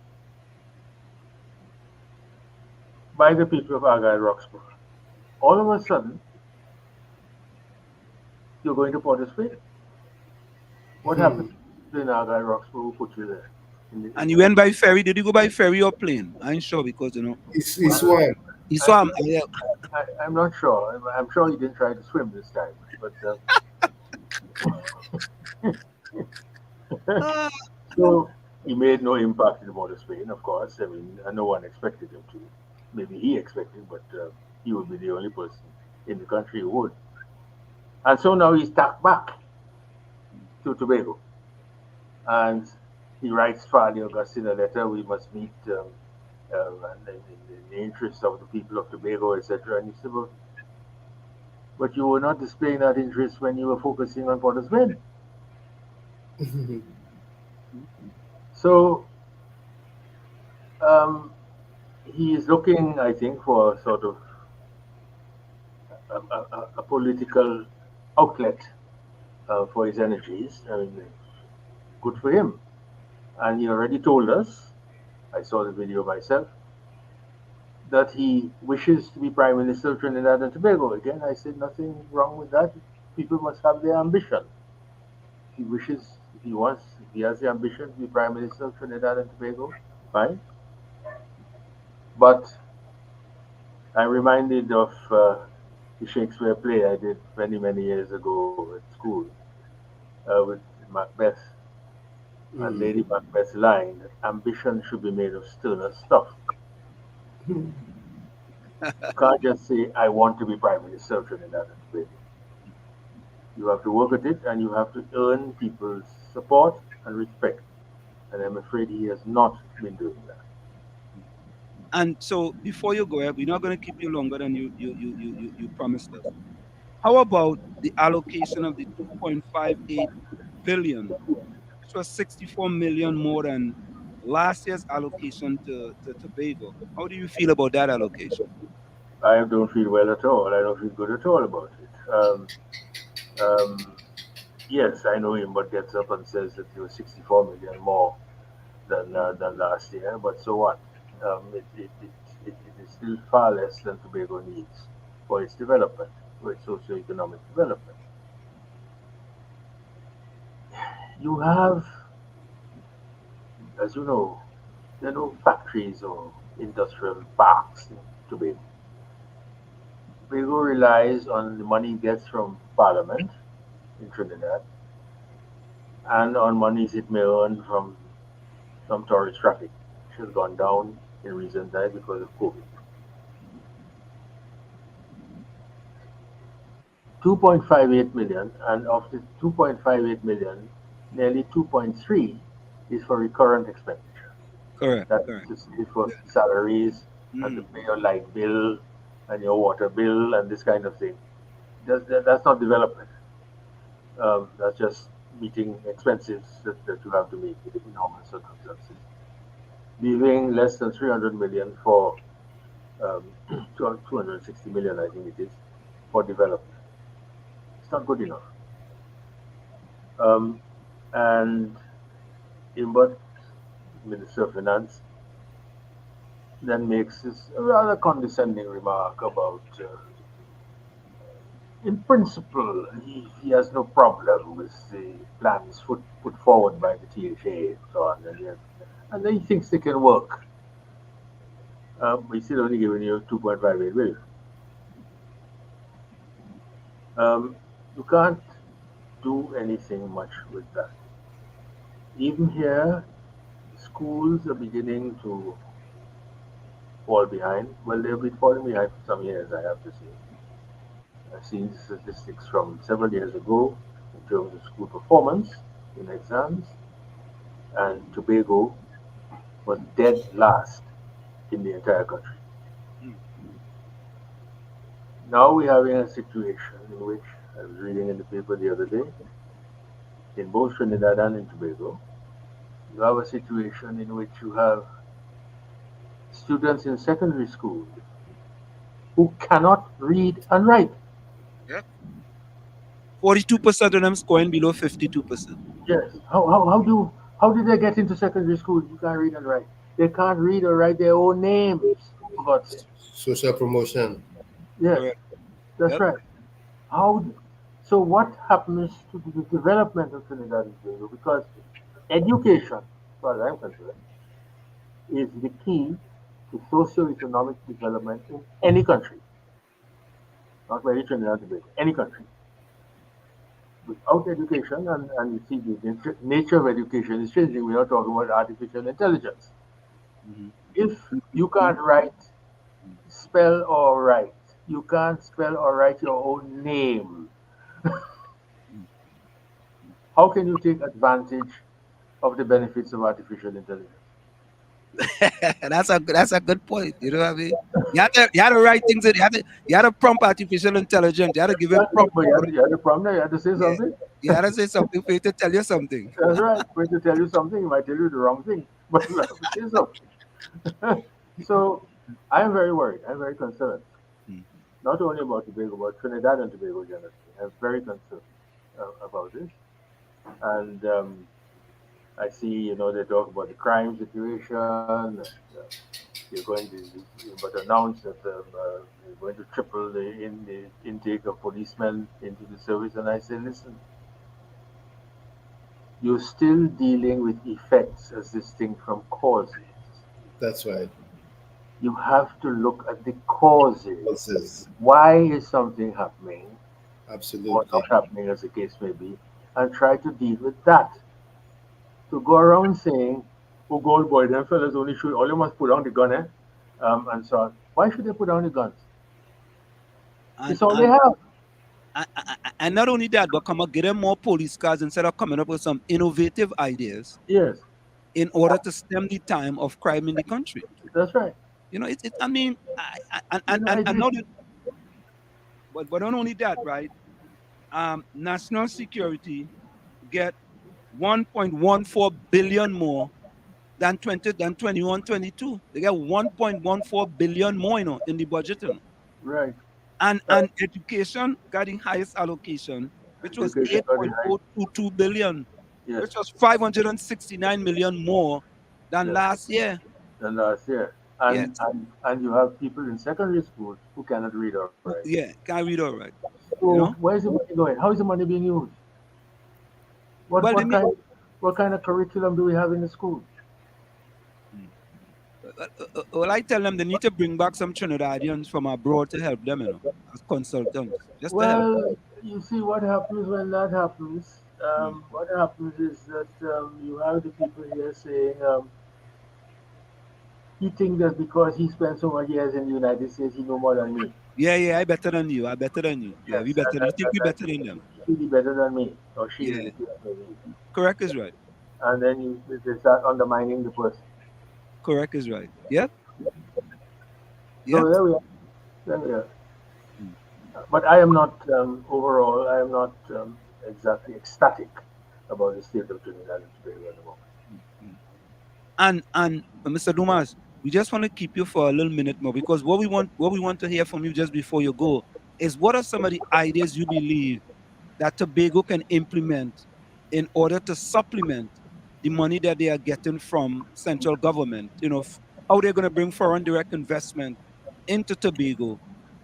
by the people of Argyle Roxburgh. All of a sudden, you're going to Port of Spain. What happened in Argyle Roxburgh? Who put you there? And you went by ferry. Did you go by ferry or plane? I ain't sure because It's one. he swam. Yeah. I'm not sure. I'm sure he didn't try to swim this time. But Ah, so he made no impact in Port of Spain, of course. I mean, no one expected him to. Maybe he expected, but he would be the only person in the country who would. And so now he's tacked back to Tobago. And he writes Father Augustine a letter, we must meet in the interest of the people of Tobago, etc. And he said, but you were not displaying that interest when you were focusing on Port of Spain. So he is looking, I think, for sort of a political outlet for his energies. I mean, Good for him. And he already told us, I saw the video myself, that he wishes to be Prime Minister of Trinidad and Tobago. Again, I said nothing wrong with that. People must have their ambition. He wishes, if he wants, if he has the ambition to be Prime Minister of Trinidad and Tobago, fine. But I'm reminded of the Shakespeare play I did many, many years ago at school with Macbeth and Lady Macbeth's line that ambition should be made of sterner stuff. You can't just say, I want to be Prime Minister of Trinidad and Tobago. You have to work at it and you have to earn people's support and respect. And I'm afraid he has not been doing that. And so before you go, we're not going to keep you longer than you promised us. How about the allocation of the 2.58 billion, which was 64 million more than last year's allocation to Tobago? How do you feel about that allocation? I don't feel well at all. I don't feel good at all about it. Um, yes, I know him, but gets up and says that there was 64 million more than last year. But so what? It is still far less than Tobago needs for its development, for its socio-economic development. You have, as you know, there are no factories or industrial parks in Tobago. Tobago relies on the money it gets from Parliament in Trinidad and on monies it may earn from some tourist traffic, which has gone down in recent times because of COVID. 2.58 million, and of the 2.58 million, nearly 2.3 is for recurrent expenditure. Correct, That correct. is for salaries and to Mm. pay your light bill and your water bill and this kind of thing. That's not development. That's just meeting expenses that you have to meet in normal circumstances. Leaving less than 300 million for 260 million, I think it is, for development. It's not good enough. Um, and Imbert, Minister of Finance, then makes this rather condescending remark about, in principle, he has no problem with the plans put forward by the THA and so on, and he thinks they can work. He's still only giving you 2.58 billion. You can't do anything much with that. Even here, schools are beginning to fall behind. Well, they've been falling behind for some years, I have to say. I've seen statistics from several years ago in terms of school performance in exams, and Tobago was dead last in the entire country. Now we're having a situation in which I was reading in the paper the other day, in both Trinidad and in Tobago, you have a situation in which you have students in secondary school who cannot read and write. Yep. 42% of them scoring below 52%. Yes. How did they get into secondary school? You can't read and write. They can't read or write their own names, for God's sake. Social promotion. Yes, Correct. that's Yep. right. How? So what happens to the development of Trinidad and Tobago? Because education, as far as I'm concerned, is the key to socio-economic development in any country, not merely Trinidad and Tobago, any country. Without education, and you see the nature of education is changing. We're not talking about artificial intelligence. Mhm. If you can't write, spell or write, you can't spell or write your own name, how can you take advantage of the benefits of artificial intelligence? That's a good point. You know what I mean? You have to write things. You have to prompt artificial intelligence. You have to give it Exactly, prompt. but you had a problem, you had to say Yeah. something. You have to say something for it to tell you something. That's right. When to tell you something, he might tell you the wrong thing, but you have to say something. So I am very worried. I'm very concerned. Mm. Not only about Tobago, but Trinidad and Tobago generally. I'm very concerned about this. And I see, they talk about the crime situation. You're going to, you must announce that you're going to triple the intake of policemen into the service. And I say, listen, you're still dealing with effects as distinct from causes. That's right. You have to look at the causes. Causes. Why is something happening or Absolutely. not happening, as the case may be, and try to deal with that. To go around saying, "Oh God, boy, them fellas only shoot. All you must put down the gun, and so on." Why should they put down the guns? And, It's all they and, have. and not only that, but come and get them more police cars instead of coming up with some innovative ideas Yes, in order to stem the time of crime in the country. that's right. I mean, I know that, but not only that, right? National security get 1.14 billion more than 21, 22. They get 1.14 billion more, in the budget, Right. And education got the highest allocation, which was Education got it right. 8.022 billion, Yes, which was 569 million more than yes. last year. Than last year. Yes. And you have people in secondary schools who cannot read or write. Yeah, can't read all right. So where is the money going? How is the money being used? What Well, what kind what kind of curriculum do we have in the school? well, I tell them they need to bring back some Trinidadians from abroad to help them, as consultants, just to help. Well, you see what happens when that happens. What happens is that you have the people here saying he thinks that because he spent so many years in the United States, he know more than me. Yeah, I better than you. I better than you. Yeah, Yes, we better. and You think we better than them? he be better than me, or she Yeah, is better than me. correct is right. And then they start undermining the person. Correct is right. Yep. So there we are. There we are. But I am not, overall, I am not exactly ecstatic about the state of Trinidad and Tobago at the moment. And Mr. Dumas, we just want to keep you for a little minute more, because what we want to hear from you just before you go is, what are some of the ideas you believe that Tobago can implement in order to supplement the money that they are getting from central government? How they're going to bring foreign direct investment into Tobago,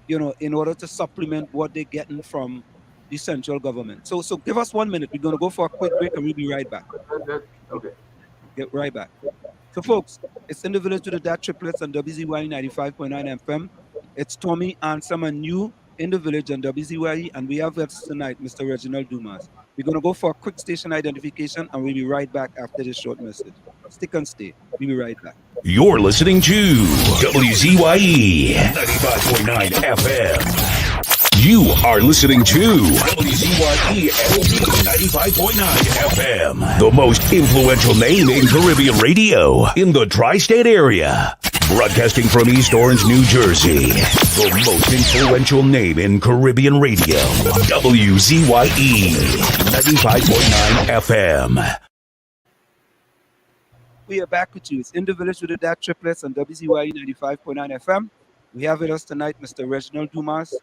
in order to supplement what they're getting from the central government. So give us 1 minute. We're going to go for a quick break and we'll be right back. Okay. Get right back. So, folks, it's in the village to the DAT Triplets on WZYE 95.9 FM. It's Tommy Ansem and you in the village on WZYE, and we have with us tonight Mr. Reginald Dumas. We're going to go for a quick station identification, and we'll be right back after this short message. Stick and stay. We'll be right back. You're listening to WZYE 95.9 FM. You are listening to WZYE 95.9 FM, the most influential name in Caribbean radio in the tri-state area. Broadcasting from East Orange, New Jersey, the most influential name in Caribbean radio. WZYE 95.9 FM. We are back with you. It's in the village with the DAT Triplets on WZYE 95.9 FM. We have with us tonight Mr. Reginald Dumas.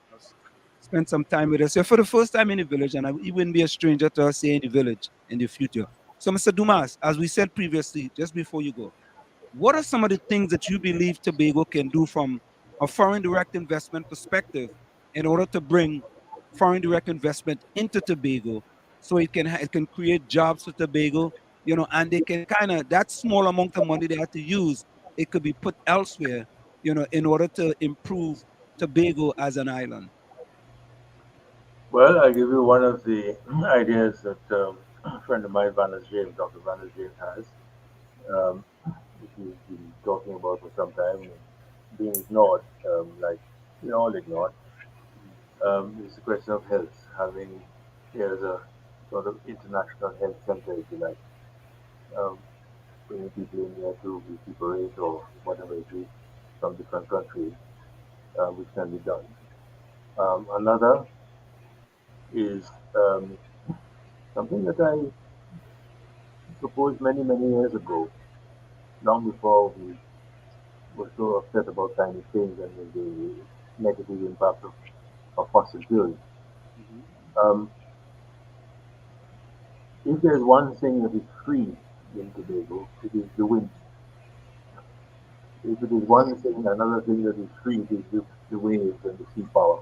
Spent some time with us here for the first time in the village, and he wouldn't be a stranger to us here in the village in the future. So, Mr. Dumas, as we said previously, just before you go, what are some of the things that you believe Tobago can do from a foreign direct investment perspective in order to bring foreign direct investment into Tobago, so it can create jobs for Tobago, and they can that small amount of money they have to use, it could be put elsewhere, in order to improve Tobago as an island? Well, I'll give you one of the ideas that a friend of mine, James, Dr. Vannes James, has, which he's been talking about for some time, being ignored, like we all ignored. It's the question of health, having here's a sort of international health center, if you like, bringing people in here to recuperate or whatever it is from different countries, which can be done. Another is something that I proposed many, many years ago, long before we were so upset about climate change and the negative impact of fossil fuels. If there's one thing that is free in Tobago, it is the wind. If it is one thing, another thing that is free, it is the waves and the sea power.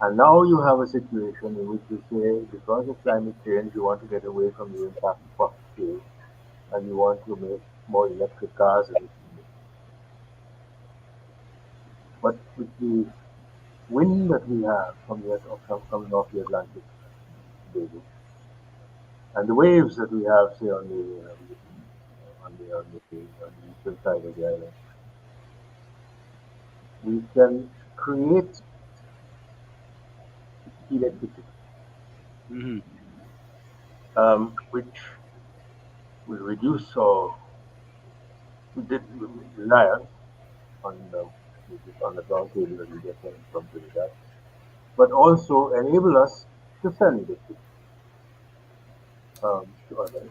And now you have a situation in which you say, because of climate change, you want to get away from the impact of fossil fuels, and you want to make more electric cars. But with the wind that we have coming off the Atlantic, baby, and the waves that we have, say, on the eastern side of the island, we can create electricity, which will reduce our reliance on the ground cable that we get from Trinidad, but also enable us to sell electricity to others.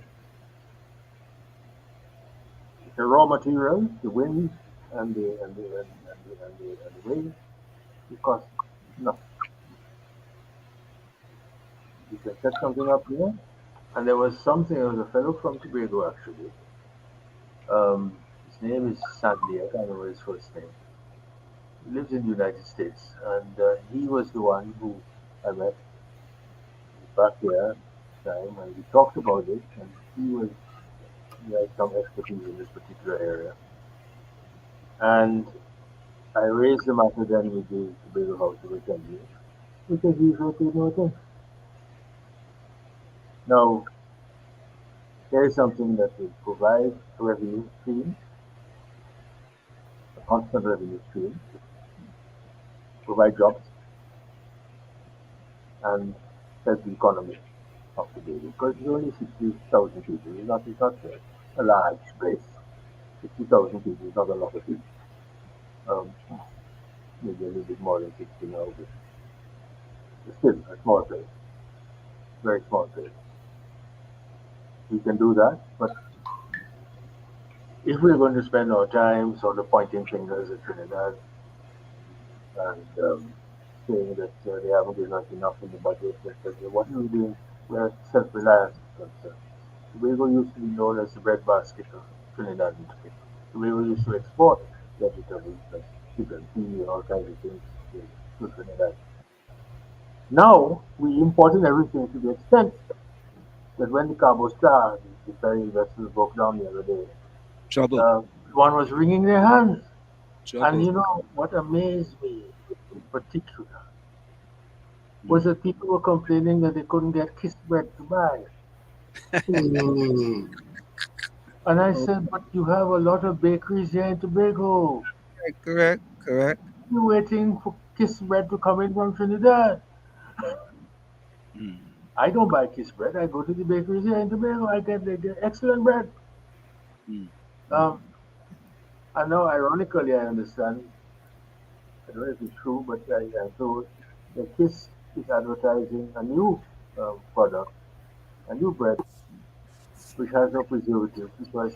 The raw material, the wind and the wave, it costs nothing. You can set something up here, and there was a fellow from Tobago actually. His name is Sandy, I can't remember his first name. He lives in the United States, and he was the one who I met back there at the time, and we talked about it, and he had some expertise in this particular area. And I raised the matter then with the Tobago House of Assembly, because he paid no attention. Now, there is something that will provide a revenue stream, a constant revenue stream, provide jobs, and help the economy of Tobago. Because it's only 60,000 people. It's not a large place. 60,000 people is not a lot of people. Maybe a little bit more than 60 now, but it's still a small place. Very small place. We can do that, but if we're going to spend our time sort of pointing fingers at Trinidad and saying that they haven't given us enough in the budget, etc., what are we doing where self-reliance is concerned? Tobago used to be known as the breadbasket of Trinidad and Tobago. Tobago used to export vegetables like chicken, tea, and all kinds of things to Trinidad. Now, we imported everything to the extent that when the Cabo Star, the ferry vessel, broke down the other day, one was wringing their hands. And you know what amazed me in particular was that people were complaining that they couldn't get kiss bread to buy. And I said, but you have a lot of bakeries here in Tobago. Correct. You're waiting for kiss bread to come in from Trinidad. I don't buy kiss bread. I go to the bakeries here in Tobago. I get excellent bread. And now, ironically, I understand, I don't know if it's true, but I am told that KISS is advertising a new product, a new bread, which has no preservatives, because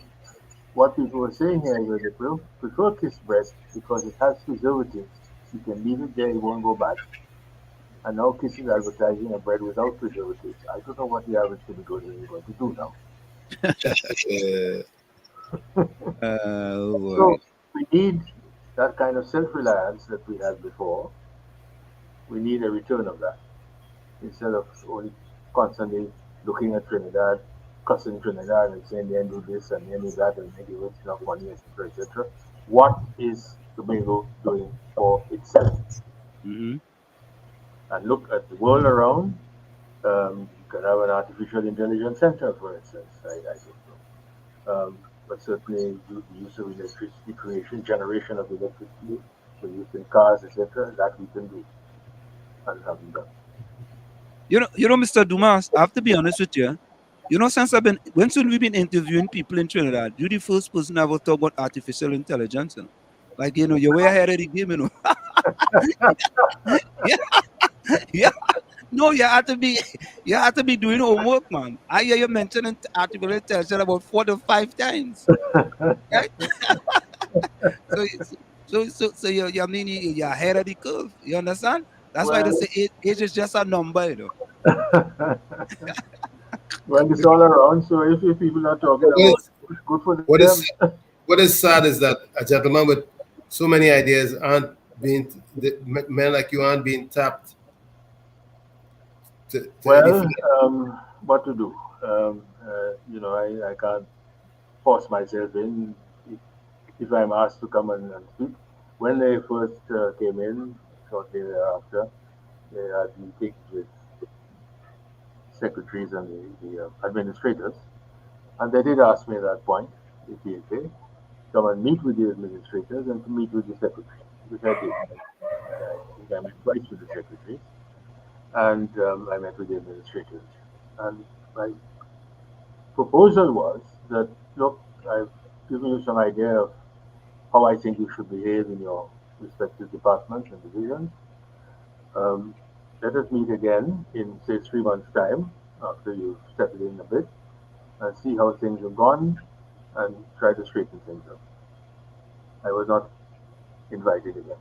what people were saying here is that they prefer KISS bread because it has preservatives. You can leave it there, it won't go bad. And now KISS is advertising a bread without preservatives. I don't know what the average Tobago is going to do now. So we need that kind of self-reliance that we had before. We need a return of that. Instead of only constantly looking at Trinidad, cussing Trinidad and saying they do this and they do that and maybe it's not money, etc., etc. What is Tobago doing for itself? And look at the world around. You can have an artificial intelligence center, for instance. I don't know. But certainly the use of electricity creation, generation of electricity for use in cars, etc., that we can do and haven't done. You know, Mr. Dumas, I have to be honest with you. You know, since we've been interviewing people in Trinidad, you're the first person I ever talk about artificial intelligence. You know? Like, you know, you're way ahead of the game, you know. yeah. No, you have to be doing homework, man. I hear you mentioning artificial intelligence about 4 to 5 times. Right? so you I mean you're ahead of the curve. You understand? That's why they say age is just a number, you know. Well, it's all around. So if people are talking What about is, it, good for what them. is what is sad is that a gentleman with so many ideas aren't being men like you aren't being tapped to any Well, field. what to do? I can't force myself in if I'm asked to come and speak. When they first came in, shortly thereafter, they had meetings with secretaries and the administrators, and they did ask me at that point, if you okay, come and meet with the administrators and to meet with the secretaries, which I did. I think I met twice with the secretaries, and I met with the administrators. And my proposal was that, look, I've given you some idea of how I think you should behave in your respective departments and divisions. Um, Let us meet again in, say, 3 months' time after you've settled in a bit and see how things have gone and try to straighten things up. I was not invited again.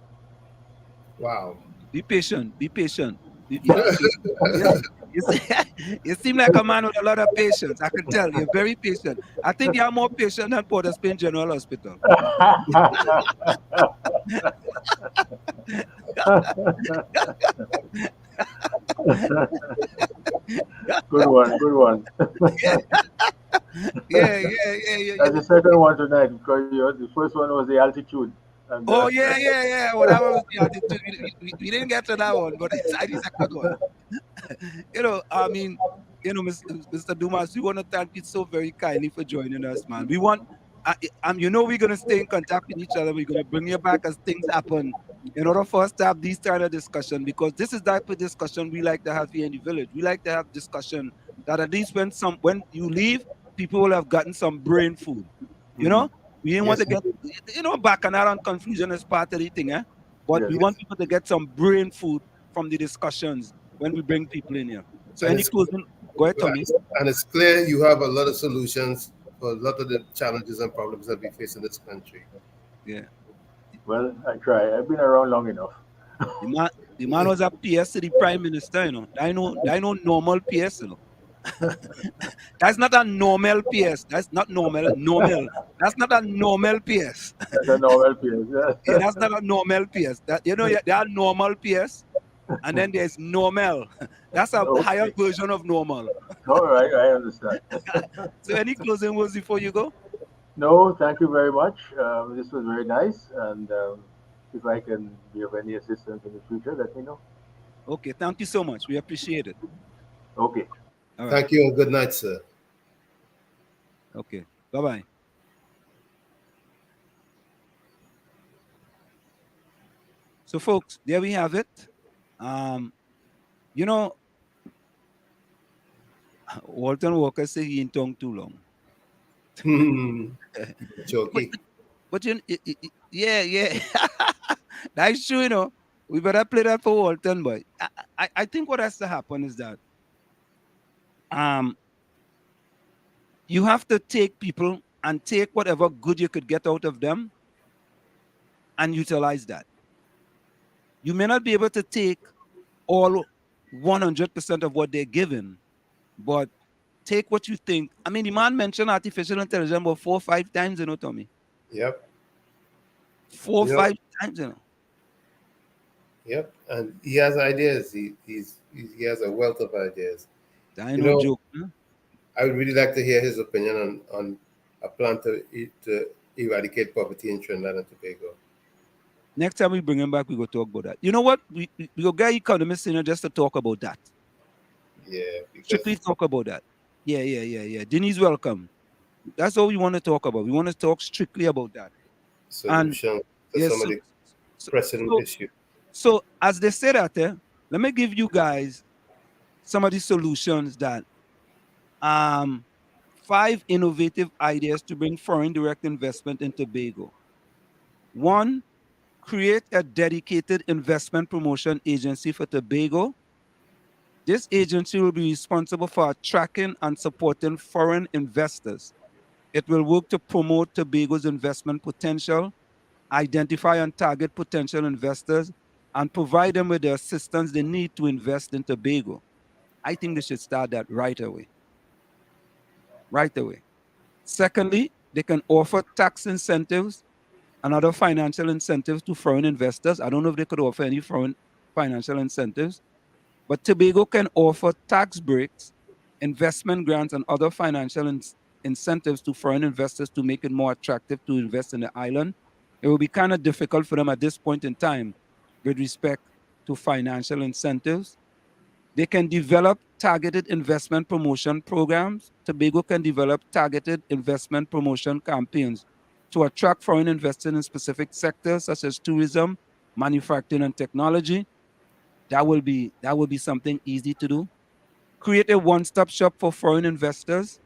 Wow. Be patient. Be patient. You seem like a man with a lot of patience. I can tell you're very patient. I think you're more patient than Port of Spain General Hospital. Good one, good one. Yeah. And the second one tonight, because the first one was the altitude. And Oh, yeah. Well, that was the attitude. We didn't get to that one, but it's the second one. I mean, Mr. Dumas, we want to thank you so very kindly for joining us, man. We want, we're going to stay in contact with each other. We're going to bring you back as things happen in order for us to have these kind of discussion, because this is the type of discussion we like to have here in the village. We like to have discussion that at least when you leave, people will have gotten some brain food. You know, we didn't want Yes, to get, back and out on confusion as part of the thing, eh? But we yes. want people to get some brain food from the discussions when we bring people in here. So and any it's closing? Go ahead, Tommy. and it's clear you have a lot of solutions for a lot of the challenges and problems that we face in this country. Yeah. Well, I try. I've been around long enough. The man was a PS to the Prime Minister, I know normal PS, That's not a normal PS. That's not normal. Normal. That's not a normal PS. That's a novel piece. Yeah, that's not a normal PS. There are normal PS, and then there's normal. That's a higher Okay. version of normal. All right, I understand. So any closing words before you go? No, thank you very much. This was very nice, and if I can be of any assistance in the future, let me know. Okay, thank you so much. We appreciate it. Okay. All right. Thank you and good night, sir. Okay. Bye-bye. So, folks, there we have it. Walton Walker said he ain't tongue too long. Jokey. But yeah. That's true, We better play that for Walton, boy. I think what has to happen is that you have to take people and take whatever good you could get out of them and utilize that. You may not be able to take all 100% of what they're given, but take what you think. I mean, the man mentioned artificial intelligence about 4 or 5 times, Tommy. Yep. 4 or 5 times, Yep. And he has ideas. He has a wealth of ideas. I know, joke. Huh? I would really like to hear his opinion on a plan to eradicate poverty in Trinidad and Tobago. Next time we bring him back, we go talk about that. You know what? We go get economists in just to talk about that. Yeah. Strictly talk about that. Yeah. Denise, welcome. That's all we want to talk about. We want to talk strictly about that. Solution to some of the pressing issues. So as they say that, let me give you guys some of the solutions that 5 innovative ideas to bring foreign direct investment in Tobago. 1, create a dedicated investment promotion agency for Tobago. This agency will be responsible for attracting and supporting foreign investors. It will work to promote Tobago's investment potential, identify and target potential investors, and provide them with the assistance they need to invest in Tobago. I think they should start that right away. right away. Secondly, they can offer tax incentives and other financial incentives to foreign investors. I don't know if they could offer any foreign financial incentives, but Tobago can offer tax breaks, investment grants, and other financial incentives to foreign investors to make it more attractive to invest in the island. It will be kind of difficult for them at this point in time with respect to financial incentives. They can develop targeted investment promotion programs. Tobago can develop targeted investment promotion campaigns to attract foreign investors in specific sectors such as tourism, manufacturing, and technology. That will be something easy to do. Create a one-stop shop for foreign investors.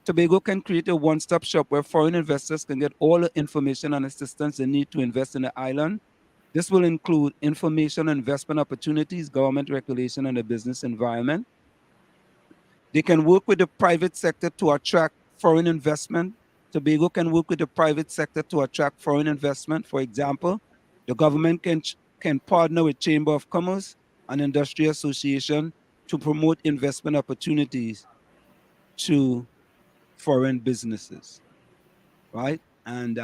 Tobago can create a one-stop shop where foreign investors can get all the information and assistance they need to invest in the island. This will include information and investment opportunities, government regulation, and the business environment. They can work with the private sector to attract foreign investment. Tobago can work with the private sector to attract foreign investment. For example, the government can partner with Chamber of Commerce and Industry Association to promote investment opportunities to foreign businesses, right? And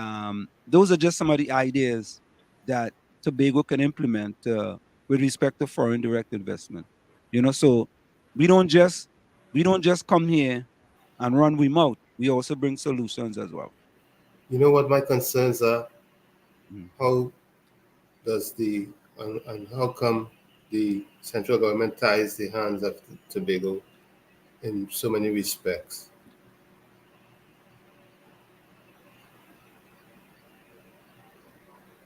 those are just some of the ideas that Tobago can implement with respect to foreign direct investment. So we don't just come here and run remote. We also bring solutions as well. You know what my concerns are? How does and how come the central government ties the hands of Tobago in so many respects?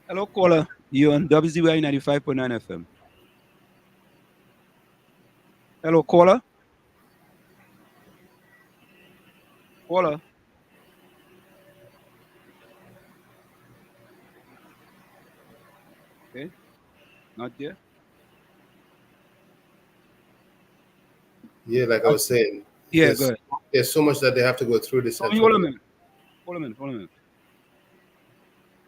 Hello, caller. You're on WZYE 95.9 FM. Hello, caller. Caller. Okay. Not there. Yeah, like I was saying. Yeah, go ahead. There's so much that they have to go through the central government. Hold a minute.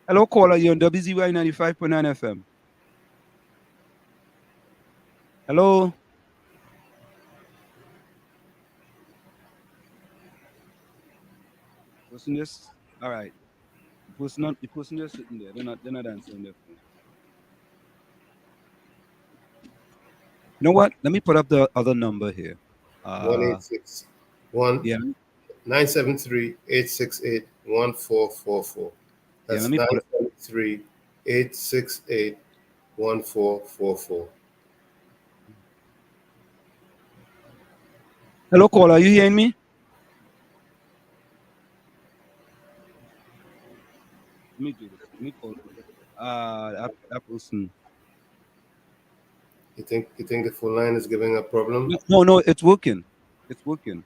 Hello, caller. You're on WZYE 95.9 FM. Hello. Person just all right. The person just sitting there. They're not answering their phone. You know what? Let me put up the other number here. 1861 Yeah. 973-868-1444. That's let me put it. 973-868-1444. Hello, caller. Are you hearing me? Let me do this. Let me call that person. You think the phone line is giving a problem? No, it's working. It's working.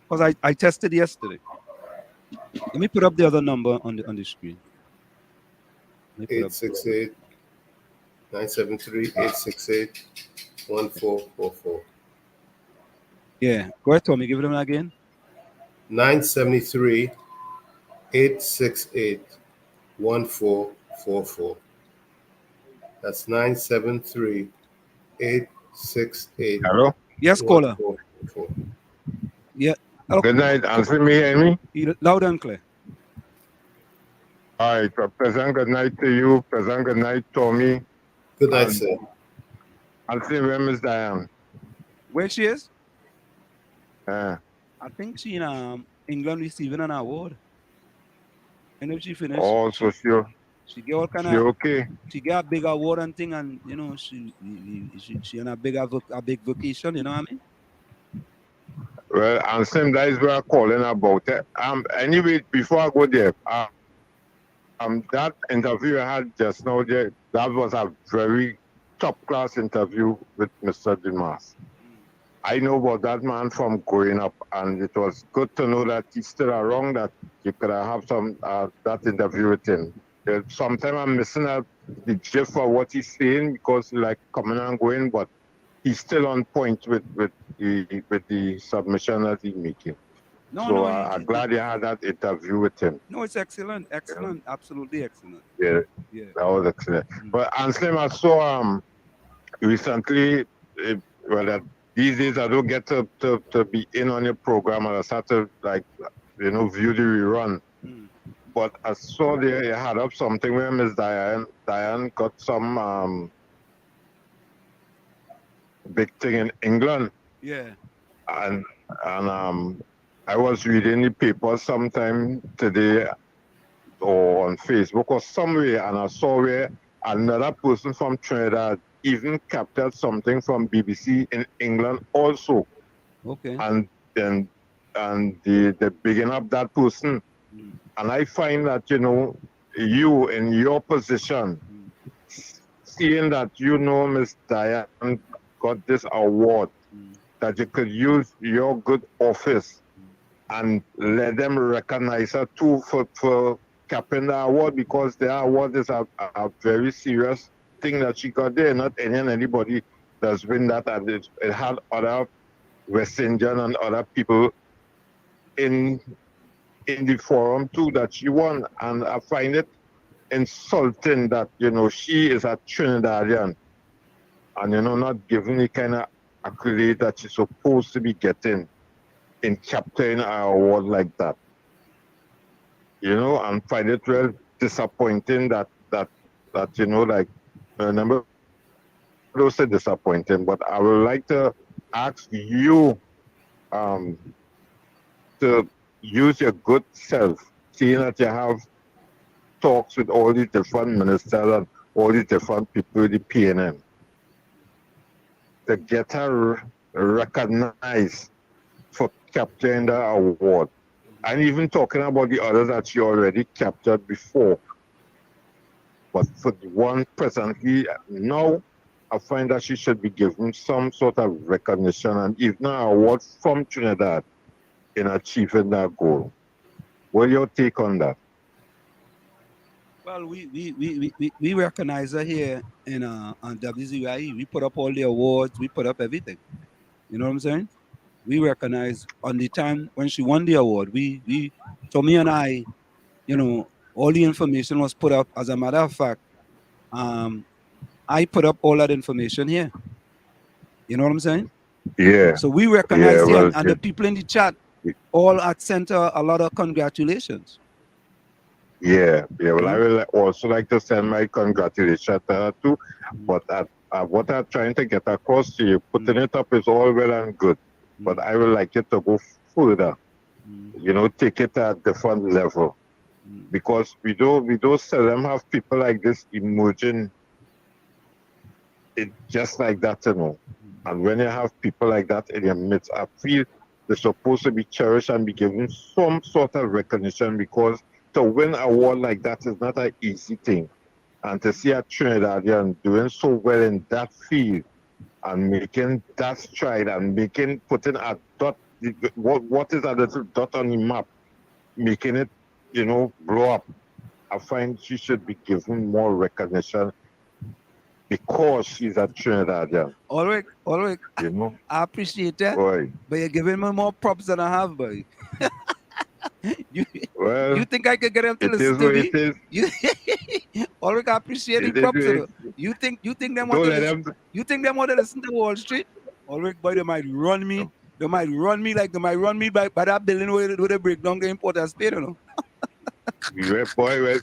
Because I tested yesterday. Let me put up the other number on the screen. 973-868-1444. Yeah. Go ahead, Tommy. Give it them again. 973-868-1444. That's 973-868. Hello? Yes, caller. Yeah. Hello. Good night. Answer me, Amy. Loud and clear. All right. Pleasant good night to you. Pleasant good night, Tommy. Good night, sir. I'll see where Miss Diane. Where she is? I think she in England receiving an award. And if she finished. Oh, so she get all kind of. Okay. She get a big award and thing, and she on a big vacation. You know what I mean? Well, and same guys were calling about it. Anyway, before I go there, that interview I had just now there, that was a very top class interview with Mr. Dumas. I know about that man from growing up, and it was good to know that he's still around, that you could have some that interview with him. Sometimes I'm missing out the gist for what he's saying because he like coming and going, but he's still on point with the submission that he's making. I'm glad you had that interview with him. No, it's excellent, absolutely excellent. Yeah, that was excellent. But Anselm, I saw recently, these days I don't get to be in on your program, and I start to like, view the rerun. But I saw there you had up something where Miss Diane got some big thing in England. Yeah. And I was reading the paper sometime today or on Facebook or somewhere, and I saw where another person from Trinidad even captured something from BBC in England also. Okay. And then they bigging up that person. And I find that, you in your position, seeing that Miss Diane got this award, that you could use your good office and let them recognize her too for capturing the award, because the award is a very serious thing that she got there. Not anybody that's win that, and it had other West Indian and other people in the forum too that she won. And I find it insulting that, she is a Trinidadian and, not given the kind of accolade that she's supposed to be getting in capturing an award like that. And find it real disappointing that like, I remember, I don't say disappointing, but I would like to ask you to use your good self, seeing that you have talks with all the different ministers and all the different people in the PNM, to get her recognized for capturing the award. And even talking about the others that she already captured before. But for the one presently now, I find that she should be given some sort of recognition and even an award from Trinidad in achieving that goal. What's your take on that? Well, we recognize her here in on WZYE. We put up all the awards, we put up everything. You know what I'm saying? We recognize on the time when she won the award. Tommy and I, all the information was put up. As a matter of fact, I put up all that information here. You know what I'm saying? Yeah. So we recognize well, and the people in the chat all had sent her a lot of congratulations. Yeah. Well, I will also like to send my congratulations to her too. But what I'm trying to get across to you, putting it up is all well and good. But I would like it to go further. Take it to a different level. Because we don't seldom have people like this emerging just like that, And when you have people like that in your midst, I feel they're supposed to be cherished and be given some sort of recognition, because to win an award like that is not an easy thing. And to see a Trinidadian doing so well in that field and making that stride and putting a dot, what is a little dot on the map, making it, blow up. I find she should be given more recognition because she's a Trinidadian. All right. I appreciate that. Boy. But you're giving me more props than I have, boy. You think I could get him to listen to me? Ulrich, I appreciate the props. You think them want to listen? You think them want to listen to Wall Street? Ulrich, boy, they might run me. They might run me by that building where they break down the importer speed, Yeah, boy, well,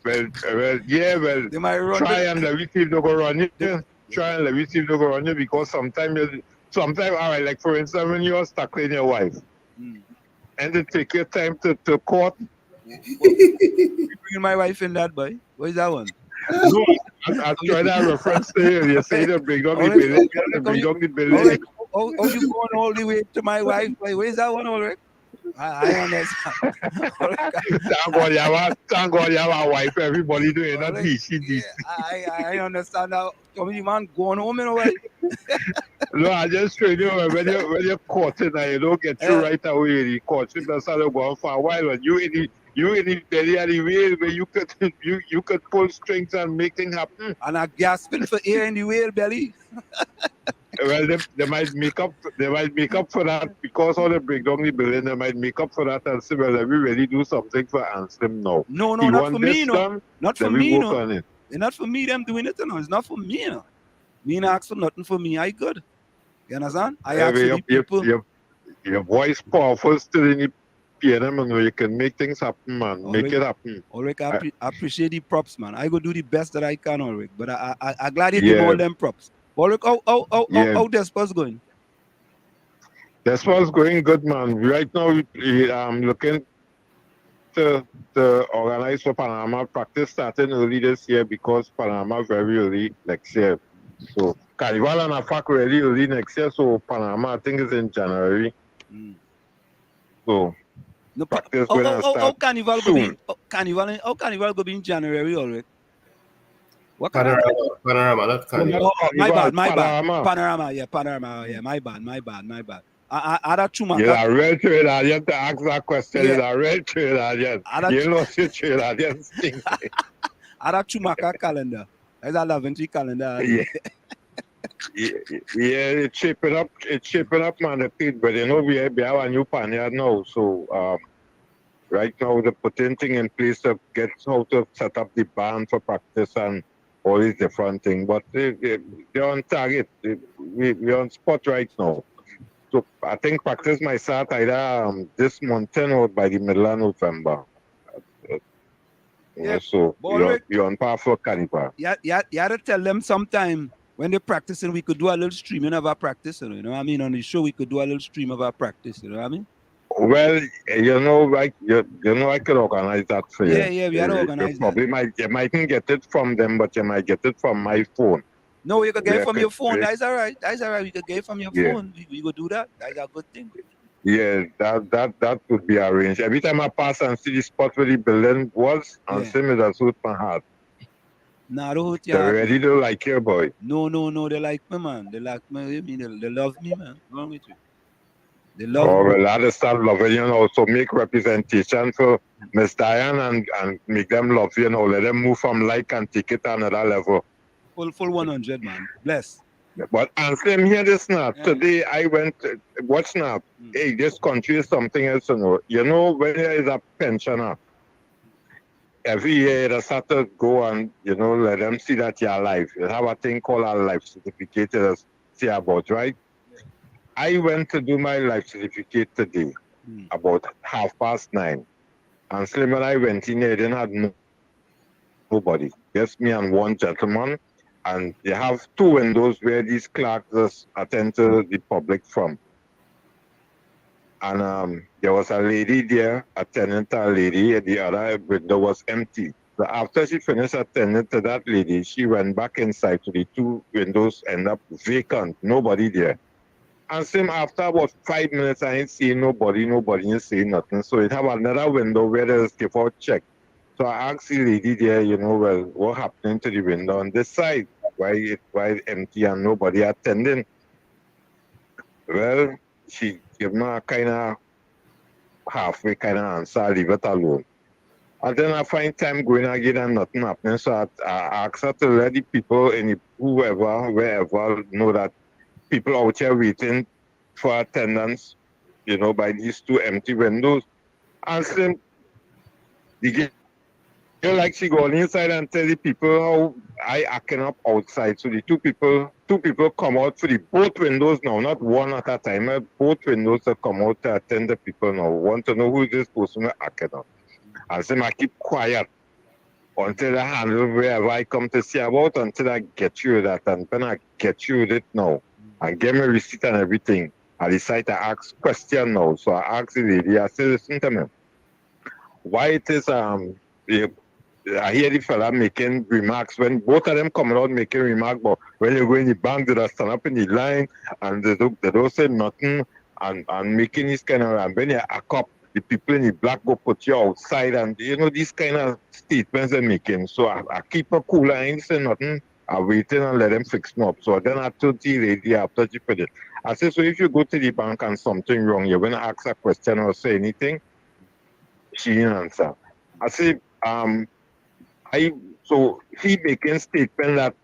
they might run try and let me see if they go run you. Try and let me see if they go run you, because sometimes, all right, like for instance, when you're stuck with your wife, and they take your time to court. You bringing my wife in that, boy? Where's that one? No, I tried that reference to you. You say the bring down the building. Oh, you going all the way to my wife, boy? Where's that one, Ulrich? I understand. Thank God you have a wife. Everybody doing that DC. I understand now. You man going home in a way. No, I just tell you when you're caught in and you don't get you right away. The courtship that's how they go on for a while. When you in the belly of the whale where you could pull strings and make things happen. And I gasping for air in the whale belly. Well, they might make up for that, because all the break down the building. They might make up for that and say, well, let me really do something for Anselm now. No, not for me, no. Not for me, no. It's not for me them doing it, no. It's not for me, no. Me not ask for nothing for me. I good. You understand? I ask the people. Your voice powerful still in the piano, man. You can make things happen, man. Make it happen. Ulrich, I appreciate the props, man. I go do the best that I can, Ulrich. But I glad you give me all them props. Ulrich, how this was going? This was going good, man. Right now, I'm looking to organize for Panama practice starting early this year because Panama very early next year. So Carnival and AFAC really early next year. So Panama, I think, is in January. So practice going to start Carnival soon. Carnival go be in January already. What Panorama, not Carnival. My bad. Panorama, yeah, my bad. I that Chumaka. You're a real trade audience to ask that question. You're a real trade audience. You lost your trade audience. I that Chumaka calendar. That's a Laventry calendar. Yeah, it's shaping up, man. But you know, we have a new pioneer now. So right now, they're putting thing in place to get how to set up the band for practice and all these different things. But they're on target. We're on spot right now. So I think practice might start either this month or by the middle of November. So you're on par for Carnival. You had to tell them sometime when they're practicing, we could do a little streaming of our practice. You know what I mean? On the show, we could do a little stream of our practice. You know what I mean? Well, you know, I could organize that for you. Yeah, we had to organize that. You mightn't get it from them, but you might get it from my phone. No, you could get it from your phone. That's all right. We could get it from your phone. We could do that. That's a good thing. Yeah, that would be arranged. Every time I pass and see the spot where the building was, and see me, that's what my heart. Nah, don't hurt They really don't like you, boy. No, they like me, man. They like me. They love me, man. What's wrong with you? They love me. Well, I understand loving you, know, so make representation for Miss Diane and make them love you, know, let them move from like and take it to another level. Full 100, man. Bless. But Anselm, hear this now. Yeah. Today I went, what's now? Hey, this country is something else, you know. You know, when there is a pensioner, every year they start to go and, you know, let them see that you're alive. You have a thing called a life certificate to see about, right? I went to do my life certificate today, about 9:30. And Slim and I went in there, didn't have nobody. Just me and one gentleman. And they have 2 windows where these clerks just attend to the public from. And there was a lady there attending to a lady, and the other window was empty. So after she finished attending to that lady, she went back inside to the 2 windows, end up vacant, nobody there. And same after about 5 minutes, I ain't seeing nobody ain't saying nothing. So it have another window where there's give out check. So I asked the lady there, you know, well, what happening to the window on this side? Why it's empty and nobody attending? Well, she gave me a kind of halfway kind of answer, leave it alone. And then I find time going again and nothing happening. So I asked her to let the people, wherever, know that people out here waiting for attendance, you know, by these 2 empty windows. And then like she go on inside and tell the people how I acting up outside. So the two people come out for the both windows now, not one at a time. Both windows to come out to attend the people now. Want to know who this person acting up. And so I keep quiet until I handle wherever I come to see about, until I get you that. And when I get you it now, and get me receipt and everything, I decide to ask question now. So I asked the lady, I said, listen to me, why it is I hear the fella making remarks when both of them coming out making remarks, but when you go in the bank, they stand up in the line and they don't say nothing and making this kind of, and when you act up, the people in the black go put you outside, and you know, these kind of statements they're making. So I keep a cool, I ain't say nothing. I waited and let them fix me up. So then I told the lady after she put it, I said, so if you go to the bank and something wrong, you're going to ask a question or say anything? She didn't answer. I said, so he making statement that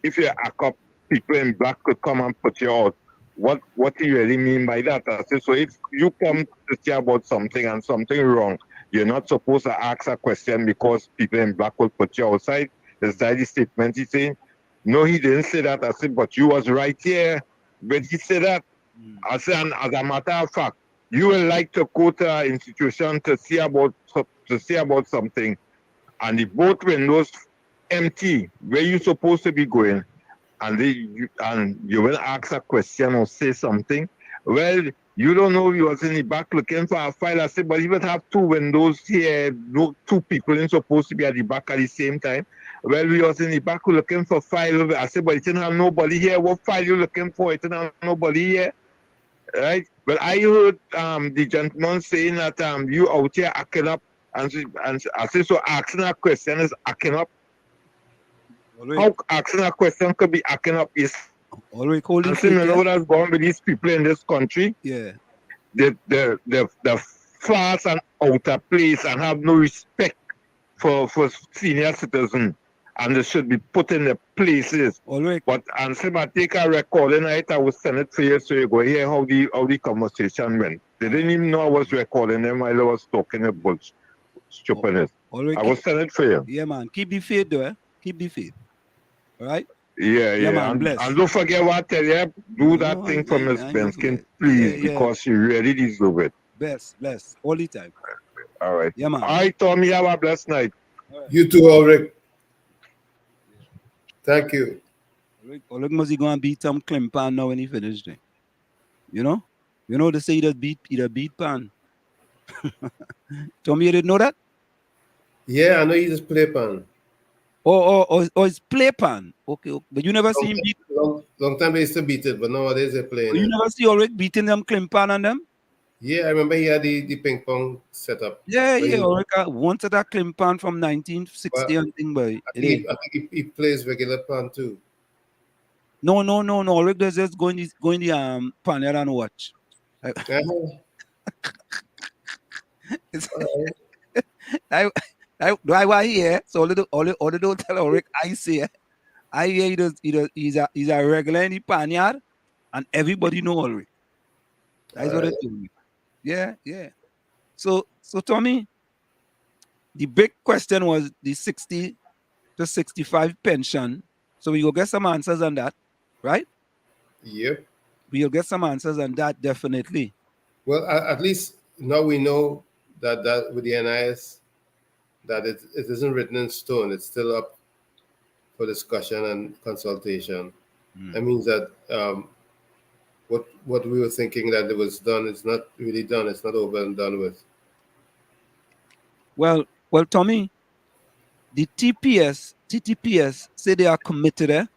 if you act up, people in black could come and put you out. What do you really mean by that? I said, so if you come to say about something and something wrong, you're not supposed to ask a question because people in black will put you outside. Is that the statement he's saying? No, he didn't say that. I said, but you was right here when he said that, I said, and as a matter of fact, you will like to go to an institution to see about something, and the boat windows empty where you supposed to be going, and you will ask a question or say something. Well, you don't know you was in the back looking for a file. I said, but you would have two windows here, no two people ain't supposed to be at the back at the same time. Well, we was in the back looking for file. I said, but it didn't have nobody here. What file you looking for? It didn't have nobody here. Right? But I heard the gentleman saying that you out here acting up, and I said, so asking a question is acting up. How asking a question could be acting up is already holding faith, you know what has gone with these people in this country? Yeah. They're fast and out of place and have no respect for senior citizens. And they should be put in their places. But and say I take a recording it, I will send it for you so you go hear how the conversation went. They didn't even know I was recording them while I was talking about stupidness. I will send it for you. Yeah, man. Keep the faith though, eh? Keep the faith. All right? Yeah. Man, bless. And don't forget what I tell you. Do that thing for Miss Benskin, please, because she really deserves it. Bless. All the time. All right. Yeah, man. All right, Tommy, have a blessed night. Right. You too, Ulrich. Thank you. Ulrich must he go and beat some Klimpan now when he finished it. You know? You know they say he beat Pan. Tommy, you didn't know that? Yeah, I know he just play Pan. Oh, it's play Pan. Okay. But you never see him beat. Long time they used to beat it, but nowadays they're playing. You never see Ulrich beating them Klimpan and them? Yeah, I remember he had the ping pong setup. Yeah. Ulrich wanted that Klimpan from 1960 and thing, but I think he plays regular Pan too. No. Ulrich does just go in the panel and watch. I was here, so all the don't tell Ulrich I see. I hear he's a regular in the panyard, and everybody know Ulrich. That's what they told me. Yeah. So Tommy, the big question was the 60 to 65 pension. So we will get some answers on that, right? Yep. We'll get some answers on that, definitely. Well, at least now we know that with the NIS, that it isn't written in stone. It's still up for discussion and consultation. That means that what we were thinking that it was done is not really done. It's not over and done with. Well, Tommy, the TTPS say they are committed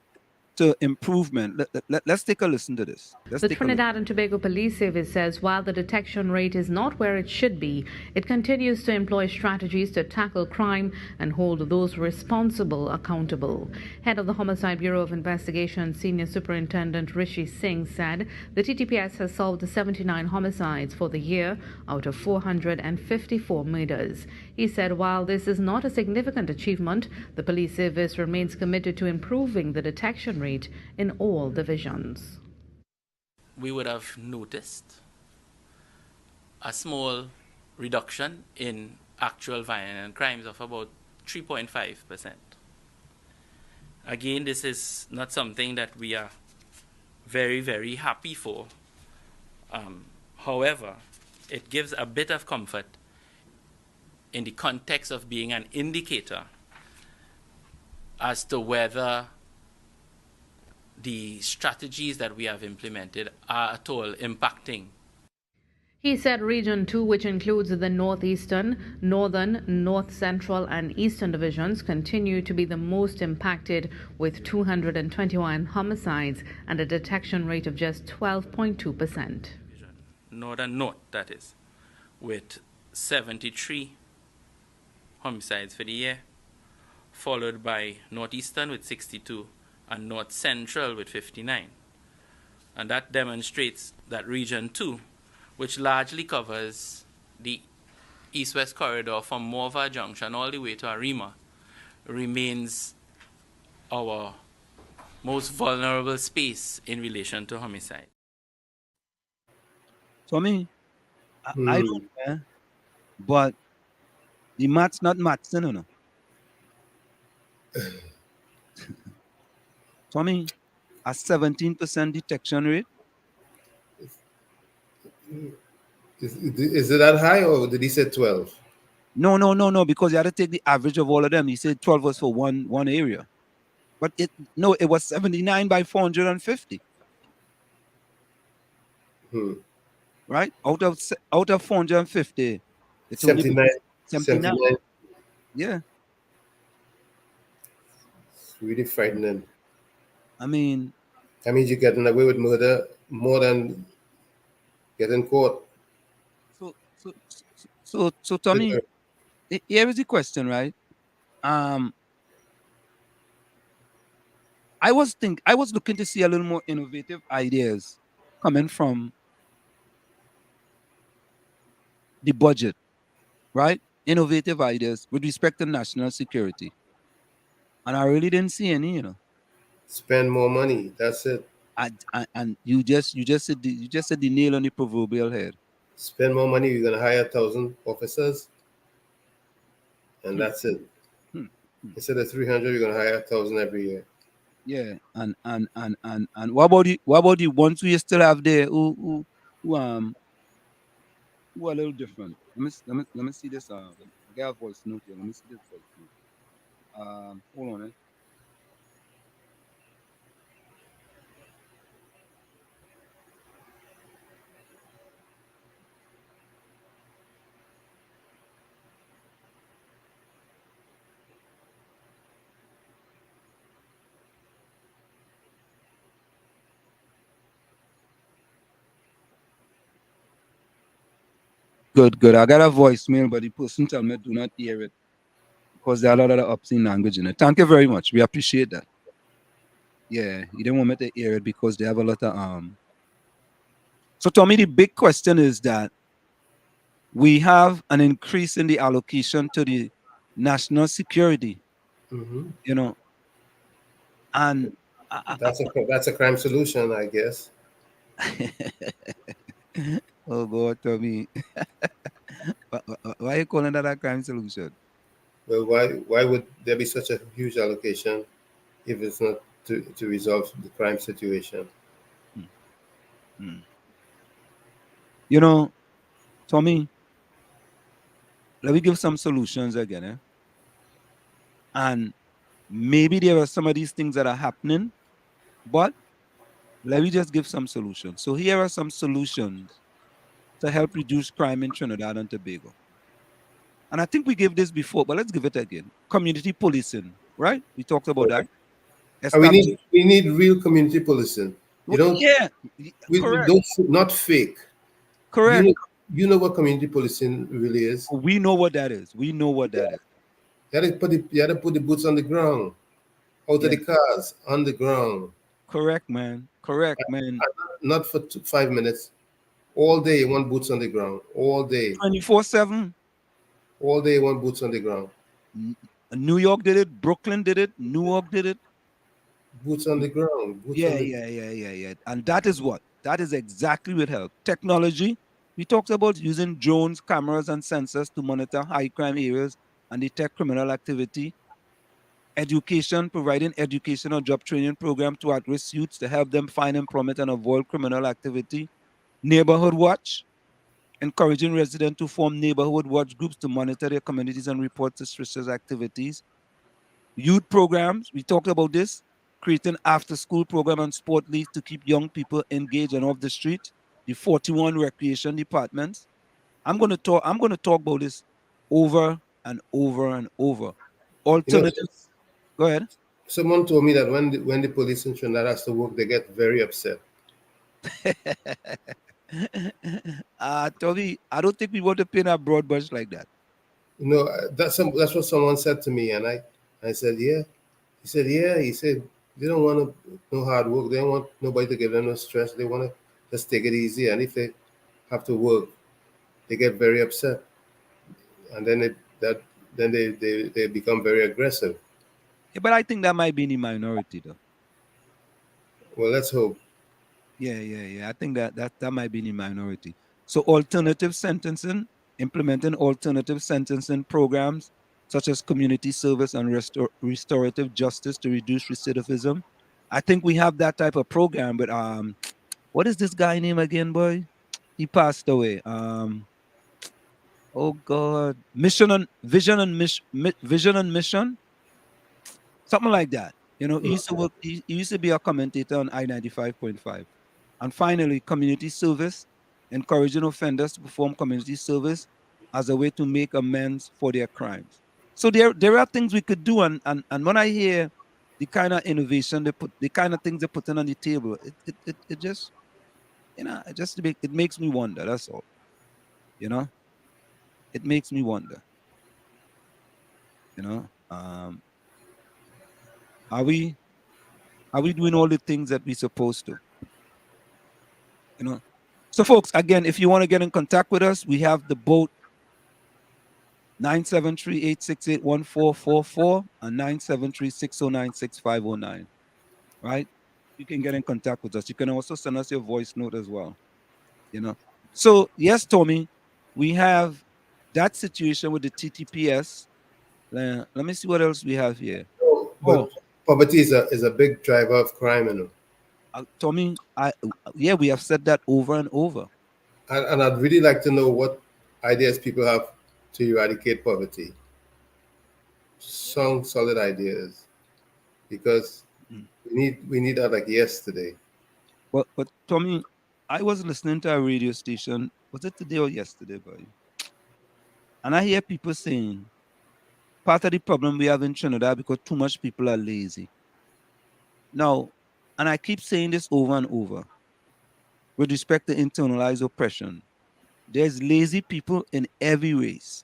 to improvement. Let's take a listen to this. The Trinidad and Tobago Police Service says while the detection rate is not where it should be, it continues to employ strategies to tackle crime and hold those responsible accountable. Head of the Homicide Bureau of Investigation, Senior Superintendent Rishi Singh, said the TTPS has solved 79 homicides for the year out of 454 murders. He said while this is not a significant achievement, the police service remains committed to improving the detection rate in all divisions. We would have noticed a small reduction in actual violent crimes of about 3.5%. Again, this is not something that we are very, very happy for. However, it gives a bit of comfort in the context of being an indicator as to whether the strategies that we have implemented are at all impacting. He said Region 2, which includes the Northeastern, Northern, North Central and Eastern divisions, continue to be the most impacted with 221 homicides and a detection rate of just 12.2%. Northern North, that is, with 73 homicides for the year, followed by Northeastern with 62 and North Central with 59. And that demonstrates that Region 2, which largely covers the east-west corridor from Morva Junction all the way to Arima, remains our most vulnerable space in relation to homicide. So I don't know, but the math's not maths, you know. Tommy, a 17% detection rate Is it that high, or did he say 12? No, because you had to take the average of all of them. He said 12 was for one area. But it was 79 by 450. Right? Out of 450, it's only 79. 79. 79. Yeah. It's really frightening. I mean, that means you're getting away with murder more than getting caught. So Tommy, here is the question, right? I was looking to see a little more innovative ideas coming from the budget, right? Innovative ideas with respect to national security. And I really didn't see any. Spend more money. That's it. And you just said the nail on the proverbial head. Spend more money. You're gonna hire 1,000 officers, and that's it. Instead of 300, you're gonna hire 1,000 every year. Yeah, and what about the ones we still have there who are a little different? Let me see this. I got a voice note here. Let me see this voice note. Hold on. Good. I got a voicemail, but the person tell me do not hear it because there are a lot of obscene language in it. Thank you very much. We appreciate that. Yeah, you didn't want me to hear it because they have a lot of So Tommy, the big question is that we have an increase in the allocation to the national security. And that's a crime solution, I guess. Oh God, Tommy. Why are you calling that a crime solution? Well, why would there be such a huge allocation if it's not to resolve the crime situation? Tommy, let me give some solutions again. And maybe there are some of these things that are happening, but let me just give some solutions. So here are some solutions to help reduce crime in Trinidad and Tobago. And I think we gave this before, but let's give it again. Community policing, right? We talked about that. And we need real community policing. You don't. Yeah, we don't, not fake. Correct. You know what community policing really is. We know what that is. We know what that is. You had to put the boots on the ground, out of the cars, on the ground. Correct, man. Not for 5 minutes. All day you want boots on the ground. All day. 24/7. All day you want boots on the ground. New York did it. Brooklyn did it. Newark did it. Boots on the ground. Yeah. And that is what? That is exactly what help. Technology. We talked about using drones, cameras, and sensors to monitor high crime areas and detect criminal activity. Education, providing educational job training program to at-risk youths to help them find employment and avoid criminal activity. Neighborhood watch, encouraging residents to form neighborhood watch groups to monitor their communities and report suspicious activities. Youth programs, we talked about this, creating after-school program and sport leagues to keep young people engaged and off the street. The 41 recreation departments. I'm going to talk about this over and over and over. Alternatives. Go ahead. Someone told me that when the police in Trinidad has to work, they get very upset. Toby, I don't think we want to paint a broad brush like that. That's what someone said to me, and I said, yeah. He said, yeah. He said they don't want no hard work. They don't want nobody to give them no stress. They want to just take it easy, and if they have to work, they get very upset, and then they become very aggressive. Yeah, but I think that might be in the minority, though. Well, let's hope. Yeah. I think that might be in the minority. So alternative sentencing, implementing alternative sentencing programs such as community service and restorative justice to reduce recidivism. I think we have that type of program, but what is this guy name again, boy? He passed away. Oh God, Vision and Mission, something like that. You know, he used to work. He used to be a commentator on I-95.5. And finally, community service, encouraging offenders to perform community service as a way to make amends for their crimes. So there are things we could do, and when I hear the kind of innovation they put, the kind of things they're putting on the table, it just, it makes me wonder. That's all. You know, it makes me wonder. You know, are we doing all the things that we're supposed to? You know. So, folks, again, if you want to get in contact with us, we have the boat 973-868-1444 and 973-609-6509. Right? You can get in contact with us. You can also send us your voice note as well. You know. So, yes, Tommy, we have that situation with the TTPS. Let me see what else we have here. But poverty is a big driver of crime, you know. Tommy, we have said that over and over. And I'd really like to know what ideas people have to eradicate poverty. Some solid ideas, because we need that like yesterday. But Tommy, I was listening to a radio station. Was it today or yesterday, boy? And I hear people saying part of the problem we have in Trinidad because too much people are lazy. Now, and I keep saying this over and over with respect to internalized oppression. There's lazy people in every race.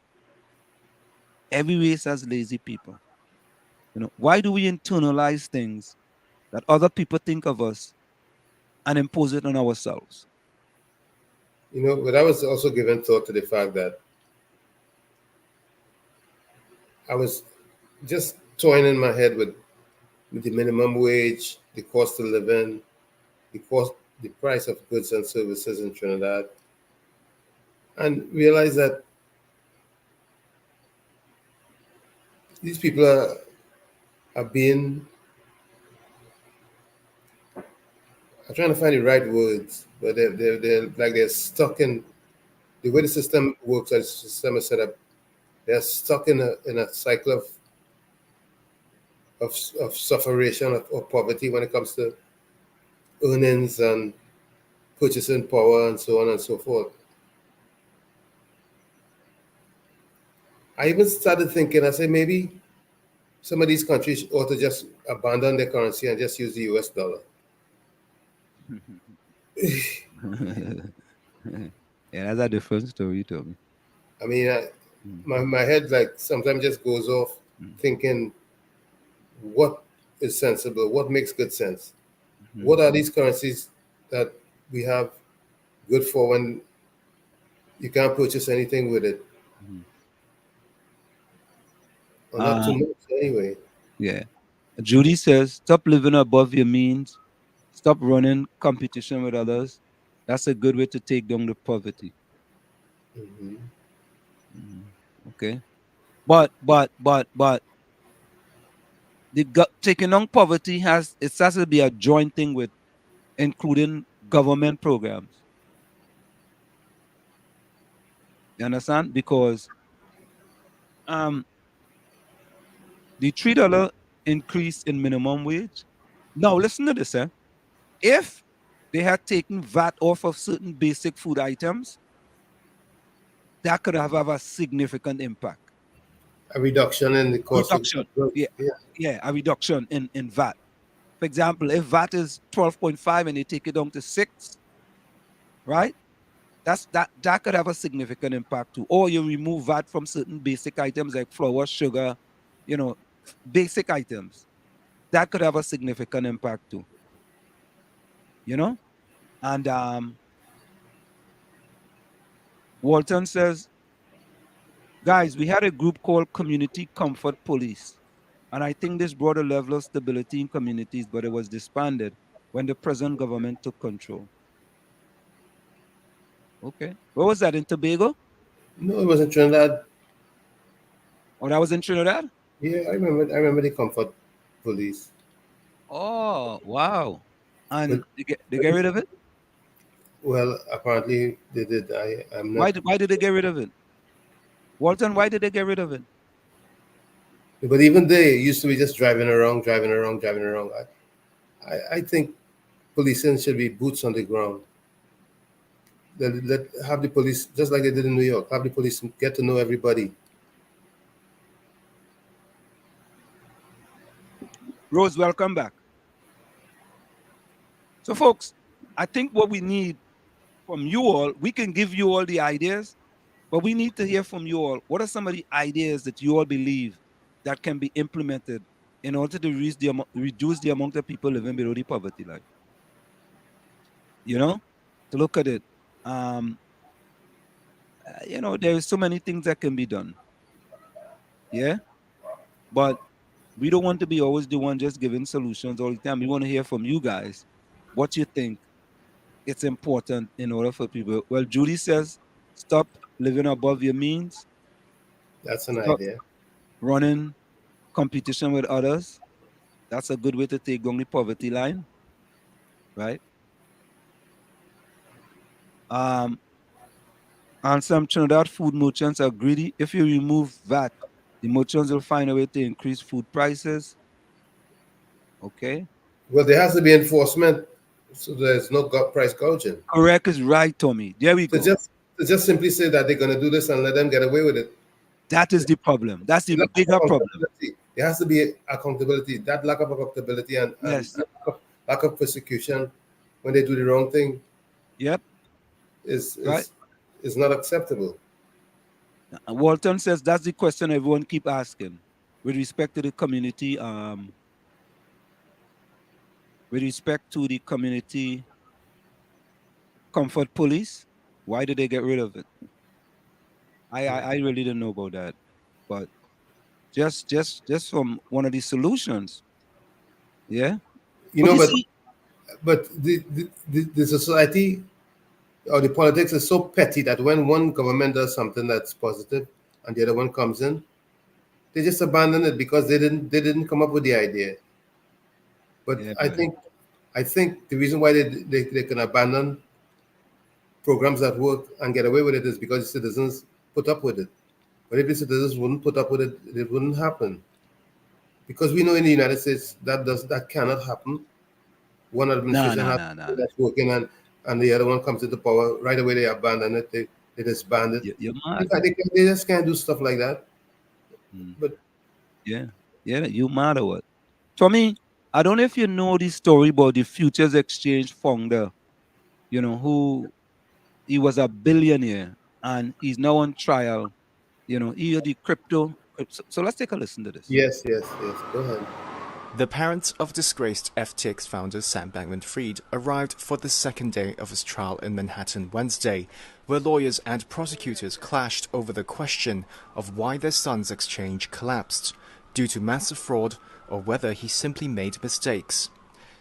Every race has lazy people. You know, why do we internalize things that other people think of us and impose it on ourselves? You know, but I was also given thought to the fact that I was just toying in my head with the minimum wage, the cost of living, the price of goods and services in Trinidad, and realized that these people are being, I'm trying to find the right words, but they're stuck in the way the system works, as the system is set up. They're stuck in a cycle of sufferation of poverty when it comes to earnings and purchasing power and so on and so forth. I even started thinking, I said, maybe some of these countries ought to just abandon their currency and just use the US dollar. Yeah, that's a different story, Tommy. I mean, my head like sometimes just goes off thinking, what is sensible? What makes good sense? What are these currencies that we have good for when you can't purchase anything with it? Or not too much anyway. Yeah. Judy says, stop living above your means. Stop running competition with others. That's a good way to take down the poverty. Okay. But taking down poverty has to be a joint thing with including government programs. You understand? Because the $3 increase in minimum wage. Now listen to this, if they had taken VAT off of certain basic food items, that could have a significant impact. A reduction in the cost Reduction. Yeah, a reduction in VAT. For example, if VAT is 12.5 and they take it down to 6, right? That could have a significant impact too. Or you remove VAT from certain basic items like flour, sugar, basic items. That could have a significant impact too. And Walton says, guys, we had a group called Community Comfort Police. And I think this brought a level of stability in communities, but it was disbanded when the present government took control. Okay. Where was that, in Tobago? No, it was in Trinidad. Oh, that was in Trinidad? Yeah, I remember the Comfort Police. Oh, wow. And they get rid of it? Well, apparently they did. I'm not. Why did they get rid of it? Walton, why did they get rid of it? But even they used to be just driving around, driving around, driving around. I think policing should be boots on the ground. Let have the police, just like they did in New York, have the police get to know everybody. Rose, welcome back. So, folks, I think what we need from you all, we can give you all the ideas, but we need to hear from you all. What are some of the ideas that you all believe that can be implemented in order to reduce the amount of people living below the poverty line? You know, to look at it, you know, there is so many things that can be done. Yeah, but we don't want to be always the one just giving solutions all the time. We want to hear from you guys what you think it's important in order for people. Well, Judy says, stop living above your means. That's an Stop idea. running competition with others. That's a good way to take down the poverty line, right? And some Trinidad food merchants are greedy. If you remove VAT, the merchants will find a way to increase food prices. Okay. Well, there has to be enforcement, so there's no price gouging. Correct is right, Tommy. There we go. To just simply say that they're going to do this and let them get away with it. That is the problem. That's the bigger problem. There has to be accountability. That lack of accountability and lack of persecution when they do the wrong thing. Yep. Is not acceptable. Walton says that's the question everyone keep asking with respect to the community. With respect to the community comfort police, why did they get rid of it? I really don't know about that, but just from one of the solutions, yeah. You know, but the society or the politics is so petty that when one government does something that's positive and the other one comes in, they just abandon it because they didn't come up with the idea. But yeah, I think the reason why they can abandon programs that work and get away with it is because the citizens put up with it. But if the citizens wouldn't put up with it, it wouldn't happen. Because we know in the United States that cannot happen. One administration that's working and the other one comes into power, right away they abandon it, they disband it. They just can't do stuff like that. But yeah, you mad or what? Tommy, I don't know if you know the story about the Futures Exchange founder, you know, who he was a billionaire and he's now on trial, you know, he had the crypto. So let's take a listen to this. Yes, go ahead. The parents of disgraced FTX founder Sam Bankman-Fried arrived for the second day of his trial in Manhattan Wednesday, where lawyers and prosecutors clashed over the question of why their son's exchange collapsed, due to massive fraud or whether he simply made mistakes.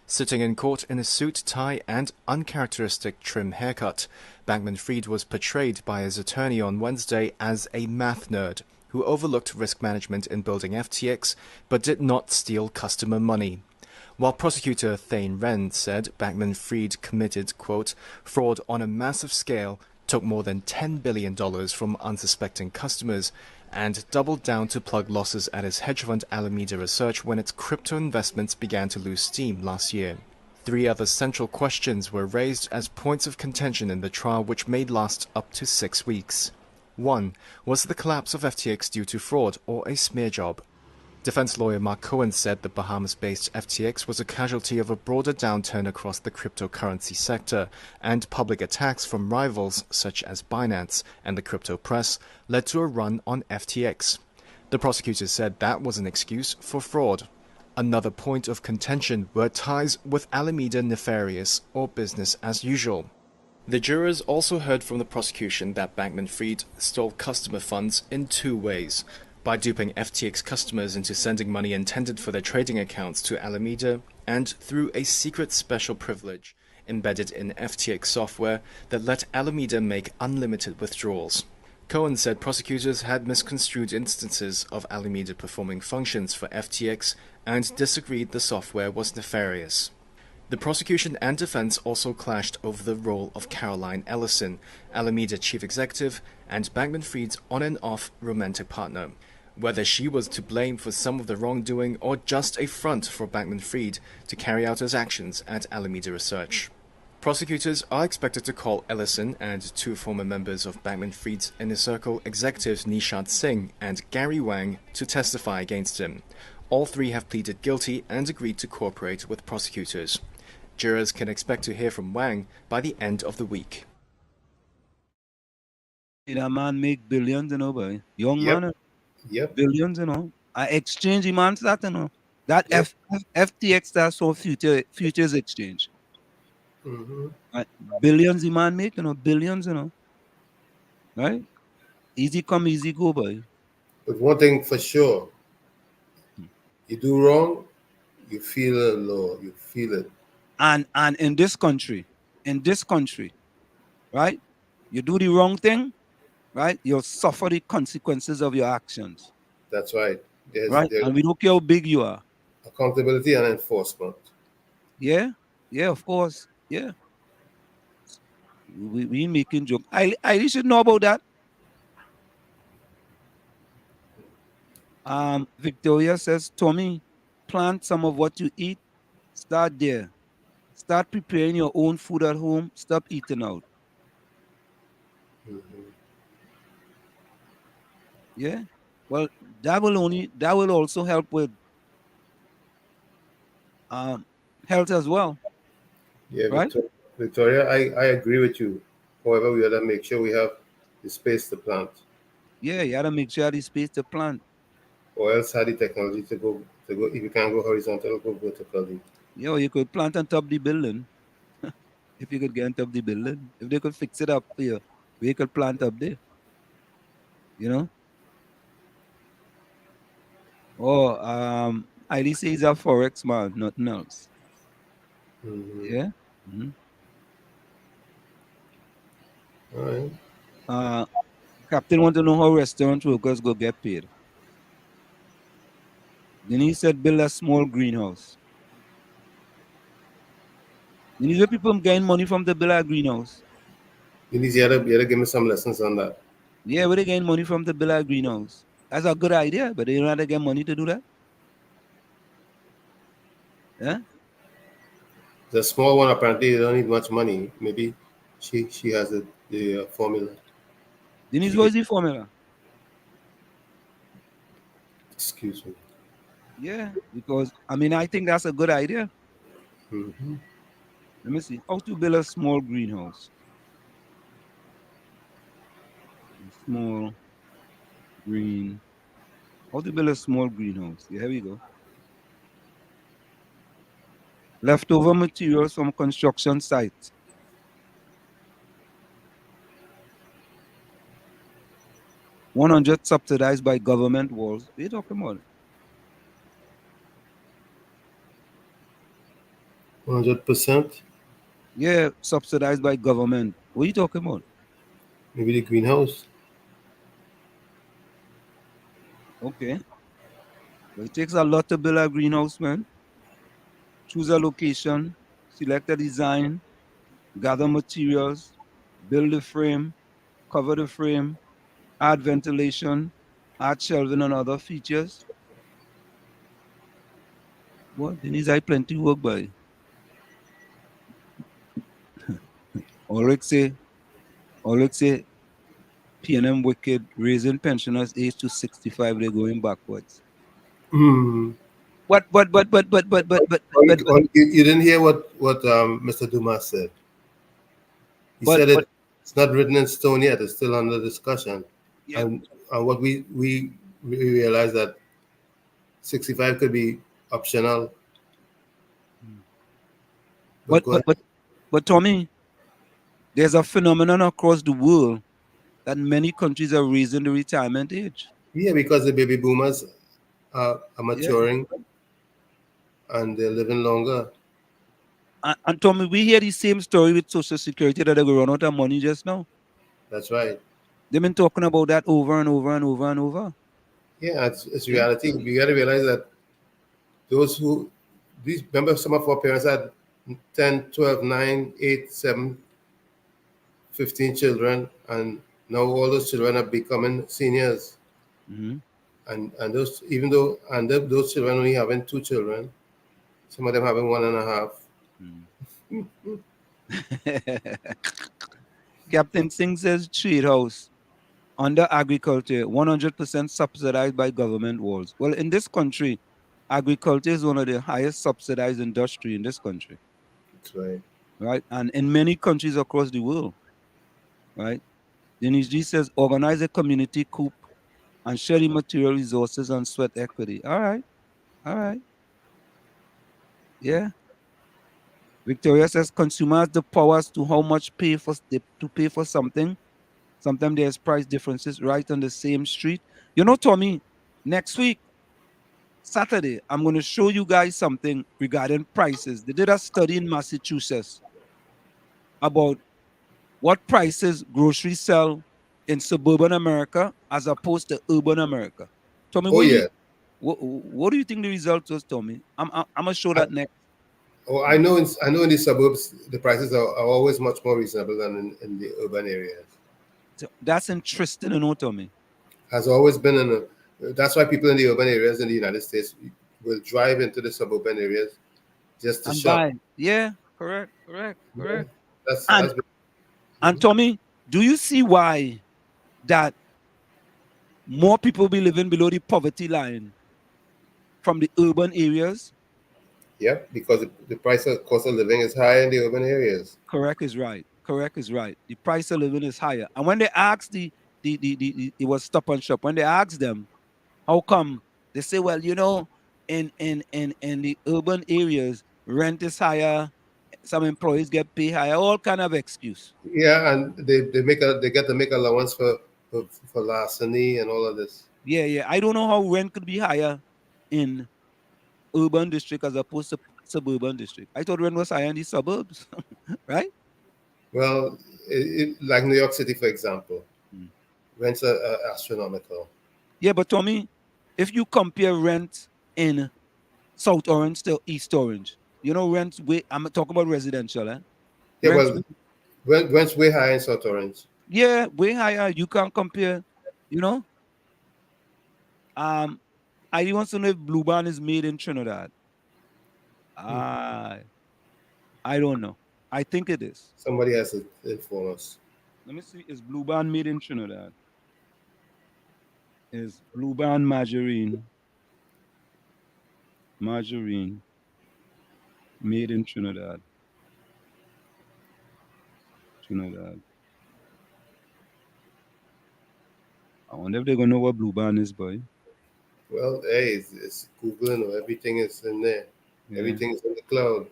Sitting in court in a suit, tie and uncharacteristic trim haircut, Bankman-Fried was portrayed by his attorney on Wednesday as a math nerd who overlooked risk management in building FTX but did not steal customer money. While prosecutor Thane Wren said Bankman-Fried committed, quote, fraud on a massive scale, took more than $10 billion from unsuspecting customers, and doubled down to plug losses at his hedge fund Alameda Research when its crypto investments began to lose steam last year. 3 other central questions were raised as points of contention in the trial, which may last up to 6 weeks. 1. Was the collapse of FTX due to fraud or a smear job? Defense lawyer Mark Cohen said the Bahamas-based FTX was a casualty of a broader downturn across the cryptocurrency sector, and public attacks from rivals such as Binance and the crypto press led to a run on FTX. The prosecutor said that was an excuse for fraud. Another point of contention were ties with Alameda nefarious or business as usual. The jurors also heard from the prosecution that Bankman-Fried stole customer funds in 2 ways: by duping FTX customers into sending money intended for their trading accounts to Alameda, and through a secret special privilege embedded in FTX software that let Alameda make unlimited withdrawals. Cohen said prosecutors had misconstrued instances of Alameda performing functions for FTX and disagreed the software was nefarious. The prosecution and defense also clashed over the role of Caroline Ellison, Alameda chief executive and Bankman-Fried's on and off romantic partner. Whether she was to blame for some of the wrongdoing or just a front for Bankman-Fried to carry out his actions at Alameda Research. Prosecutors are expected to call Ellison and two former members of Bankman-Fried's Inner Circle executives Nishant Singh and Gary Wang to testify against him. All three have pleaded guilty and agreed to cooperate with prosecutors. Jurors can expect to hear from Wang by the end of the week. That man make billions, boy. Young man. Yep. Billions, I exchange demands that, That FTX, that's so futures exchange. Billions demand make, billions, Right? Easy come, easy go, boy. But one thing for sure, you do wrong, you feel the law, you feel it. And in this country, right? You do the wrong thing, right? You'll suffer the consequences of your actions. That's right. Right? And we don't care how big you are. Accountability and enforcement. Yeah, of course. Yeah. We making joke. I should know about that. Victoria says, Tommy, plant some of what you eat. Start there. Start preparing your own food at home. Stop eating out. Yeah. Well, that will also help with health as well. Yeah, right? Victoria, I agree with you. However, we gotta make sure we have the space to plant. Yeah, you gotta make sure you have the space to plant. Or else have the technology to go. If you can't go horizontal, go vertically. Yeah, you could plant on top of the building. If you could get on top of the building. If they could fix it up for you, we could plant up there. Or I say he's a Forex man, nothing else. Yeah. All right. Captain want to know how restaurant workers go get paid. Then he said build a small greenhouse. Then he said people getting money from the build a greenhouse. You need to give me some lessons on that. Yeah, where they getting money from the build a greenhouse. That's a good idea, but they don't have to get money to do that. Yeah. The small one apparently they don't need much money. Maybe she has the formula. Denise, what is the formula? Excuse me. Yeah, because I think that's a good idea. Let me see. How to build a small greenhouse. Small green. How to build a small greenhouse. Yeah, here we go. Leftover materials from construction sites. $100 subsidized by government walls. What are you talking about? 100%? Yeah, subsidized by government. What are you talking about? Maybe the greenhouse. Okay. But it takes a lot to build a greenhouse, man. Choose a location, select a design, gather materials, build the frame, cover the frame, add ventilation, add shelving and other features. What? Denise, I plenty work by. Ulrich say, PNM wicked, raising pensioners age to 65, they're going backwards. But you didn't hear what Mr. Dumas said. He said it's not written in stone yet. It's still under discussion. Yeah. And what we realize that 65 could be optional. But Tommy, there's a phenomenon across the world that many countries are raising the retirement age. Yeah, because the baby boomers are maturing and they're living longer. And Tommy, we hear the same story with Social Security that they're going to run out of money just now. That's right. They've been talking about that over and over and over and over. Yeah, it's reality. We got to realize that remember some of our parents had 10, 12, 9, 8, 7, 15 children, and now all those children are becoming seniors. Mm-hmm. And those, even though, and those children only having 2 children, some of them having 1.5. Captain Singh says trade house under agriculture 100% subsidized by government walls. Well, in this country, agriculture is one of the highest subsidized industry in this country, That's right. right? And in many countries across the world, right? Denise G says organize a community coup and share the material resources and sweat equity. All right, all right, yeah. Victoria says consumers the powers to how much to pay for something. Sometimes there's price differences right on the same street. You know, Tommy, next week, Saturday, I'm going to show you guys something regarding prices. They did a study in Massachusetts about what prices groceries sell in suburban America as opposed to urban America. Tommy, Oh, yeah. what do you think the result was, Tommy? I'm going to show that next. Oh, I know. I know in the suburbs the prices are always much more reasonable than in the urban areas. So that's interesting, you know, Tommy. Has always been that's why people in the urban areas in the United States will drive into the suburban areas just to And shop. buy. Yeah, correct. Yeah, that's And and Tommy, do you see why that more people be living below the poverty line from the urban areas? yeah, because the price of cost of living is high in the urban areas. Correct is right. Correct is right. The price of living is higher. And when they ask it was Stop and Shop. When they ask them, how come? They say, well, you know, in the urban areas, rent is higher, some employees get paid higher, all kind of excuse. Yeah, and they get to make allowance for larceny and all of this. Yeah. I don't know how rent could be higher in urban district as opposed to suburban district. I thought rent was higher in the suburbs, right? Well, like New York City, for example, Mm. rents are astronomical. Yeah, but Tommy, if you compare rent in South Orange to East Orange, you know, rent way, I'm talking about residential, eh? Yeah, Rent, well, rent's way high in South Orange. yeah, way higher. You can't compare, you know. Um, I want to know if Blue Band is made in Trinidad. I don't know. I think it is. Somebody has to inform us. Let me see. Is Blue Band made in Trinidad? Is Blue Band margarine made in Trinidad? Trinidad. I wonder if they're gonna know what Blue Band is, boy. Well, hey, it's Google, and everything is in there. Yeah. Everything is in the cloud.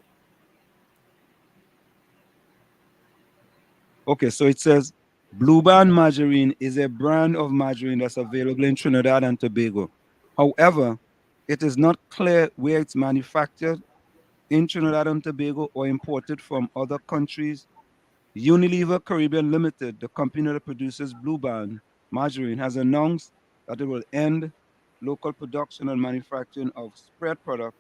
Okay, so it says Blue Band margarine is a brand of margarine that's available in Trinidad and Tobago. However, it is not clear where it's manufactured in Trinidad and Tobago or imported from other countries. Unilever Caribbean Limited, the company that produces Blue Band margarine, has announced that it will end local production and manufacturing of spread products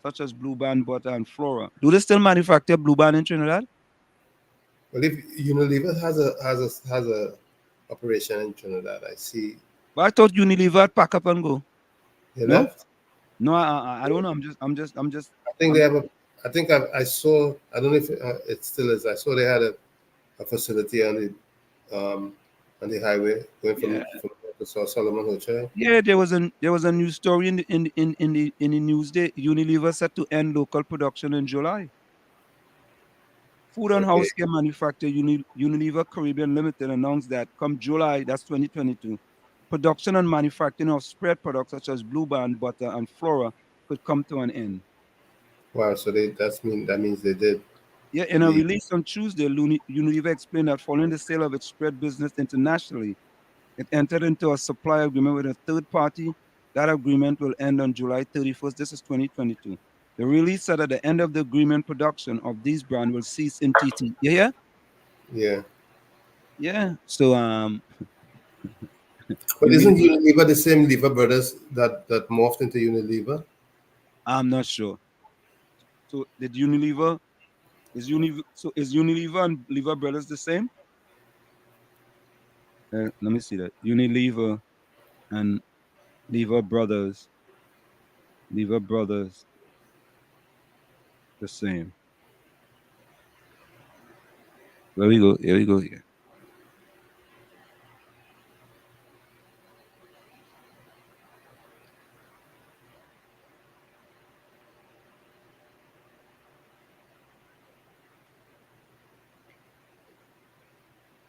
such as Blue Band butter and Flora. Do they still manufacture Blue Band in Trinidad? Well, if Unilever has a operation in Trinidad, I see. But I thought Unilever had pack up and go. They No? left. No, I don't know. I think they have a. I think I saw. I don't know if it still is. I saw they had a facility on the highway going from the South Solomon Hotel. Yeah, there was a news story in the news day. Unilever set to end local production in July. Food and Okay. House Care Manufacturer Unilever Caribbean Limited announced that come July, that's 2022, production and manufacturing of spread products such as Blue Band, butter, and Flora could come to an end. Wow. So that means they did. Yeah, in a release on Tuesday, Unilever explained that following the sale of its spread business internationally, it entered into a supply agreement with a third party. That agreement will end on July 31st. This is 2022. The release said at the end of the agreement, production of these brands will cease in TT. You hear? Yeah. Yeah. So But isn't Unilever the same Lever brothers that morphed into Unilever? I'm not sure. So did Unilever So is Unilever and Lever Brothers the same? Let me see that. Unilever and Lever Brothers. Lever Brothers the same. There we go. Here we go here.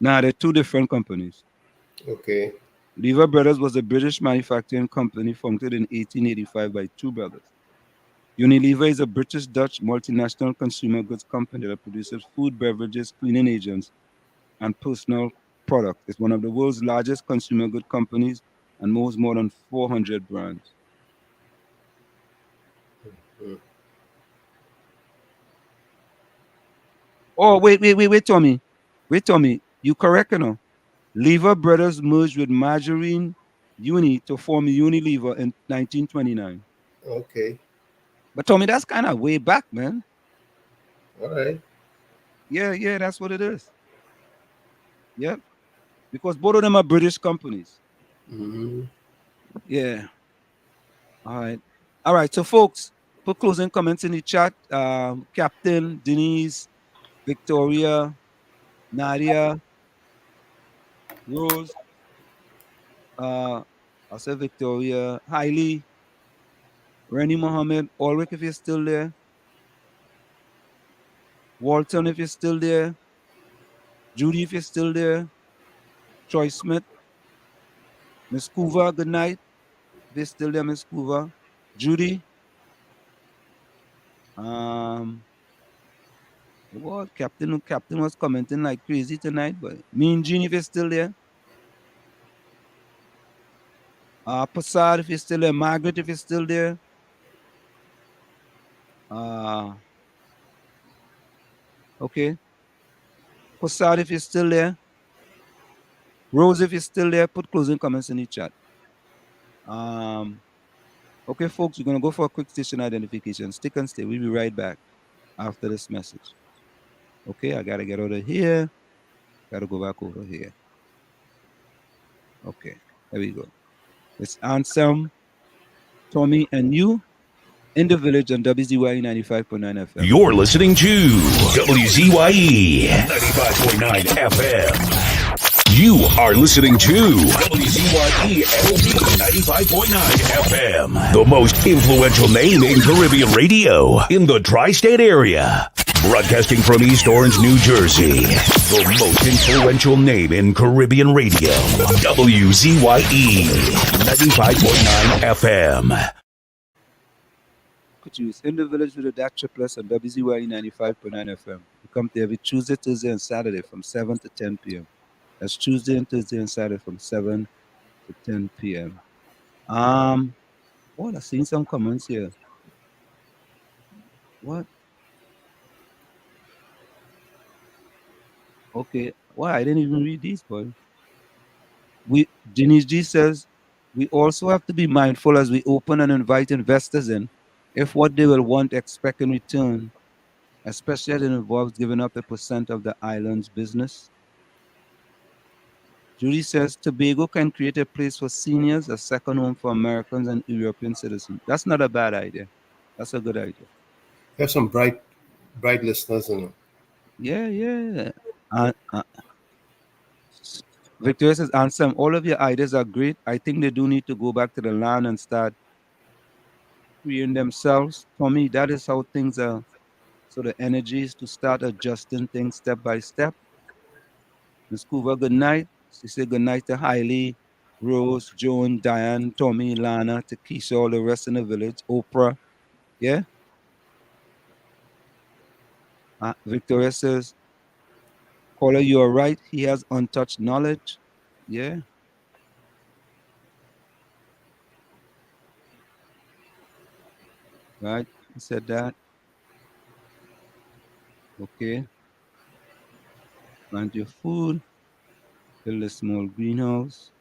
Now they're two different companies. Okay. Lever Brothers was a British manufacturing company founded in 1885 by two brothers. Unilever is a British-Dutch multinational consumer goods company that produces food, beverages, cleaning agents, and personal products. It's one of the world's largest consumer good companies and owns more than 400 brands. Mm. Oh, wait, Tommy. Wait, Tommy. You correct, you know. Lever Brothers merged with Margarine Uni to form Unilever in 1929. Okay. But Tommy, that's kind of way back, man. All right. Yeah, that's what it is. Yep. Because both of them are British companies. Mm-hmm. Yeah. All right. All right. So, folks, put closing comments in the chat. Captain, Denise, Victoria, Nadia, Rose, I said Victoria, Hailey, Rennie Mohammed, Ulrich, if you're still there, Walton, if you're still there, Judy, if you're still there, Troy Smith, Miss Coover, good night. If you're still there, Miss Coover, Judy, what Captain was commenting like crazy tonight, but me and Jean, if you're still there, Passad, if you're still there, Margaret, if you're still there, okay, Passad, if you're still there, Rose, if you're still there, put closing comments in the chat. Okay, folks, we're gonna go for a quick station identification. Stick and stay. We'll be right back after this message. Okay, I gotta get out of here. Gotta go back over here. Okay, there we go. It's Ansem, Tommy, and you in the village on WZYE 95.9 FM. You're listening to WZYE 95.9 FM. You are listening to WZYE 95.9 FM, the most influential name in Caribbean radio in the tri-state area. Broadcasting from East Orange, New Jersey, the most influential name in Caribbean radio, WZYE 95.9 FM. Could use in the village with the DAT Triplets on WZYE 95.9 FM. We come to every Tuesday, Thursday, and Saturday from 7 to 10 p.m. That's Tuesday and Thursday and Saturday from 7 to 10 p.m. What? I've seen some comments here. What? Okay. Why? I didn't even read these, boy. Denise G says, we also have to be mindful as we open and invite investors in if what they will want expect in return, especially as it involves giving up a percent of the island's business. Judy says Tobago can create a place for seniors, a second home for Americans and European citizens. That's not a bad idea. That's a good idea. Have some bright listeners, you know. Yeah. Victoria says, Ansem, all of your ideas are great. I think they do need to go back to the land and start freeing themselves. For me, that is how things are. So the energy is to start adjusting things step by step. Ms. Coover, good night. She said good night to Hailey, Rose, Joan, Diane, Tommy, Lana, to Keisha, all the rest in the village, Oprah. Yeah? Victoria says, Caller, you are right. He has untouched knowledge. Yeah. Right? He said that. Okay. Plant your food. Build a small greenhouse.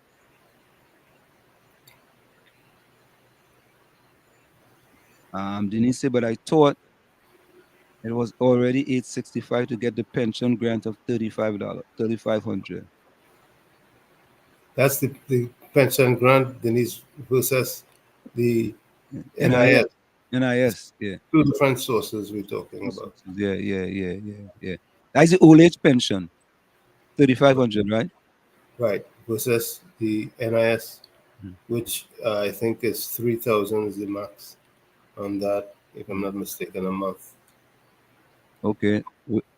Denise said, but I thought It was already $865 to get the pension grant of $3,500. That's the pension grant, Denise, versus the NIS. NIS. NIS, yeah. Two different sources we're talking about. Yeah. That's the old age pension, 3,500, right? Right, versus the NIS, which I think is 3,000 is the max on that, if I'm not mistaken, a month. Okay.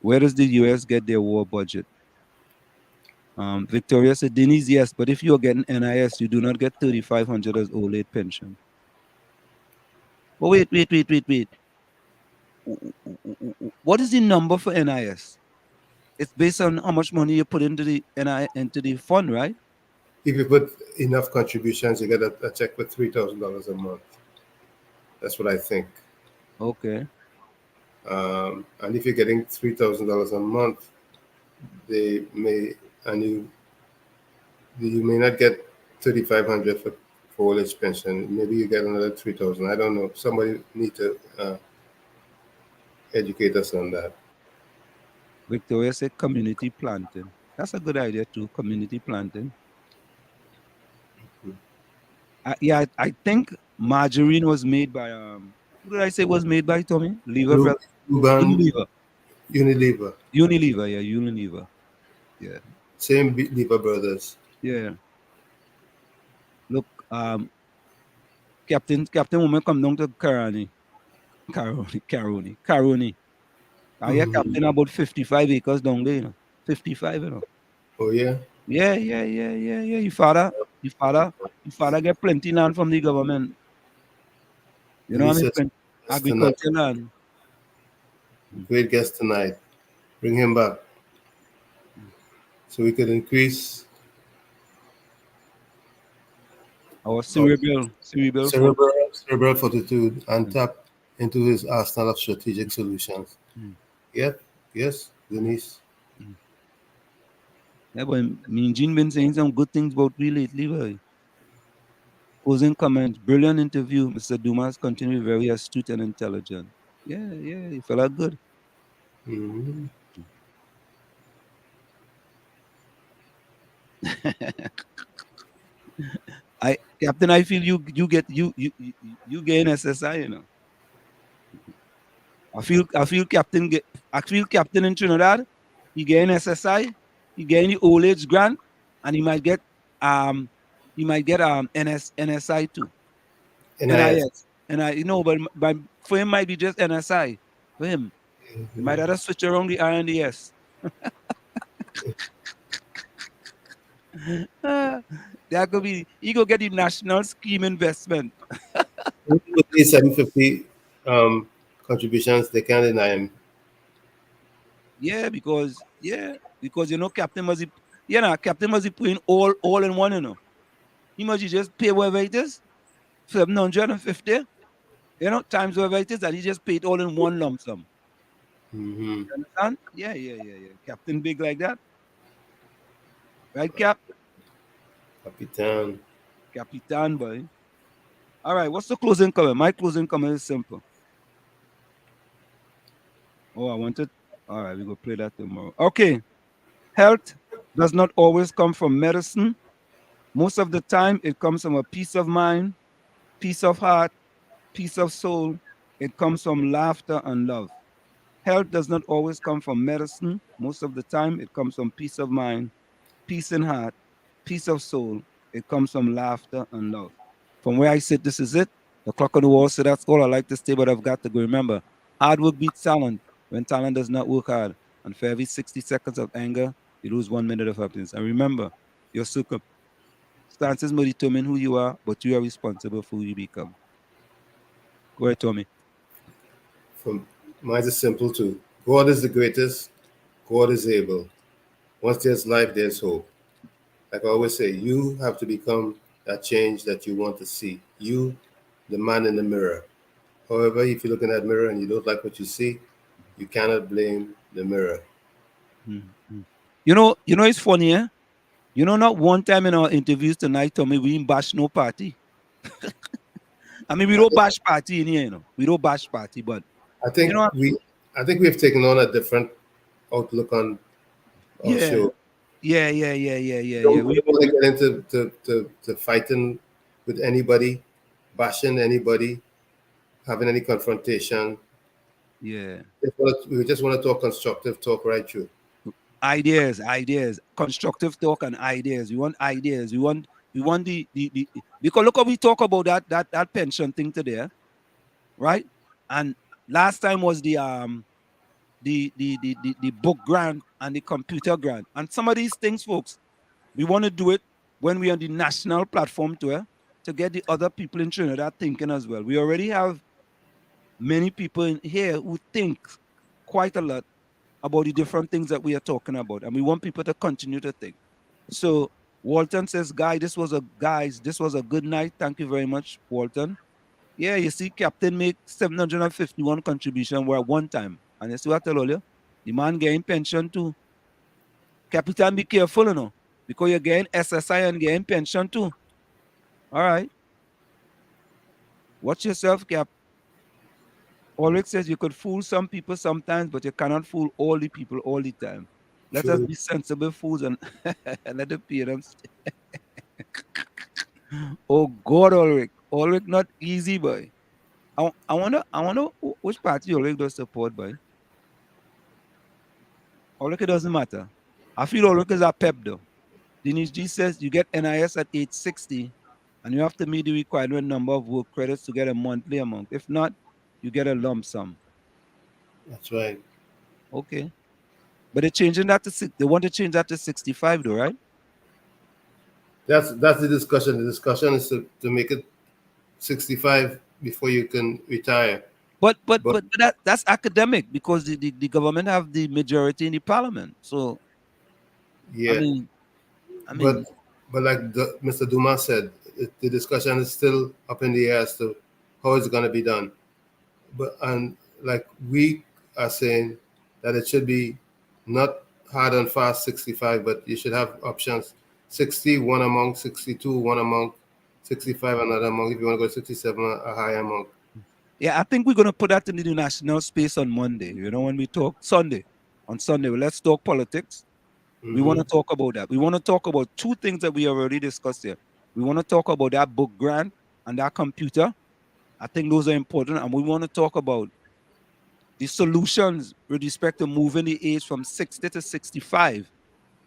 Where does the US get their war budget? Victoria said, Denise, yes, but if you're getting NIS, you do not get 3,500 as old age pension. But wait. What is the number for NIS? It's based on how much money you put into the into the fund, right? If you put enough contributions, you get a check for $3,000 a month. That's what I think. Okay. And if you're getting $3,000 a month, they may, and you may not get 3,500 for old age pension. Maybe you get another 3,000. I don't know. Somebody need to educate us on that. Victoria said community planting. That's a good idea too, community planting. I think margarine was made by who did I say was made by, Tommy? Unilever. Unilever. Unilever. Yeah. Same Lever Brothers. Yeah. Look, Captain Woman come down to Caroni. I hear Captain about 55 acres down there, 55, Oh yeah? Yeah. Your father get plenty land from the government. You know what I mean? Agriculture land. Great guest tonight. Bring him back. So we could increase our cerebral fortitude and tap into his arsenal of strategic solutions. Yep. Yes, Denise. Yeah, but me and Jean been saying some good things about me lately, boy. Closing comments. Brilliant interview. Mr. Dumas continued very astute and intelligent. Yeah, he felt good. Mm-hmm. Captain, I feel you get SSI, you know. I feel Captain in Trinidad, he getting SSI, he getting the old age grant, and he might get NSI too. NIS. But for him might be just NSI. For him. He might have to switch around the INDS. That could be he go get the national scheme investment. With these 750 contributions, they can't deny him. Yeah, because Captain must be putting all in one, you know. He must just pay whatever it is, 750, times whatever it is, and he just paid all in one lump sum. Mm-hmm. You understand? Yeah. Captain big like that. Right, Cap? Capitan, boy. All right, what's the closing comment? My closing comment is simple. Oh, I wanted. All right, we're going to play that tomorrow. Okay. Health does not always come from medicine. Most of the time, it comes from a peace of mind, peace of heart, peace of soul. It comes from laughter and love. Health does not always come from medicine. Most of the time, it comes from peace of mind, peace in heart, peace of soul. It comes from laughter and love. From where I sit, this is it. The clock on the wall, so that's all I like to say, but I've got to go. Remember, hard work beats talent when talent does not work hard. And for every 60 seconds of anger, you lose 1 minute of happiness. And remember, your circumstances may determine who you are, but you are responsible for who you become. Go ahead, Tommy. Mine is simple too. God is the greatest. God is able. Once there's life, there's hope. Like I always say, you have to become that change that you want to see. You, the man in the mirror. However, if you look in that mirror and you don't like what you see, you cannot blame the mirror. Mm-hmm. You know, it's funny, eh? Not one time in our interviews tonight, Tommy, we didn't bash no party. I mean, we don't bash party in here, We don't bash party, but I think I think we've taken on a different outlook on our show. Yeah. We don't want to get into to fighting with anybody, bashing anybody, having any confrontation. Yeah. We just want to talk constructive talk right through. Ideas, constructive talk and ideas. We want ideas. We want the because look how we talk about that pension thing today, right? And last time was the book grant and the computer grant. And some of these things, folks, we want to do it when we're on the national platform to get the other people in Trinidad thinking as well. We already have many people in here who think quite a lot about the different things that we are talking about, and we want people to continue to think. So Walton says, this was a good night. Thank you very much, Walton. Yeah, you see, Captain make 751 contribution were at one time. And you see what I tell you? The man getting pension too. Captain, be careful, you know, because you're getting SSI and getting pension too. All right. Watch yourself, Cap. Ulrich says you could fool some people sometimes, but you cannot fool all the people all the time. Let us be sensible fools and let them pay them. Oh God, Ulrich. Ulrich not easy, boy. I wonder which party Ulrich does support, boy. Ulrich, it doesn't matter. I feel Ulrich is a pep though. Denise G says you get NIS at age 60 and you have to meet the requirement number of work credits to get a monthly amount. If not, you get a lump sum. That's right. Okay. But they're changing that to they want to change that to 65 though, right? That's the discussion. The discussion is to make it 65 before you can retire. But that's academic because the government have the majority in the parliament. So yeah. I mean but like Mr. Dumas said, the discussion is still up in the air as to how it's going to be done. And like we are saying that it should be not hard and fast 65, but you should have options 60, one amount, 62, one amount, 65, another amount. If you want to go 67, a higher amount. Yeah, I think we're going to put that in the national space on Monday. You know, when we talk on Sunday, let's talk politics. We want to talk about that. We want to talk about two things that we already discussed here. We want to talk about that book grant and that computer. I think those are important. And we want to talk about the solutions with respect to moving the age from 60 to 65.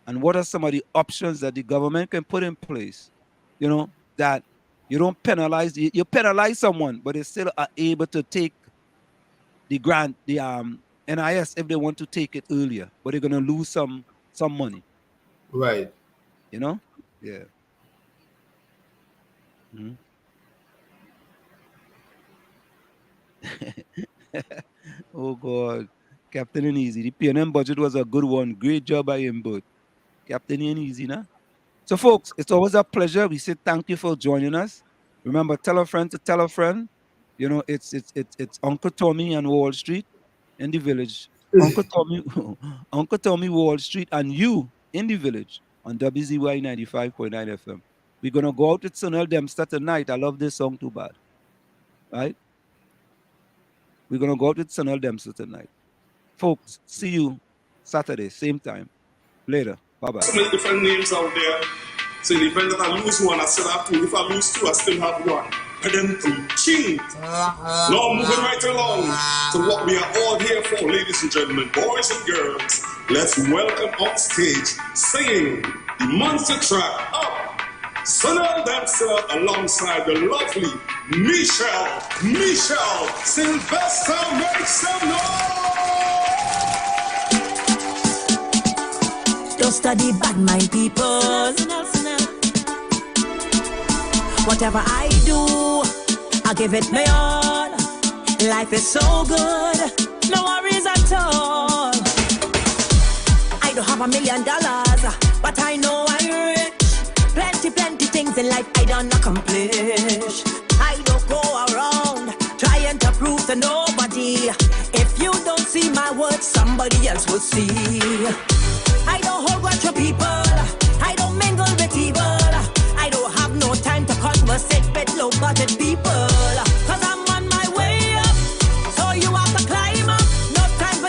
And what are some of the options that the government can put in place, you know, that you don't penalize, you penalize someone, but they still are able to take the grant, the NIS if they want to take it earlier, but they're going to lose some money. Right. You know? Yeah. Mm-hmm. Oh God, Captain and Easy. The PNM budget was a good one. Great job by him, but Captain and Easy, nah? So folks, it's always a pleasure. We say thank you for joining us. Remember, tell a friend to tell a friend. You know, it's Uncle Tommy and Wall Street in the village. Uncle Tommy Wall Street and you in the village on WZYE 95.9 FM. We're gonna go out with Sunil Dempster tonight. I love this song too bad. Right? We're going to go out with Sunil Dempster tonight. Folks, see you Saturday, same time. Later. Bye-bye. So many different names out there. So in the event that I lose one, I still have two. If I lose two, I still have one. And then preaching. Now moving right along to what we are all here for, ladies and gentlemen, boys and girls. Let's welcome on stage, singing the monster track up. Sunil Dempster alongside the lovely Michelle Sylvester. Make some noise! Don't study bad mind people. Whatever I do, I give it my all. Life is so good, no worries at all. I don't have $1 million, but I know I'm rich. Plenty things in life I don't accomplish. I don't go around trying to prove to nobody. If you don't see my words, somebody else will see. I don't hold grudge for people. I don't mingle with evil. I don't have no time to conversate with low-budget people. Cause I'm on my way up, so you have to climb up. No time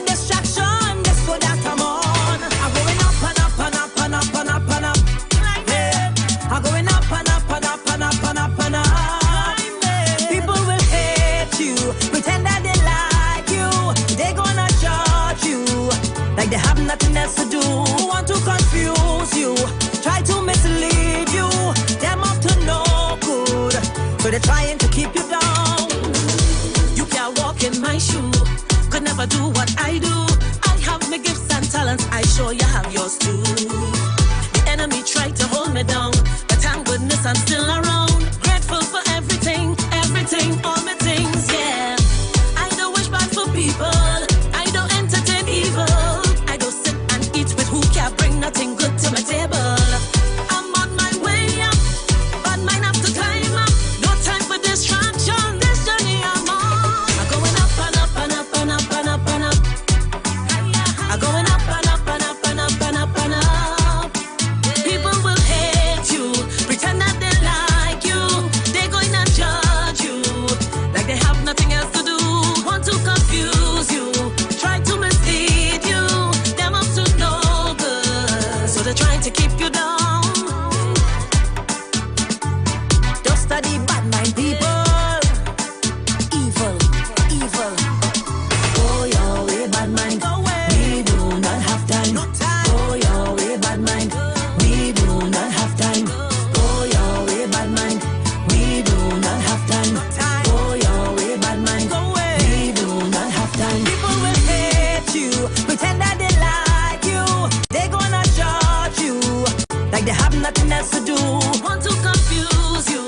nothing else to do. Want to confuse you,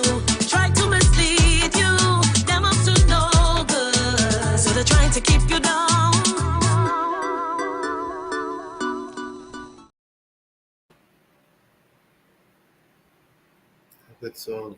try to mislead you. Them up to no good, so they're trying to keep you down. Good song.